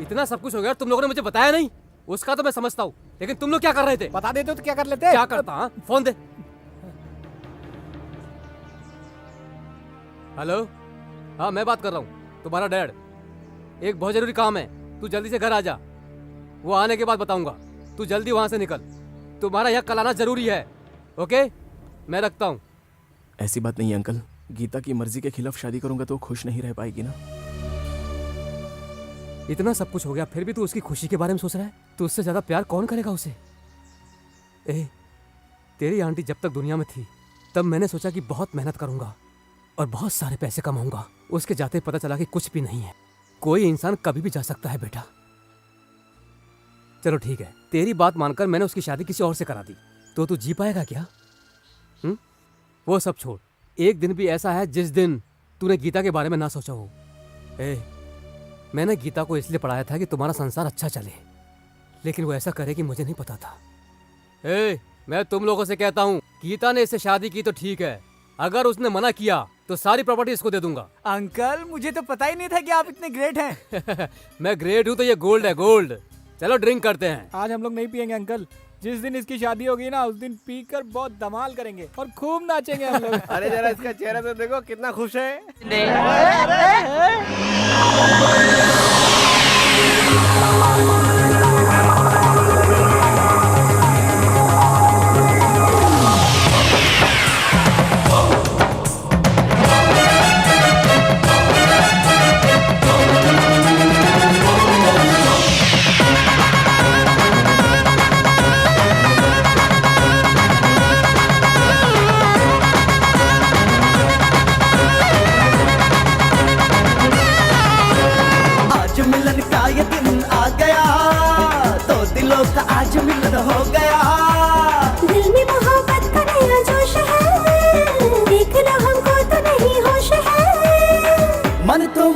इतना सब कुछ हो गया, तुम लोगों ने मुझे बताया नहीं? उसका तो मैं समझता हूँ, लेकिन तुम लोग क्या कर रहे थे? बता देते तो क्या कर लेते? क्या करता? हाँ? फोन दे। हेलो, हाँ मैं बात कर रहा हूँ, तुम्हारा डैड। एक बहुत जरूरी काम है, तू जल्दी से घर आ जा। वो आने के बाद बताऊंगा, तू जल्दी वहां से निकल। तुम्हारा यहाँ कल आना जरूरी है। ओके, मैं रखता हूँ। ऐसी बात नहीं है अंकल, गीता की मर्जी के खिलाफ शादी करूंगा तो खुश नहीं रह पाएगी ना। इतना सब कुछ हो गया फिर भी तू उसकी खुशी के बारे में सोच रहा है? तो उससे ज्यादा प्यार कौन करेगा उसे? तेरी आंटी जब तक दुनिया में थी तब मैंने सोचा कि बहुत मेहनत करूंगा और बहुत सारे पैसे कमाऊंगा। उसके जाते पता चला कि कुछ भी नहीं है। कोई इंसान कभी भी जा सकता है बेटा। चलो ठीक है, तेरी बात मानकर मैंने उसकी शादी किसी और से करा दी, तो तू जी पाएगा क्या? वो सब छोड़, एक दिन भी ऐसा है जिस दिन तूने गीता के बारे में ना सोचा हो। मैंने गीता को इसलिए पढ़ाया था कि तुम्हारा संसार अच्छा चले, लेकिन वो ऐसा करे कि मुझे नहीं पता था। मैं तुम लोगों से कहता हूँ, गीता ने इससे शादी की तो ठीक है, अगर उसने मना किया तो सारी प्रॉपर्टी इसको दे दूंगा। अंकल मुझे तो पता ही नहीं था कि आप इतने ग्रेट हैं। मैं ग्रेट हूँ तो ये गोल्ड है, गोल्ड। चलो ड्रिंक करते हैं। आज हम लोग नहीं पियेंगे अंकल, जिस दिन इसकी शादी होगी ना उस दिन पीकर बहुत धमाल करेंगे और खूब नाचेंगे हम लोग। अरे जरा इसका चेहरा तो देखो कितना खुश है।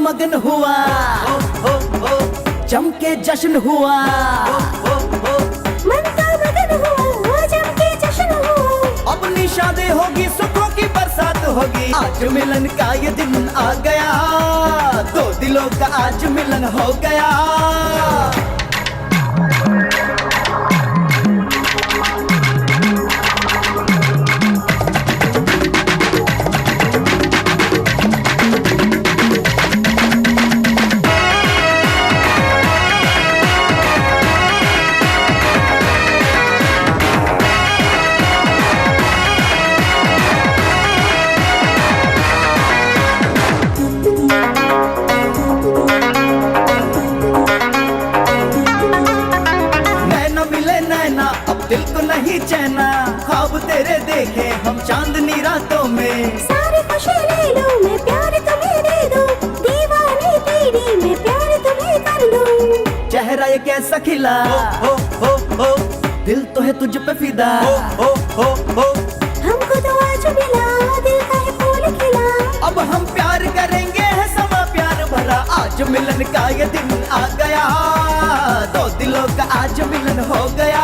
मगन हुआ, जम के जश्न हुआ, मन तो मगन हुआ, जम के जश्न हुआ। अपनी शादी होगी, सुखों की बरसात होगी, आज मिलन का ये दिन आ गया, दो दिलों का आज मिलन हो गया। दिल को नहीं चैना, ख्वाब तेरे देखे हम चांदनी रातों में। सारी खुशी ले लो, मैं प्यार तुम्हें दे दूं, दीवानी तेरी मैं प्यार तुम्हें कर लूं। चेहरा ये कैसा खिला, हो दिल तो है तुझ पे फिदा, हो हमको तो आज मिला, दिल का है फूल खिला। अब हम प्यार करेंगे, है समा प्यार भरा, आज मिलन का ये दिन आ गया, दो दिलों का आज मिलन हो गया।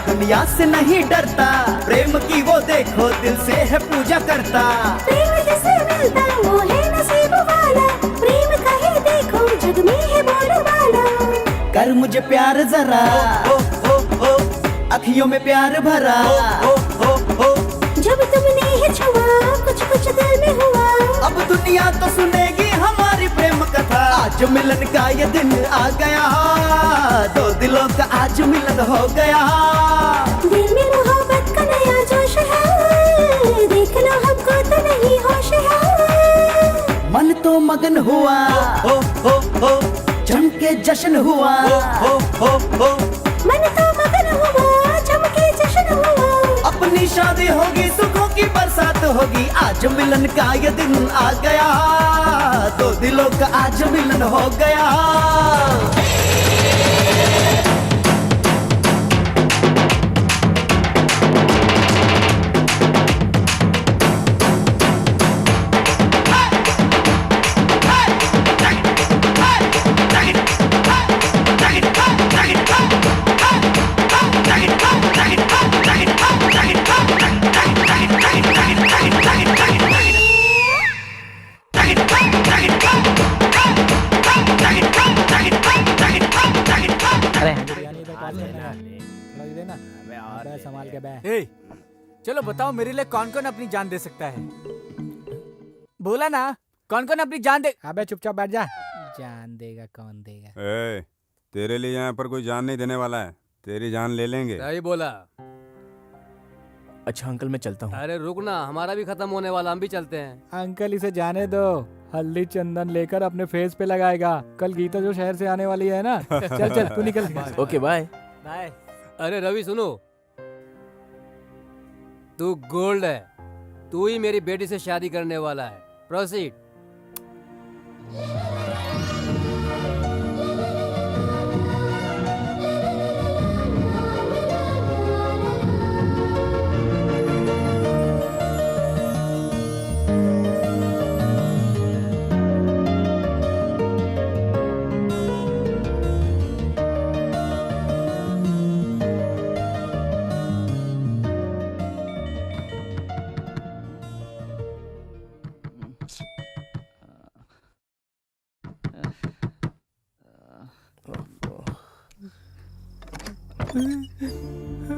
दुनिया से नहीं डरता, प्रेम की वो देखो दिल से है पूजा करता। प्रेम जिसे मिलता वो है नसीब वाला, प्रेम का ही देखो जग में है बोलबाला। कर मुझे प्यार जरा, हो अखियों में प्यार भरा, हो जब तुमने ही छुआ कुछ कुछ दिल में हुआ। अब दुनिया तो सुनेगी हमारी प्रेम कथा, आज मिलन का ये दिन आ गया, दो दिलों का आज मिलन हो गया। दिल में मोहब्बत का नया जोश है, देख लो हमको तो नहीं होश है। मन तो मगन हुआ, हो जम के जश्न हुआ, हो मन तो मगन हुआ, जम के जश्न हुआ। अपनी शादी होगी, सुखों की बरसात होगी, आज मिलन का ये दिन आ गया, दो दिलों का आज मिलन हो गया। संभाल के बैठ। ए, चलो बताओ मेरे लिए कौन कौन अपनी जान दे सकता है? बोला ना, कौन कौन अपनी जान दे। अबे चुपचाप बैठ जा। जान देगा कौन देगा? ए, तेरे लिए यहाँ पर कोई जान नहीं देने वाला है, तेरी जान ले लेंगे। सही बोला। अच्छा अंकल मैं चलता हूँ। अरे रुक ना, हमारा भी खत्म होने वाला, हम भी चलते हैं। अंकल इसे जाने दो, हल्दी चंदन लेकर अपने फेस पे लगाएगा। कल गीता जो शहर से आने वाली है ना। चल तू निकल। Okay bye bye. अरे रवि सुनो, तू गोल्ड है, तू ही मेरी बेटी से शादी करने वाला है। प्रोसीड।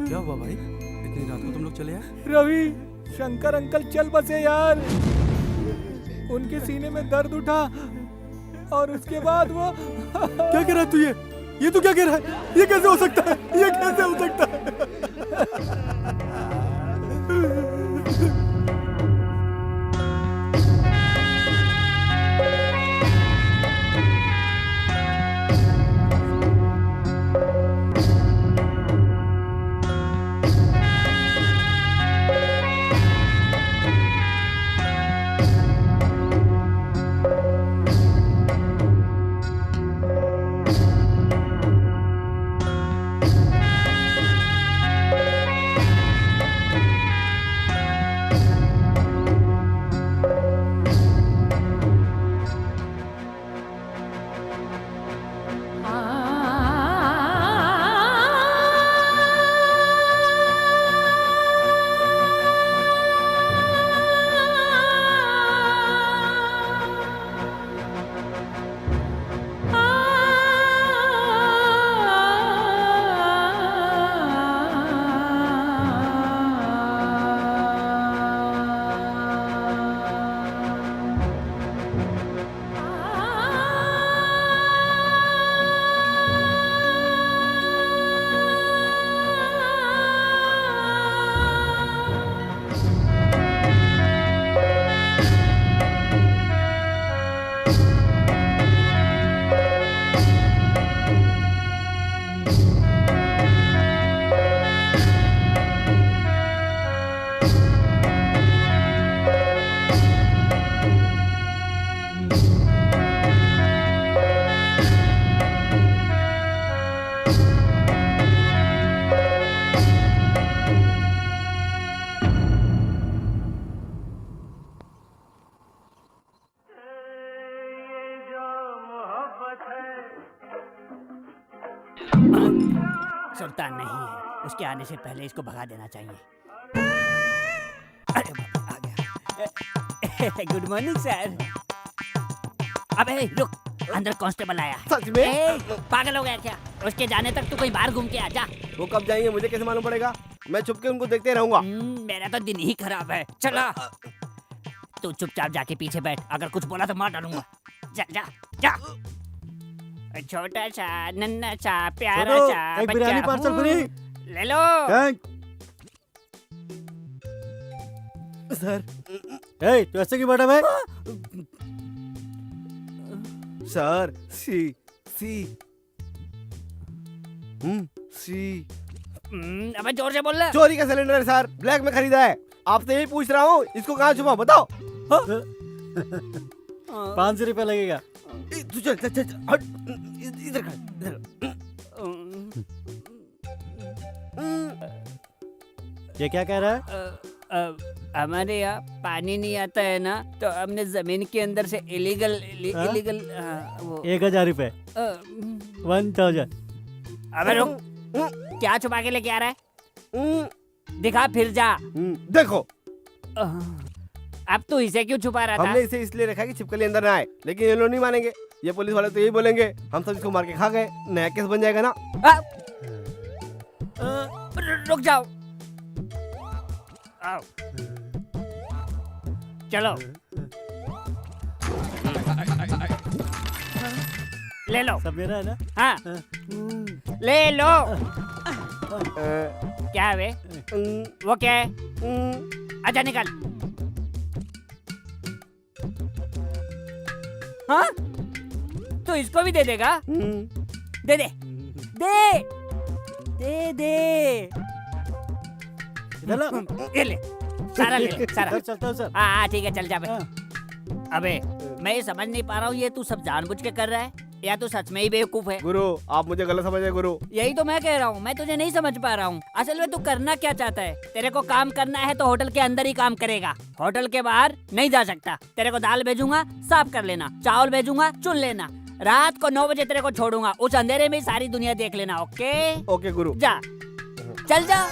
क्या हुआ भाई, इतनी रात को तुम लोग चले आए? रवि, शंकर अंकल चल बसे यार। उनके सीने में दर्द उठा और उसके बाद वो क्या कह रहा है तू? ये तू क्या कह रहा है? ये कैसे हो सकता है? ये कैसे हो सकता है? सुल्तान नहीं है, उसके आने से पहले इसको भगा देना चाहिए। अरे बाप रे, आ गया। Good morning sir. अबे रुक, अंदर कांस्टेबल आया है। सच में? ए, पागल हो गया क्या? उसके जाने तक तू कहीं बाहर घूम के आ जा। वो कब जाएंगे मुझे कैसे मालूम पड़ेगा? मैं छुप के उनको देखते रहूंगा। मेरा तो दिन ही खराब है। चला, तू चुपचाप जाके पीछे बैठ, अगर कुछ बोला तो मार डालूंगा। जा जा जा। छोटा सा नन्ना सा प्यारा छोटू, सा एक बच्चा बिरयानी पार्सल हूँ। फ्री। ले लो। सर, ए, तू ऐसे क्यों बैठा भाई? सर, सी अबे जोर से बोल ले। चोरी का सिलेंडर है सर, ब्लैक में खरीदा है। आपसे यही पूछ रहा हूँ, इसको कहाँ छुपा बताओ। 500 रुपया लगेगा। तू चल चल चल हट, इधर खड़, इधर। ये क्या कह रहा है? हमारे यहाँ पानी नहीं आता है ना, तो हमने जमीन के अंदर से इलीगल हाँ? इलीगल वो 1000 रुपए। 1000। अबे रुक, क्या छुपा के लेके आ रहा है? दिखा फिर जा। देखो, अब तू इसे क्यों छुपा रहा था? हमने इसे इसलिए रखा कि छिपकली अंदर ना आए, लेकिन ये लोग नहीं मानेंगे। ये पुलिस वाले तो यही बोलेंगे, हम सब इसको मार के खा गए, नया केस बन जाएगा ना। रुक जाओ, आओ चलो, ले लो। सब मेरा है ना? हाँ, ले लो। क्या है वे? वो क्या है? अच्छा निकल। हाँ, तो इसको भी दे देगा? दे दे दे दे दे। ये ले, सारा ले ले, सारा। चलता हूँ सर। हाँ ठीक है, चल जा बे। अबे मैं ये समझ नहीं पा रहा हूँ, ये तू सब जानबूझ के कर रहा है या तू सच में ही बेवकूफ है? गुरु, आप मुझे गलत समझ रहे हैं गुरु। यही तो मैं कह रहा हूँ, मैं तुझे नहीं समझ पा रहा हूँ। असल में तू करना क्या चाहता है? तेरे को काम करना है तो होटल के अंदर ही काम करेगा, होटल के बाहर नहीं जा सकता। तेरे को दाल भेजूंगा, साफ कर लेना, चावल भेजूंगा, चुन लेना। रात को 9 बजे तेरे को छोड़ूंगा, उस अंधेरे में ही सारी दुनिया देख लेना। ओके ओके गुरु। जा, चल जा।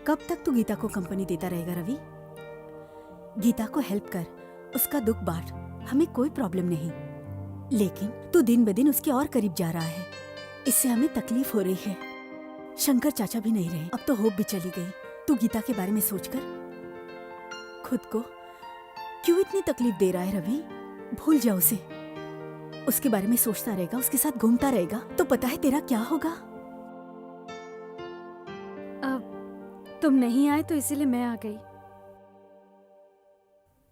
कब तक तू गीता को कंपनी देता रहेगा रवि? गीता को हेल्प कर, उसका दुख बांट, हमें कोई प्रॉब्लम नहीं। लेकिन तू दिन ब दिन उसके और करीब जा रहा है, इससे हमें तकलीफ हो रही है। शंकर चाचा भी नहीं रहे, अब तो होप भी चली गई। तू गीता के बारे में सोचकर खुद को क्यों इतनी तकलीफ दे रहा है रवि? भूल जा उसे। उसके बारे में सोचता रहेगा, उसके साथ घूमता रहेगा, तो पता है तेरा क्या होगा? तुम नहीं आए तो इसीलिए मैं आ गई।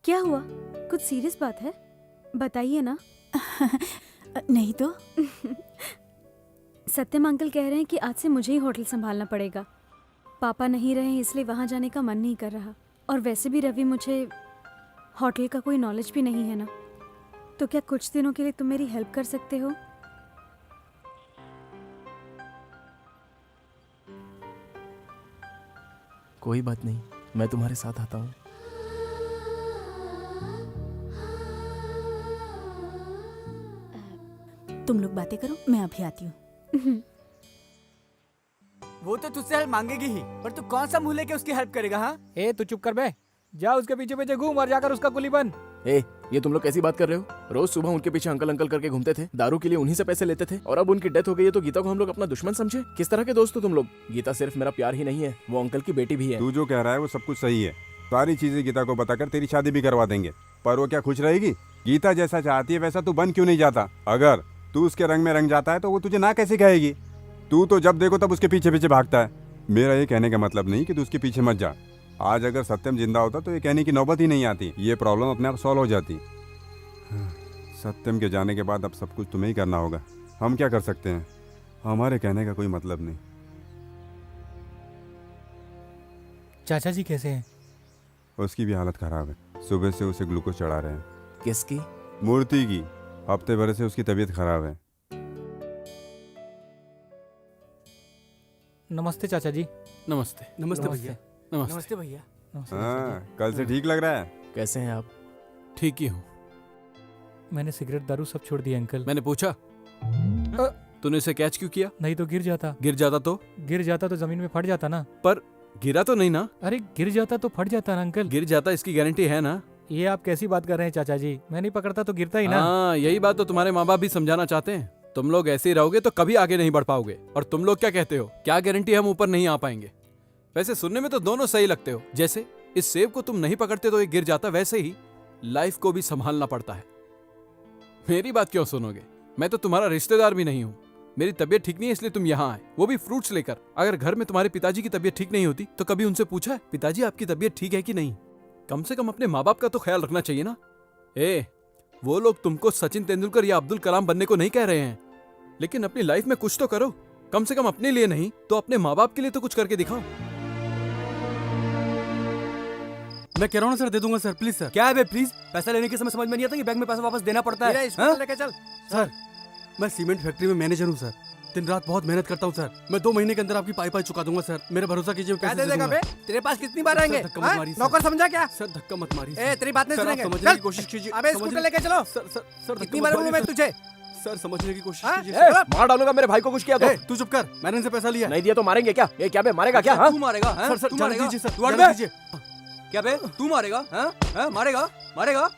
क्या हुआ? कुछ सीरियस बात है? बताइए ना। नहीं तो। सत्यम अंकल कह रहे हैं कि आज से मुझे ही होटल संभालना पड़ेगा। पापा नहीं रहे इसलिए वहाँ जाने का मन नहीं कर रहा। और वैसे भी रवि, मुझे होटल का कोई नॉलेज भी नहीं है ना, तो क्या कुछ दिनों के लिए तुम मेरी हेल्प कर सकते हो? कोई बात नहीं, मैं तुम्हारे साथ आता हूँ। तुम लोग बातें करो, मैं अभी आती हूँ। वो तो तुझसे हेल्प मांगेगी ही, पर तू कौन सा मुंह लेके उसकी हेल्प करेगा? हाँ, ए तू चुप कर बे, जा उसके पीछे पीछे घूम और जाकर उसका कुली बन। ए, ये तुम लोग कैसी बात कर रहे हो? रोज सुबह उनके पीछे अंकल अंकल करके घूमते थे, दारू के लिए उन्हीं से पैसे लेते थे, और अब उनकी डेथ हो गई है तो गीता को हम लोग अपना दुश्मन समझे? किस तरह के दोस्त हो तुम लोग? गीता सिर्फ मेरा प्यार ही नहीं है, वो अंकल की बेटी भी है। तू जो कह रहा है वो सब कुछ सही है। सारी चीजें गीता को बताकर तेरी शादी भी करवा देंगे, पर वो क्या खुश रहेगी? गीता जैसा चाहती है वैसा तू बन क्यों नहीं जाता? अगर तू उसके रंग में रंग जाता है तो वो तुझे ना कैसे कहेगी? तू तो जब देखो तब उसके पीछे पीछे भागता है। मेरा ये कहने का मतलब नहीं कि तू उसके पीछे मत जा। आज अगर सत्यम जिंदा होता तो ये कहने की नौबत ही नहीं आती, ये प्रॉब्लम अपने आप सॉल्व हो जाती। सत्यम के जाने के बाद अब सब कुछ तुम्हें ही करना होगा। हम क्या कर सकते हैं? हमारे कहने का कोई मतलब नहीं। चाचा जी कैसे हैं? उसकी भी हालत खराब है, सुबह से उसे ग्लूकोज चढ़ा रहे हैं। किसकी? मूर्ति की। हफ्ते भर से उसकी तबीयत खराब है। नमस्ते चाचा जी। नमस्ते। नमस्ते भैया। नमस्ते भैया। हाँ, कल से ठीक लग रहा है। कैसे हैं आप? ठीक ही हूँ। मैंने सिगरेट दारू सब छोड़ दिया अंकल। मैंने पूछा तूने इसे कैच क्यों किया? नहीं तो गिर जाता। गिर जाता तो? गिर जाता तो जमीन में फट जाता ना। पर गिरा तो नहीं ना? अरे गिर जाता तो फट जाता ना अंकल। गिर जाता इसकी गारंटी है ना? ये आप कैसी बात कर रहे हैं चाचा जी? मैं नहीं पकड़ता तो गिरता ही ना। हाँ, यही बात तो तुम्हारे माँ बाप भी समझाना चाहते हैं। तुम लोग ऐसे ही रहोगे तो कभी आगे नहीं बढ़ पाओगे। और तुम लोग क्या कहते हो, क्या गारंटी हम ऊपर नहीं आ पाएंगे? वैसे सुनने में तो दोनों सही लगते हो। जैसे इस सेब को तुम नहीं पकड़ते तो ये गिर जाता, वैसे ही लाइफ को भी संभालना पड़ता है। मेरी बात क्यों सुनोगे? मैं तो तुम्हारा रिश्तेदार भी नहीं हूँ। मेरी तबीयत ठीक नहीं है इसलिए तुम यहाँ आए, वो भी फ्रूट्स लेकर। अगर घर में तुम्हारे पिताजी की तबीयत ठीक नहीं होती तो कभी उनसे पूछा है पिताजी आपकी तबीयत ठीक है कि नहीं? कम से कम अपने माँ बाप का तो ख्याल रखना चाहिए ना। वो लोग तुमको सचिन तेंदुलकर या अब्दुल कलाम बनने को नहीं कह रहे हैं, लेकिन अपनी लाइफ में कुछ तो करो। कम से कम अपने लिए नहीं तो अपने माँ बाप के लिए तो कुछ करके दिखाओ। मैं कह रहा हूँ सर, दे दूंगा सर, प्लीज सर। क्या है बे प्लीज? पैसा लेने के समय समझ में नहीं आता कि बैंक में पैसा वापस देना पड़ता है। लेके चल सर, मैं सीमेंट फैक्ट्री में मैनेजर हूँ सर। दिन रात बहुत मेहनत करता हूँ सर। मैं 2 महीने के अंदर आपकी पाई चुका दूंगा सर। मेरा भरोसा कीजिए, पैसे दे दूंगा। तेरे पास कितनी बार आएंगे? नौकर समझा क्या? सर धक्का मत मारिए। तेरी बात नहीं सुनेंगे। समझने की कोशिश कीजिए। अबे स्कूटर लेके चलो। सर कितनी बार बोलूं मैं तुझे? सर समझने की कोशिश कीजिए। मार डालूंगा मेरे भाई को कुछ किया तो। तू चुप कर, मैंने इनसे पैसा लिया। नहीं दिया तो मारेंगे क्या? ये क्या बे मारेगा क्या? तू मारेगा? सर जाने दीजिए सर, जाने दीजिए। क्या बे तू मारेगा? मारेगा मारेगा?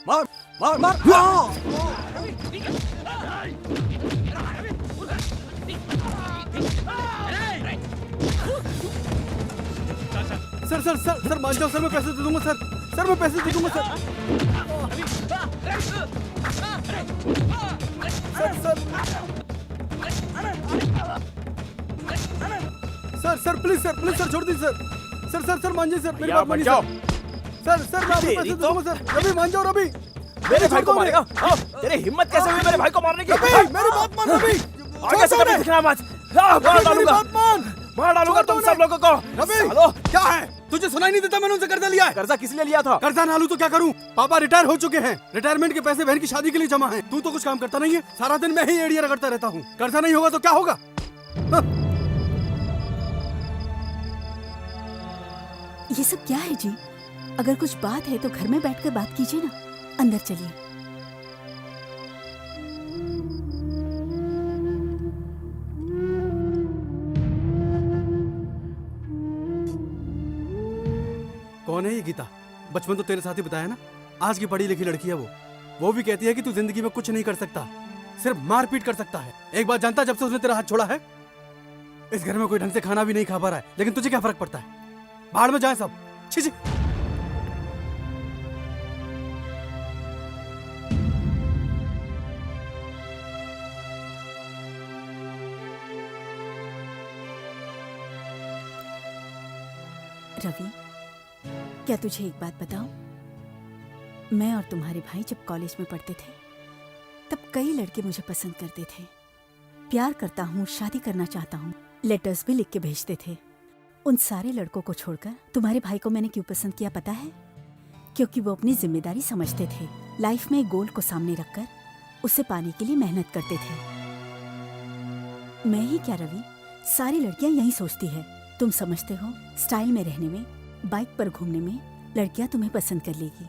मार मार मार। सर सर सर सर मान जाओ सर, मैं पैसे दे दूंगा सर। सर मैं पैसे दे दूंगा sir. Sir sir please sir छोड़ दीजिए सर। सर सर मान जाइए सर, मेरी बात मानिए सर। सर मैं आपको पैसे दे दूंगा सर। रवि मान जाओ रवि। मेरे भाई को मारेगा? तेरे हिम्मत कैसे हुई मेरे भाई को मारने की? मेरी बात मान रवि। आगे से कभी दिखना मत। मार डालूंगा तुम सब लोगों को। रवि क्या है? तुझे सुनाई नहीं देता? मैंने उनसे कर्जा लिया है। कर्जा किस लिए लिया था? कर्जा ना लूं तो क्या करूं? पापा रिटायर हो चुके हैं। रिटायरमेंट के पैसे बहन की शादी के लिए जमा हैं। तू तो कुछ काम करता नहीं है, सारा दिन मैं ही एड़िया रगड़ता रहता हूँ। कर्जा नहीं होगा तो क्या होगा? ये सब क्या है जी? अगर कुछ बात है तो घर में बैठकर बात कीजिए ना। अंदर चलिए। कौन है ये गीता? बचपन तो तेरे साथ ही बताया ना। आज की पढ़ी लिखी लड़की है वो भी कहती है कि तू जिंदगी में कुछ नहीं कर सकता, सिर्फ मारपीट कर सकता है। एक बात जानता, जब से उसने तेरा हाथ छोड़ा है इस घर में कोई ढंग से खाना भी नहीं खा पा रहा है। लेकिन तुझे क्या फर्क पड़ता है? बाहर में जाए सब। छी छी। रवि, क्या तुझे एक बात बताऊं? मैं और तुम्हारे भाई जब कॉलेज में पढ़ते थे तब कई लड़के मुझे पसंद करते थे। प्यार करता हूँ, शादी करना चाहता हूँ, लेटर्स भी लिख के भेजते थे। उन सारे लड़कों को छोड़कर तुम्हारे भाई को मैंने क्यों पसंद किया पता है? क्योंकि वो अपनी जिम्मेदारी समझते थे। लाइफ में एक गोल को सामने रखकर उसे पाने के लिए मेहनत करते थे। मैं ही क्या रवि, सारी लड़कियां यही सोचती है। तुम समझते हो स्टाइल में रहने में, बाइक पर घूमने में लड़कियां तुम्हें पसंद कर लेगी,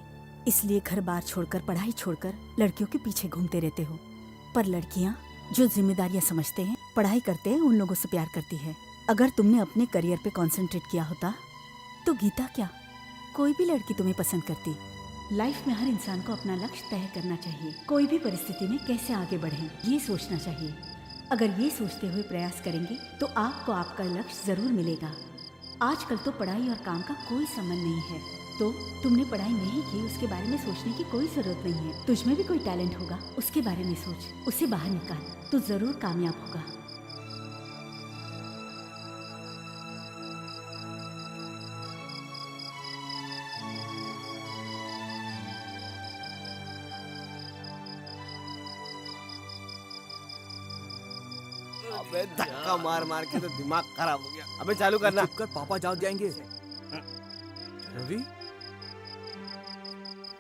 इसलिए घर बार छोड़कर, पढ़ाई छोड़कर लड़कियों के पीछे घूमते रहते हो। पर लड़कियां जो जिम्मेदारियां समझते हैं, पढ़ाई करते हैं, उन लोगों से प्यार करती है। अगर तुमने अपने करियर पे कंसंट्रेट किया होता तो गीता क्या, कोई भी लड़की तुम्हें पसंद करती। लाइफ में हर इंसान को अपना लक्ष्य तय करना चाहिए। कोई भी परिस्थिति में कैसे आगे बढ़ें ये सोचना चाहिए। अगर ये सोचते हुए प्रयास करेंगे तो आपको आपका लक्ष्य जरूर मिलेगा। आजकल तो पढ़ाई और काम का कोई संबंध नहीं है, तो तुमने पढ़ाई नहीं की उसके बारे में सोचने की कोई जरूरत नहीं है। तुझमें भी कोई टैलेंट होगा, उसके बारे में सोच, उसे बाहर निकाल, तो जरूर कामयाब होगा। अबे धक्का मार मार के तो दिमाग खराब हो गया। अबे चालू करना। चुप कर, पापा जाग जाएंगे। रवि,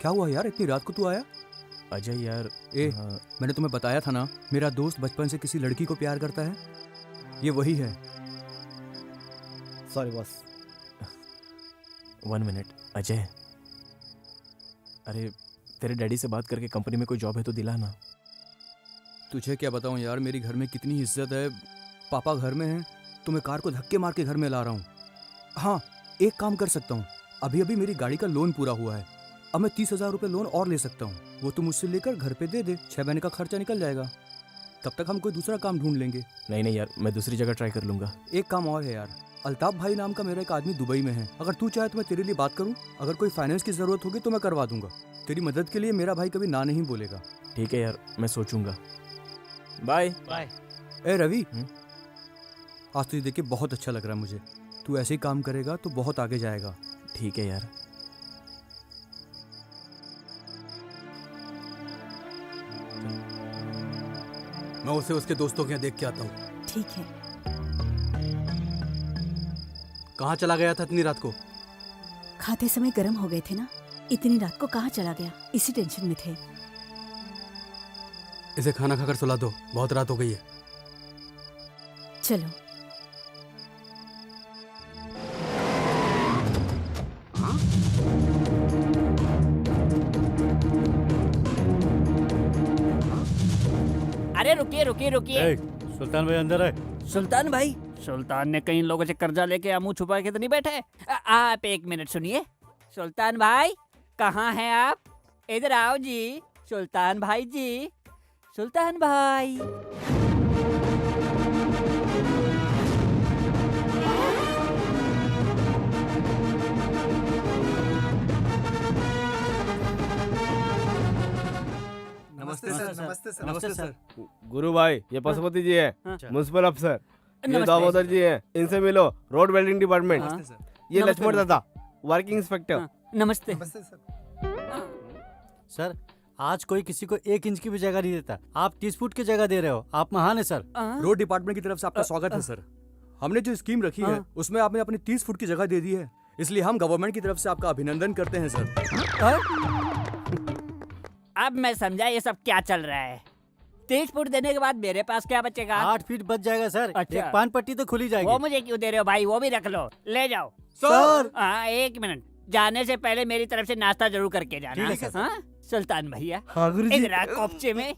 क्या हुआ यार, इतनी रात को तू आया? अजय यार, मैंने तुम्हें बताया था ना, मेरा दोस्त बचपन से किसी लड़की को प्यार करता है। ये वही है। Sorry boss. 1 मिनट। अजय, अरे तेरे डैडी से बात करके कंपनी में कोई जॉब है तो दिला ना। तुझे क्या बताऊं यार, मेरी घर में कितनी इज्जत है। पापा घर में हैं तो मैं कार को धक्के मार के घर में ला रहा हूँ। हाँ, एक काम कर सकता हूँ, अभी अभी मेरी गाड़ी का लोन पूरा हुआ है, अब मैं 30,000 रुपये लोन और ले सकता हूँ। वो तुम मुझसे लेकर घर पे दे दे, 6 महीने का खर्चा निकल जाएगा। तब तक हम कोई दूसरा काम ढूंढ लेंगे। नहीं यार, मैं दूसरी जगह ट्राई कर लूंगा। एक काम और है यार, अल्ताफ भाई नाम का मेरा एक आदमी दुबई में है। अगर तू चाहे तो मैं तेरे लिए बात करूं। अगर कोई फाइनेंस की जरूरत होगी तो मैं करवा दूंगा। तेरी मदद के लिए मेरा भाई कभी ना नहीं बोलेगा। ठीक है यार, मैं सोचूंगा। Bye bye. ए रवि, आज तुझे देख के बहुत अच्छा लग रहा है मुझे। तू ऐसे ही काम करेगा तो बहुत आगे जाएगा। ठीक है यार। मैं उसे उसके दोस्तों के यहाँ देख के आता हूँ। ठीक है। कहाँ चला गया था इतनी रात को? खाते समय गर्म हो गए थे ना, इतनी रात को कहाँ चला गया, इसी टेंशन में थे। इसे खाना खाकर सुला दो, बहुत रात हो गई है। चलो। अरे रुकिए रुकिए रुकिए। सुल्तान भाई अंदर है। सुल्तान भाई? सुल्तान ने कई लोगों से कर्जा लेके मुंह छुपा के तो नहीं बैठे? आप एक मिनट सुनिए। सुल्तान भाई कहाँ हैं आप? इधर आओ जी। सुल्तान भाई जी, सुल्तान भाई। नमस्ते सर। नमस्ते सर। नमस्ते सर। गुरु भाई, ये पशुपति जी है, म्युनिसिपल अफसर। ये नमस्ते। दामोदर जी हैं, इनसे मिलो, रोड वेल्डिंग डिपार्टमेंट। ये नमस्ते, लक्ष्मण दादा, वर्किंग इंस्पेक्टर। नमस्ते। सर, आज कोई किसी को 1 इंच की भी जगह नहीं देता। आप 30 फुट की जगह दे रहे हो। आप महान है सर। रोड डिपार्टमेंट की तरफ से आपका स्वागत है सर। हमने जो स्कीम रखी है उसमें आपने अपनी 30 फुट की जगह दे दी है, इसलिए हम गवर्नमेंट की तरफ से आपका अभिनंदन करते हैं सर। अब मैं समझा ये सब क्या चल रहा है। 30 फुट देने के बाद मेरे पास क्या बचेगा? 8 फीट बच जाएगा सर। अच्छा। एक पान पट्टी तो खुली जाएगी। वो मुझे क्यों दे रहे हो भाई? वो भी रख लो, ले जाओ। सर। हाँ, 1 मिनट। जाने से पहले मेरी तरफ से नाश्ता जरूर करके जाना। ठीक है सर। हाँ? सुल्तान भैया, हाँ गुरु जी। इधर आ कोपचे में।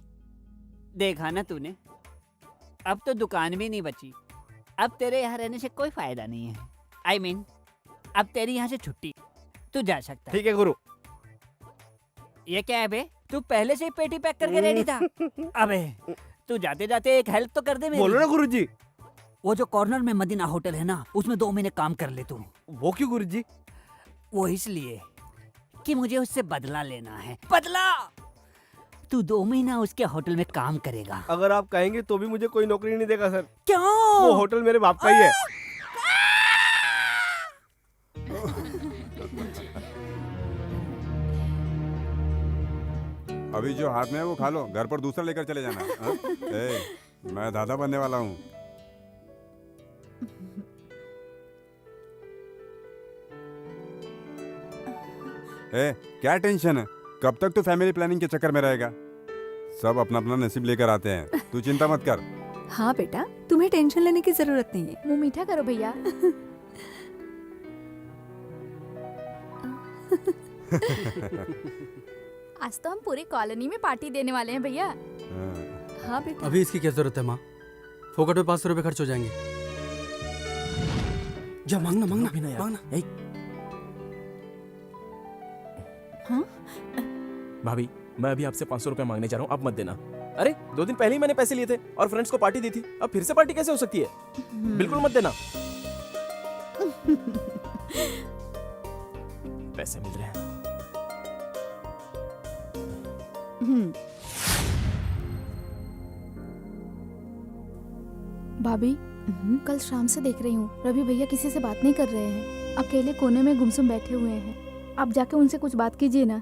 देखा ना तूने, अब तो दुकान भी नहीं बची। अब तेरे यहाँ रहने से कोई फायदा नहीं है। I mean, अब तेरी यहाँ से छुट्टी, तू जा सकता है। ठीक है गुरु। ये क्या है बे? तू पहले से ही पेटी पैक करके रेडी था। अबे तू जाते जाते एक हेल्प तो कर दे मेरी। बोलो ना गुरु जी। वो जो कॉर्नर में मदीना होटल है ना, उसमें 2 महीने काम कर ले तू। वो क्यों गुरु जी? वो इसलिए कि मुझे उससे बदला लेना है। बदला? तू 2 महीना उसके होटल में काम करेगा। अगर आप कहेंगे तो भी मुझे कोई नौकरी नहीं देगा सर। क्यों? वो होटल मेरे बाप का ही है। अभी जो हाथ में है वो खा लो, घर पर दूसरा लेकर चले जाना। हाँ? मैं दादा बनने वाला हूँ। क्या टेंशन है? कब तक तो फैमिली प्लानिंग के चक्कर में रहेगा? सब अपना अपना नसीब लेकर आते हैं, तू चिंता मत कर। हाँ बेटा, तुम्हें टेंशन लेने की जरूरत नहीं है। मुंह मीठा करो भैया। आज तो हम पूरी कॉलोनी में पार्टी देने वाले हैं भैया। हाँ बेटा। अभी इसकी क्या जरूरत है माँ? फोकट में 500 रुपए खर्च हो जाएंगे। जा मांगना मांगना मांगना। हाँ? भाभी, मैं अभी आपसे 500 रुपए मांगने जा रहा हूँ, आप मत देना। अरे 2 दिन पहले ही मैंने पैसे लिए थे और फ्रेंड्स को पार्टी दी थी, अब फिर से पार्टी कैसे हो सकती है? बिल्कुल मत देना। पैसे मिल रहे हैं। भाभी, कल शाम से देख रही हूँ रवि भैया किसी से बात नहीं कर रहे हैं, अकेले कोने में गुमसुम बैठे हुए हैं। आप जाके उनसे कुछ बात कीजिए ना।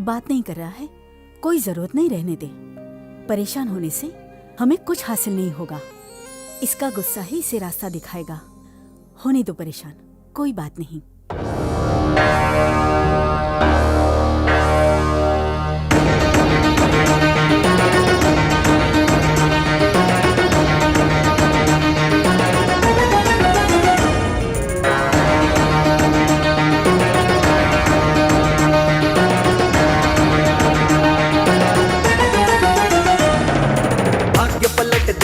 बात नहीं कर रहा है, कोई जरूरत नहीं, रहने दे। परेशान होने से हमें कुछ हासिल नहीं होगा। इसका गुस्सा ही इसे रास्ता दिखाएगा। होने दो परेशान, कोई बात नहीं।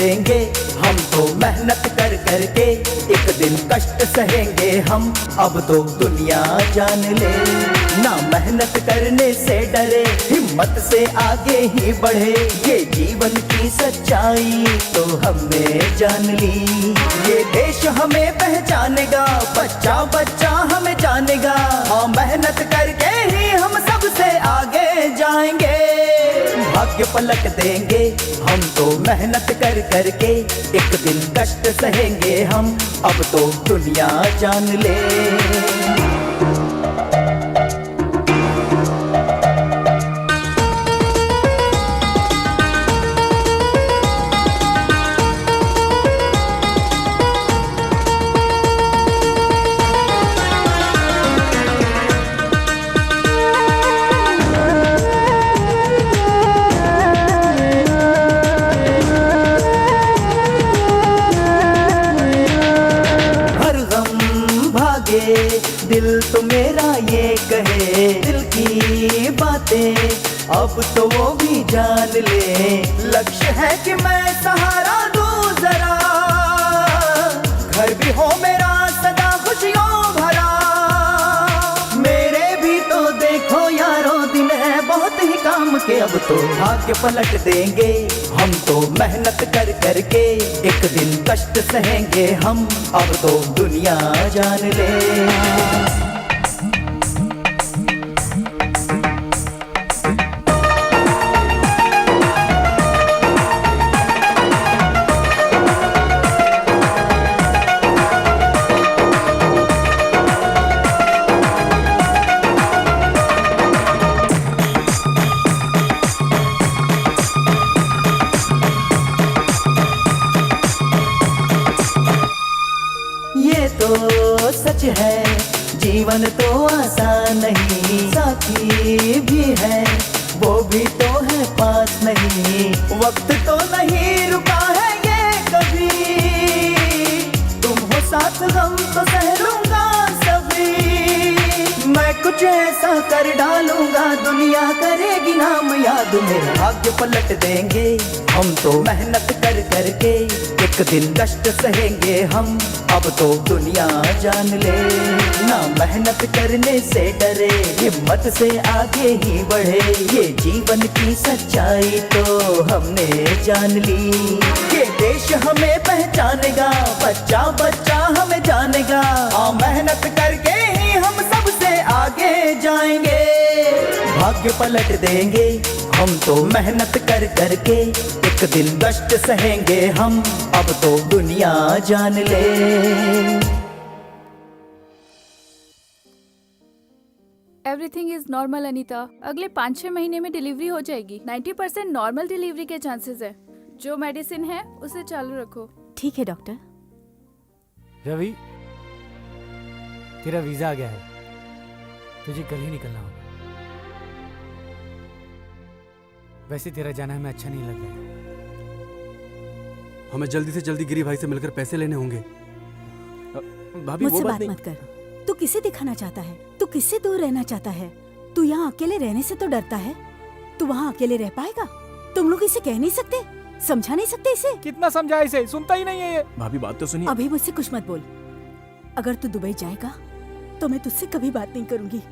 देंगे, हम तो मेहनत कर करके एक दिन कष्ट सहेंगे हम, अब तो दुनिया जान ले। ना मेहनत करने से डरे, हिम्मत से आगे ही बढ़े, ये जीवन की सच्चाई तो हमने जान ली। ये देश हमें पहचानेगा, बच्चा बच्चा हमें जानेगा, हाँ मेहनत करके ही हम सबसे आगे जाएंगे। भाग्य पलट देंगे, हम तो मेहनत कर करके एक दिन कष्ट सहेंगे हम, अब तो दुनिया जान ले। दिल तो मेरा ये कहे, दिल की बातें अब तो वो भी जान ले। लक्ष्य है कि मैं सहारा दूं जरा, घर भी हो मेरा सदा खुशियों भरा। मेरे भी तो देखो यारो दिन है बहुत ही काम के, अब तो भाग्य पलट देंगे, हम तो मेहनत कर करके एक दिन कष्ट सहेंगे हम, अब तो दुनिया जान ले। सच है जीवन तो आसान नहीं, साथी भी है वो भी तो है पास नहीं, वक्त तो नहीं रुका है ये कभी, तुम हो साथ गम तो सह लूंगा सभी। मैं कुछ ऐसा कर डालूंगा दुनिया करेगी नाम याद मेरा। भाग्य पलट देंगे, हम तो मेहनत कर करके एक दिन कष्ट सहेंगे हम, अब तो दुनिया जान ले। ना मेहनत करने से डरे, हिम्मत से आगे ही बढ़े, ये जीवन की सच्चाई तो हमने जान ली। ये देश हमें पहचानेगा, बच्चा बच्चा हमें जानेगा, हाँ मेहनत करके ही हम सबसे आगे जाएंगे। भाग्य पलट देंगे, हम तो मेहनत कर करके एक दिन कष्ट सहेंगे हम, अब तो दुनिया जान ले। एवरीथिंग इज नॉर्मल अनीता, अगले 5-6 महीने में डिलीवरी हो जाएगी। 90% नॉर्मल डिलीवरी के चांसेस है। जो मेडिसिन है उसे चालू रखो। ठीक है डॉक्टर। रवि, तेरा वीजा आ गया है, तुझे कल ही निकलना होगा। वैसे तेरा जाना हमें अच्छा नहीं लग रहा है। हमें जल्दी से जल्दी गिरी भाई से मिलकर पैसे लेने होंगे। भाभी मुझसे बात मत कर। तू किसे दिखाना चाहता है? तू किससे दूर रहना चाहता है? तू यहाँ अकेले रहने से तो डरता है। तू वहाँ अकेले रह पाएगा? तुम लोग इसे कह नहीं सकते, समझा नहीं सकते इसे? कितना समझा इसे, सुनता ही नहीं है ये। भाभी बात तो सुनिए। अभी मुझसे कुछ मत बोल। अगर तू दुबई जाएगा तो मैं तुझसे कभी बात नहीं करूंगी।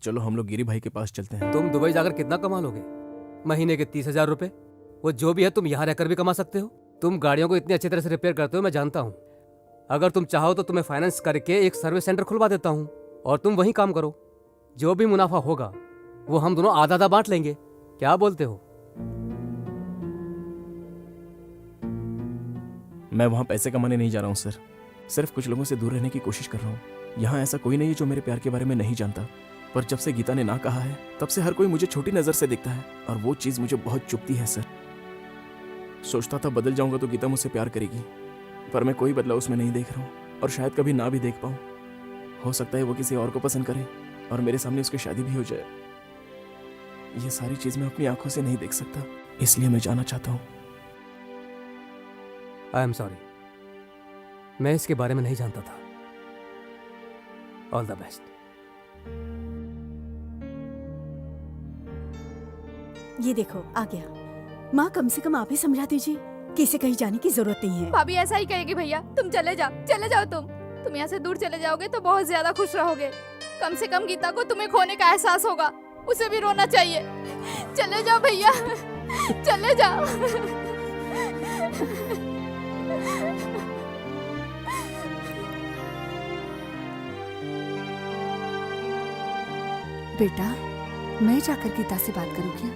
चलो हम लोग गिरी भाई के पास चलते हैं। तुम दुबई जाकर कितना कमा लोगे? महीने के 30,000 रुपए। वो जो भी है तुम यहाँ रहकर भी कमा सकते हो। तुम गाड़ियों को इतनी अच्छी तरह से रिपेयर करते हो, मैं जानता हूँ। अगर तुम चाहो तो तुम्हें फाइनेंस करके एक सर्विस सेंटर खुलवा देता हूँ और तुम वहीं काम करो। जो भी मुनाफा होगा वो हम दोनों आधा आधा बांट लेंगे। क्या बोलते हो? मैं वहाँ पैसे कमाने नहीं जा रहा हूँ सर, सिर्फ कुछ लोगों से दूर रहने की कोशिश कर रहा हूँ। यहाँ ऐसा कोई नहीं है जो मेरे प्यार के बारे में नहीं जानता, पर जब से गीता ने ना कहा है तब से हर कोई मुझे छोटी नजर से देखता है और वो चीज मुझे बहुत चुभती है सर। सोचता था बदल जाऊंगा तो गीता मुझसे प्यार करेगी, पर मैं कोई बदलाव उसमें नहीं देख रहा हूँ और शायद कभी ना भी देख पाऊँ। हो सकता है वो किसी और को पसंद करे और मेरे सामने उसकी शादी भी हो जाए। ये सारी चीज मैं अपनी आंखों से नहीं देख सकता, इसलिए मैं जाना चाहता हूँ। आई एम सॉरी, मैं इसके बारे में नहीं जानता था। All the best. ये देखो आ गया। माँ कम से कम आप ही समझा दीजिए कि इसे कहीं जाने की जरूरत नहीं है। भाभी ऐसा ही कहेगी भैया। तुम चले जाओ तुम यहाँ से दूर चले जाओगे तो बहुत ज्यादा खुश रहोगे। कम से कम गीता को तुम्हें खोने का एहसास होगा, उसे भी रोना चाहिए। चले जाओ भैया, चले जाओ। बेटा मैं जाकर गीता से बात करूं क्या?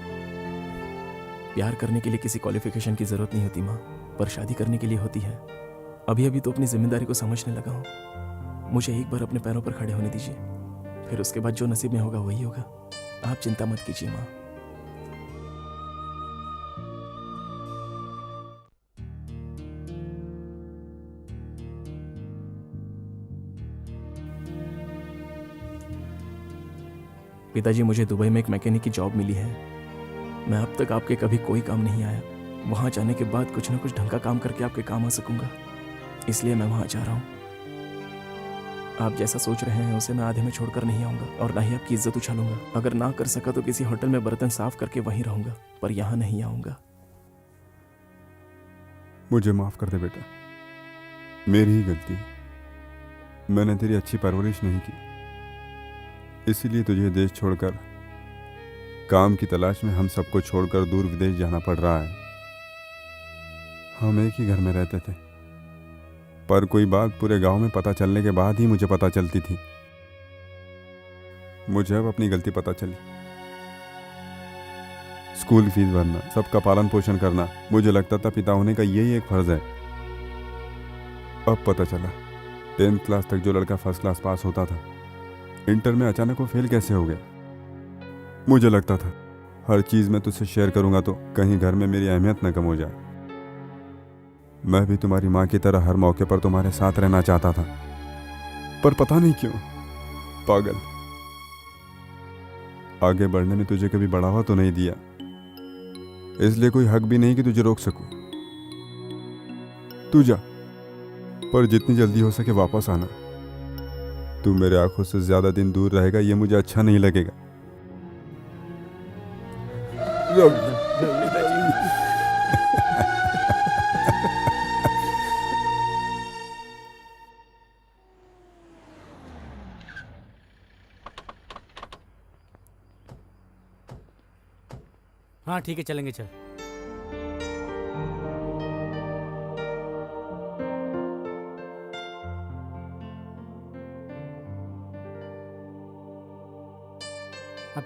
प्यार करने के लिए किसी क्वालिफिकेशन की जरूरत नहीं होती माँ, पर शादी करने के लिए होती है। अभी अभी तो अपनी जिम्मेदारी को समझने लगा हूँ। मुझे एक बार अपने पैरों पर खड़े होने दीजिए, फिर उसके बाद जो नसीब में होगा वही होगा। आप चिंता मत कीजिए माँ। पिताजी, मुझे दुबई में एक मैकेनिक की जॉब मिली है। मैं अब तक आपके कभी कोई काम नहीं आया। वहां जाने के बाद कुछ ना कुछ ढंग का काम करके आपके काम आ सकूंगा, इसलिए मैं वहां जा रहा हूं। आप जैसा सोच रहे हैं उसे मैं आधे में छोड़कर नहीं आऊंगा और ना ही आपकी इज्जत उछालूंगा। अगर ना कर सका तो किसी होटल में बर्तन साफ करके वहीं रहूंगा, पर यहां नहीं आऊंगा। मुझे माफ कर दे बेटा, मेरी ही गलती है। मैंने तेरी अच्छी परवरिश नहीं की, इसीलिए तुझे देश छोड़कर काम की तलाश में हम सबको छोड़कर दूर विदेश जाना पड़ रहा है। हम एक ही घर में रहते थे, पर कोई बात पूरे गांव में पता चलने के बाद ही मुझे पता चलती थी। मुझे अब अपनी गलती पता चली। स्कूल फीस भरना, सबका पालन पोषण करना, मुझे लगता था पिता होने का यही एक फर्ज है। अब पता चला 10th क्लास तक जो लड़का फर्स्ट क्लास पास होता था, इंटर में अचानक वो फेल कैसे हो गया। मुझे लगता था हर चीज में तुझसे शेयर करूंगा तो कहीं घर में मेरी अहमियत न कम हो जाए। मैं भी तुम्हारी माँ की तरह हर मौके पर तुम्हारे साथ रहना चाहता था, पर पता नहीं क्यों पागल आगे बढ़ने में तुझे कभी बढ़ावा तो नहीं दिया, इसलिए कोई हक भी नहीं कि तुझे रोक सकूं। तू जा, पर जितनी जल्दी हो सके वापस आना। तू मेरे आंखों से ज्यादा दिन दूर रहेगा ये मुझे अच्छा नहीं लगेगा। हाँ ठीक है, चलेंगे चल। अब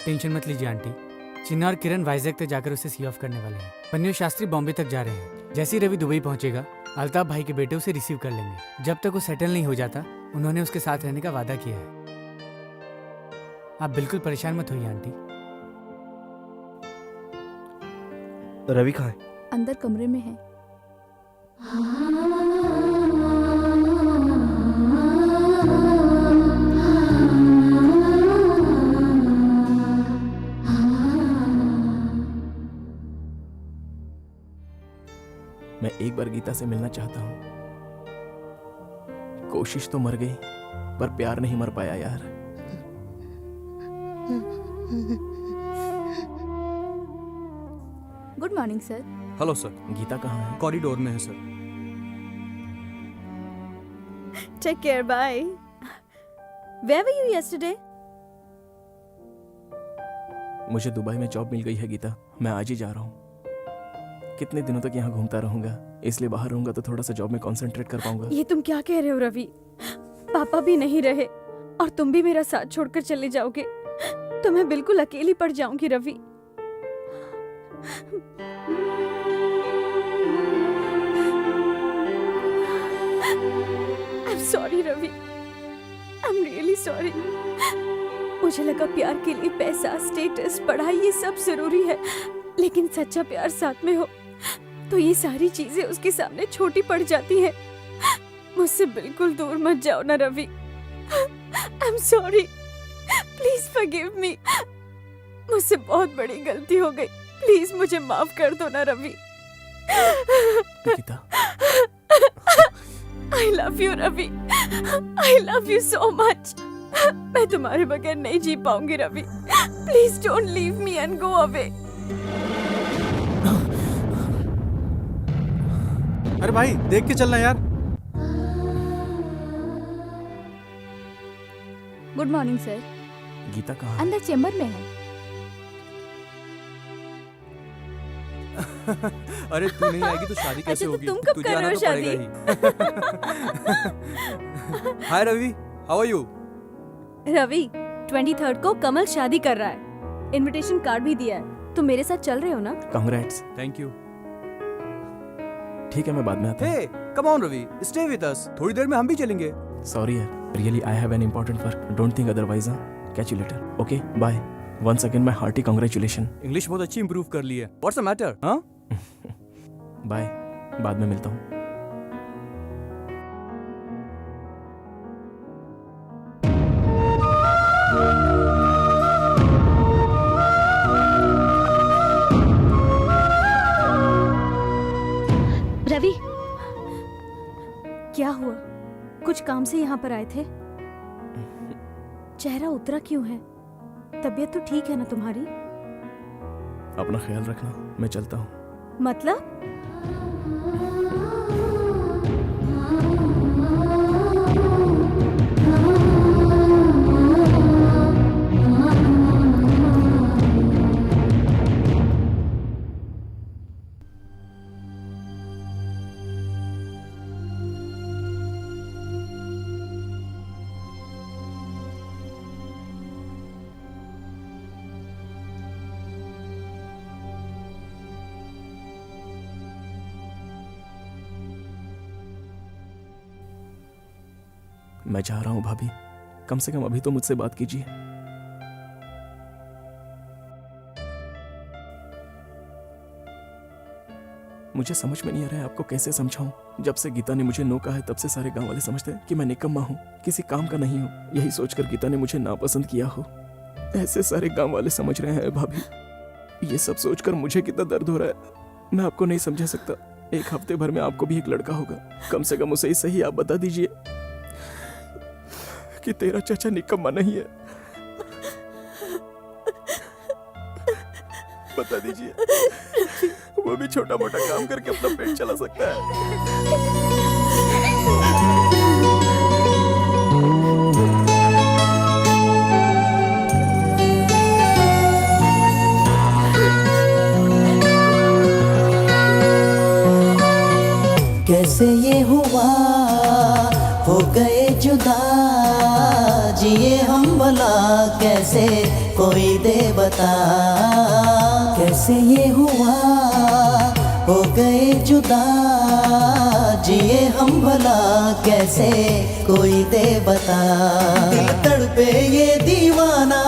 टेंशन मत लीजिए आंटी, चिन्ना और किरण वाइजैक तक जाकर उसे सी ऑफ करने वाले हैं। पन्नू शास्त्री बॉम्बे तक जा रहे हैं। जैसे ही रवि दुबई पहुंचेगा, अल्ताफ भाई के बेटे उसे रिसीव कर लेंगे। जब तक वो सेटल नहीं हो जाता, उन्होंने उसके साथ रहने का वादा किया है। आप बिल्कुल परेशान मत होइए आंटी। रवि कहाँ है? अंदर कमरे में है। मैं एक बार गीता से मिलना चाहता हूँ। कोशिश तो मर गई, पर प्यार नहीं मर पाया यार। Good morning sir. Hello sir. Gita कहाँ है? कॉरिडोर में है sir. Take care, bye. Where were you yesterday? मुझे दुबई में जॉब मिल गई है गीता, मैं आज ही जा रहा हूँ। कितने दिनों तक यहाँ घूमता रहूंगा, इसलिए बाहर रहूंगा तो थोड़ा सा जॉब में कंसंट्रेट कर पाऊंगा। ये तुम क्या कह रहे हो रवि? पापा भी नहीं रहे और तुम भी मेरा साथ छोड़कर चले जाओगे तो मैं बिल्कुल अकेली पड़ जाऊंगी Ravi. I'm sorry Ravi, I'm really sorry। मुझे लगा प्यार के लिए पैसा, स्टेटस, पढ़ाई ये सब जरूरी है, लेकिन सच्चा प्यार साथ में हो तो ये सारी चीजें उसके सामने छोटी पड़ जाती हैं। मुझसे बिल्कुल दूर मत जाओ ना Ravi. I'm sorry, please forgive me. मुझसे बहुत बड़ी गलती हो गई, प्लीज मुझे माफ कर दो ना Ravi. Gita, I love you Ravi, I love you so much। मैं तुम्हारे बगैर नहीं जी पाऊंगी Ravi. Please don't leave me and go away. अरे भाई देख के चलना यार। Good morning sir. गीता कहाँ? अंदर चेम्बर में है। अरे तू नहीं आएगी तो शादी कैसे अच्छा, तो होगी? तुम कब तुझे कर रहे आना हो तो पड़ेगा ही। Hi Ravi, how are you? Ravi 23rd को कमल शादी कर रहा है, इनविटेशन कार्ड भी दिया है। तुम मेरे साथ चल रहे हो ना? कांग्रेट्स। Thank you. ठीक है मैं बाद में आता हूँ। Hey, come on Ravi, stay with us. थोड़ी देर में हम भी चलेंगे। सॉरी यार, really I have an important work, don't think otherwise. Catch you later. Okay bye. Once again my hearty congratulation. English बहुत अच्छी इंप्रूव कर ली है। What's the matter? हाँ? बाय, बाद में मिलता हूँ। रवि, क्या हुआ? कुछ काम से यहाँ पर आए थे? चेहरा उतरा क्यों है? तबीयत तो ठीक है ना तुम्हारी? अपना ख्याल रखना, मैं चलता हूँ। मतलब? मैं जा रहा हूँ भाभी, कम से कम अभी तो मुझसे बात कीजिए। मुझे समझ में नहीं आ रहा है आपको कैसे समझाऊं। जब से गीता ने मुझे नो कहा है तब से सारे गांव वाले समझते हैं कि मैं निकम्मा हूँ, किसी काम का नहीं हूँ। यही सोचकर गीता ने मुझे नापसंद किया हो, ऐसे सारे गांव वाले समझ रहे हैं भाभी। ये सब सोचकर मुझे कितना दर्द हो रहा है, मैं आपको नहीं समझा सकता। एक हफ्ते भर में आपको भी एक लड़का होगा, कम से कम उसे ही सही आप बता दीजिए कि तेरा चाचा निकम्मा नहीं है। बता दीजिए, वो भी छोटा मोटा काम करके अपना पेट चला सकता है। कैसे ये हुआ, हो गए जुदा, जिए हम भला कैसे कोई दे बता। कैसे ये हुआ, हो गए जुदा, जिए हम भला कैसे कोई दे बता। दिल तड़पे ये दीवाना,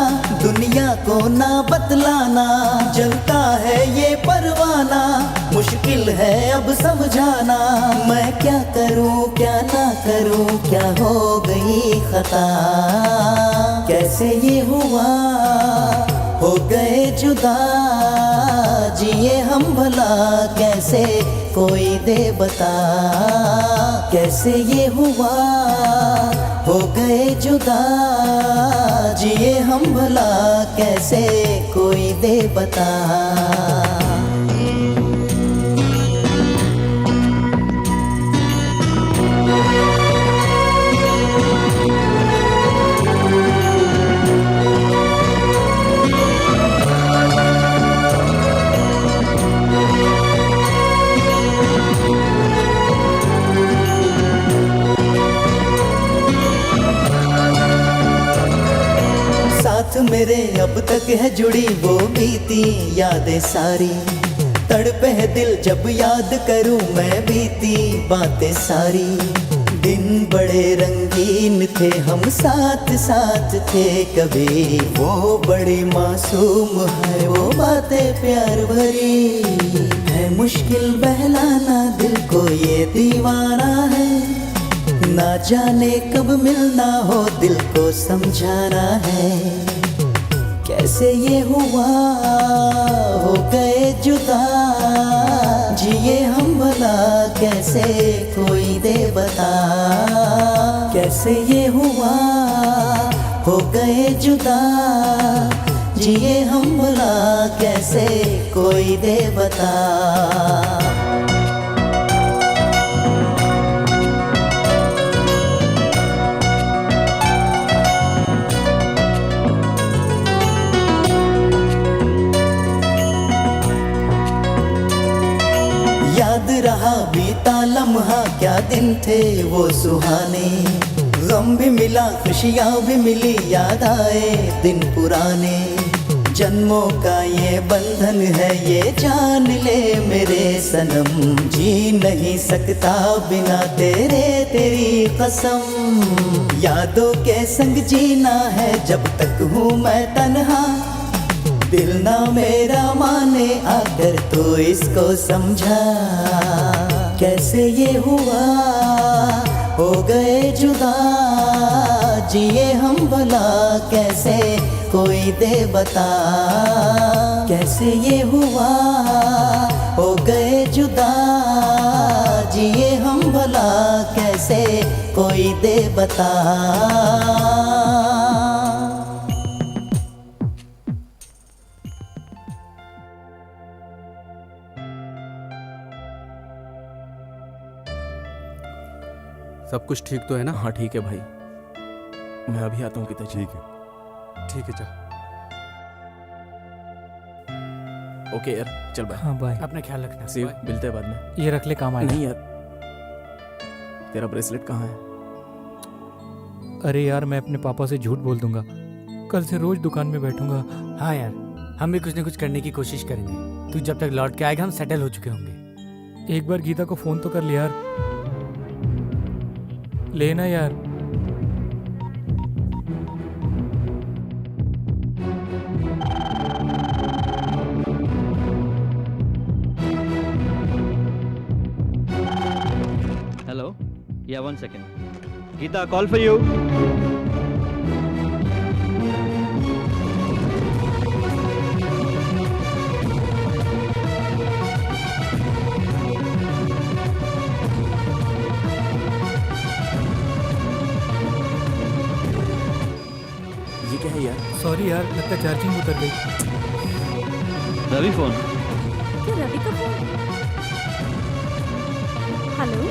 दुनिया को ना बतलाना, जलता है ये परवाना, मुश्किल है अब समझाना। मैं क्या करूं क्या ना करूं, क्या हो गई खता। कैसे ये हुआ, हो गए जुदा, जिए हम भला कैसे कोई दे बता। कैसे ये हुआ, हो गए जुदा, जिए हम भला कैसे कोई दे बता। मेरे अब तक है जुड़ी वो बीती यादें सारी। तड़पे है दिल जब याद करूं मैं बीती बातें सारी। दिन बड़े रंगीन थे हम साथ साथ थे कभी, वो बड़ी मासूम है वो बातें प्यार भरी। है मुश्किल बहलाना दिल को ये दीवाना है, ना जाने कब मिलना हो दिल को समझाना है। कैसे ये हुआ, हो गए जुदा, जिए हम भला कैसे कोई दे बता। कैसे ये हुआ, हो गए जुदा, जिए हम भला कैसे कोई दे बता। याद रहा बीता लम्हा क्या दिन थे वो सुहाने, गम भी मिला खुशियाँ भी मिली, याद आए दिन पुराने। जन्मों का ये बंधन है ये जान ले मेरे सनम, जी नहीं सकता बिना तेरे तेरी कसम। यादों के संग जीना है जब तक हूँ मैं तन्हा, दिल ना मेरा माने आकर तो इसको समझा। कैसे ये हुआ हो गए जुदा, जिए हम भला कैसे कोई दे बता। कैसे ये हुआ हो गए जुदा, जिए हम भला कैसे कोई दे बता। सब कुछ ठीक तो है ना? हाँ ठीक है भाई, मैं अभी आता हूँ पिताजी। ठीक है। ठीक है चल। ओके यार, चल बाय। हाँ बाय। अपना ख्याल रखना। सी मिलते हैं बाद में। ये रख ले, काम आएगा। नहीं यार, तेरा ब्रेसलेट कहाँ है? अरे यार, मैं अपने पापा से झूठ बोल दूंगा, कल से रोज दुकान में बैठूंगा। हाँ यार, हम भी कुछ न कुछ करने की कोशिश करेंगे। तू जब तक लौट के आएगा हम सेटल हो चुके होंगे। एक बार गीता को फोन तो कर लिया यार, लेना यार। Hello, yeah 1 second. Gita, call for you. क्या है यार? सॉरी यार, लगता है चार्जिंग उतर गई। रवि फोन। क्या रवि का फोन? हेलो,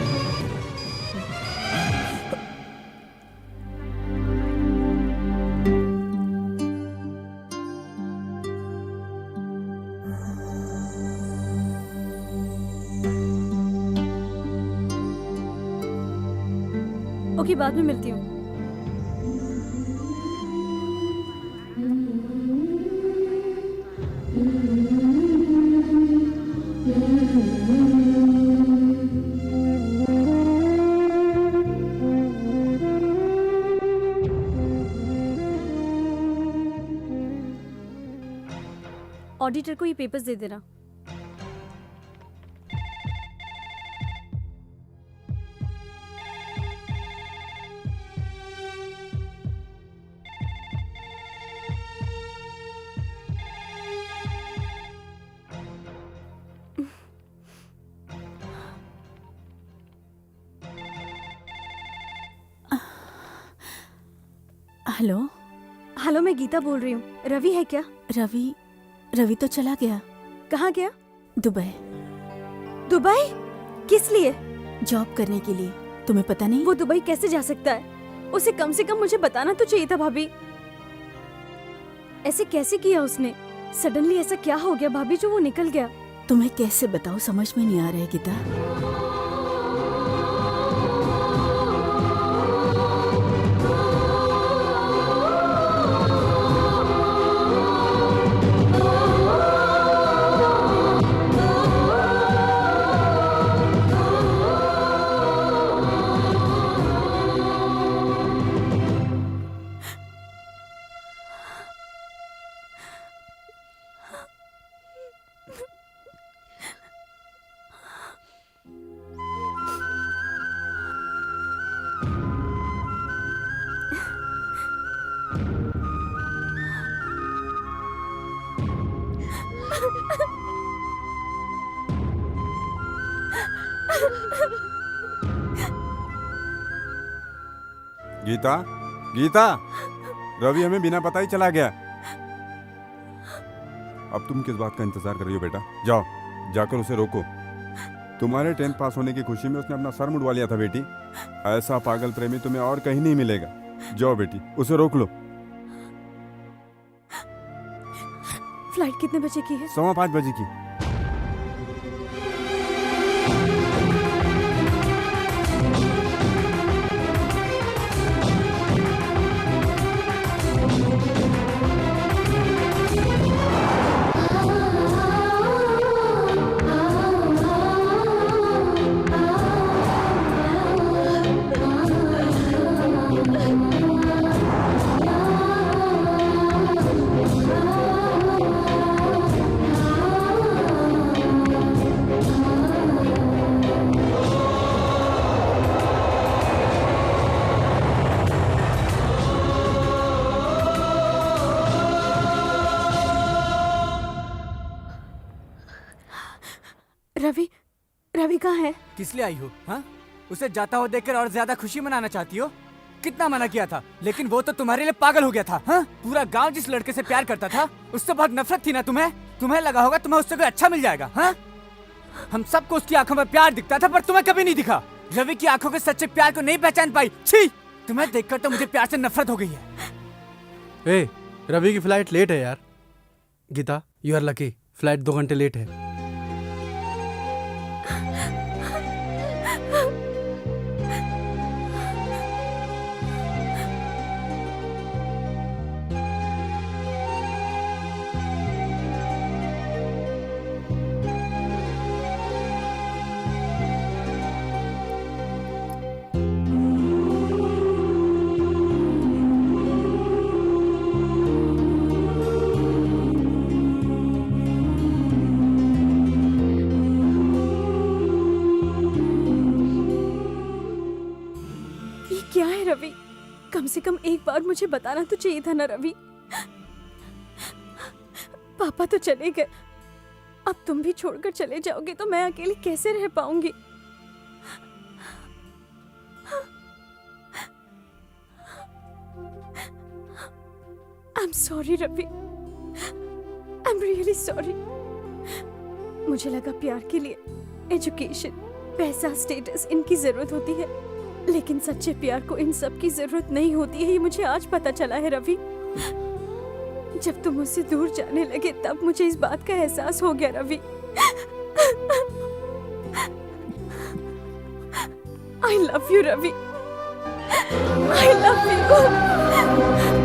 ओके, बाद में मिलती हूँ। ऑडिटर को ये पेपर्स दे देना। हेलो। हेलो, मैं गीता बोल रही हूँ। रवि है क्या? रवि तो चला गया। कहाँ गया? दुबई। दुबई? किस लिए? जॉब करने के लिए। तुम्हें पता नहीं? वो दुबई कैसे जा सकता है? उसे कम से कम मुझे बताना तो चाहिए था भाभी। ऐसे कैसे किया उसने? सडनली ऐसा क्या हो गया भाभी जो वो निकल गया? तुम्हें कैसे बताऊं, समझ में नहीं आ रहा है गीता। गीता, गीता, रवि हमें बिना पता ही चला गया। अब तुम किस बात का इंतजार कर रही हो बेटा? जाओ, जाकर उसे रोको। तुम्हारे 10th पास होने की खुशी में उसने अपना सर मुड़वा लिया था बेटी। ऐसा पागल प्रेमी तुम्हें और कहीं नहीं मिलेगा। जाओ बेटी, उसे रोक लो। फ्लाइट कितने बजे की है? 5:15 बजे की। रवि कहाँ है? किस लिए आई हो? हाँ, उसे जाता हुआ देखकर और ज्यादा खुशी मनाना चाहती हो? कितना मना किया था, लेकिन वो तो तुम्हारे लिए पागल हो गया था। हाँ? पूरा गांव जिस लड़के से प्यार करता था उससे बहुत नफरत थी ना तुम्हें? तुम्हें लगा होगा तुम्हें उससे कोई अच्छा मिल जाएगा। हाँ? हम सबको उसकी आंखों में प्यार दिखता था, पर तुम्हें कभी नहीं दिखा। रवि की आंखों के सच्चे प्यार को नहीं पहचान पाई। छी! तुम्हें देखकर तो मुझे प्यार से नफरत हो गई है। ए, रवि की फ्लाइट लेट है यार। Gita, you are lucky, flight 2 घंटे लेट है। क्या है रवि? कम से कम एक बार मुझे बताना तो चाहिए था ना रवि। पापा तो चले गए, अब तुम भी छोड़कर चले जाओगे तो मैं अकेली कैसे रह पाऊंगी? I am sorry Ravi, I am really sorry. मुझे लगा प्यार के लिए एजुकेशन, पैसा, स्टेटस इनकी जरूरत होती है, लेकिन सच्चे प्यार को इन सब की जरूरत नहीं होती है। ये मुझे आज पता चला है रवि। जब तुम मुझसे दूर जाने लगे तब मुझे इस बात का एहसास हो गया Ravi. I love you Ravi, I love you.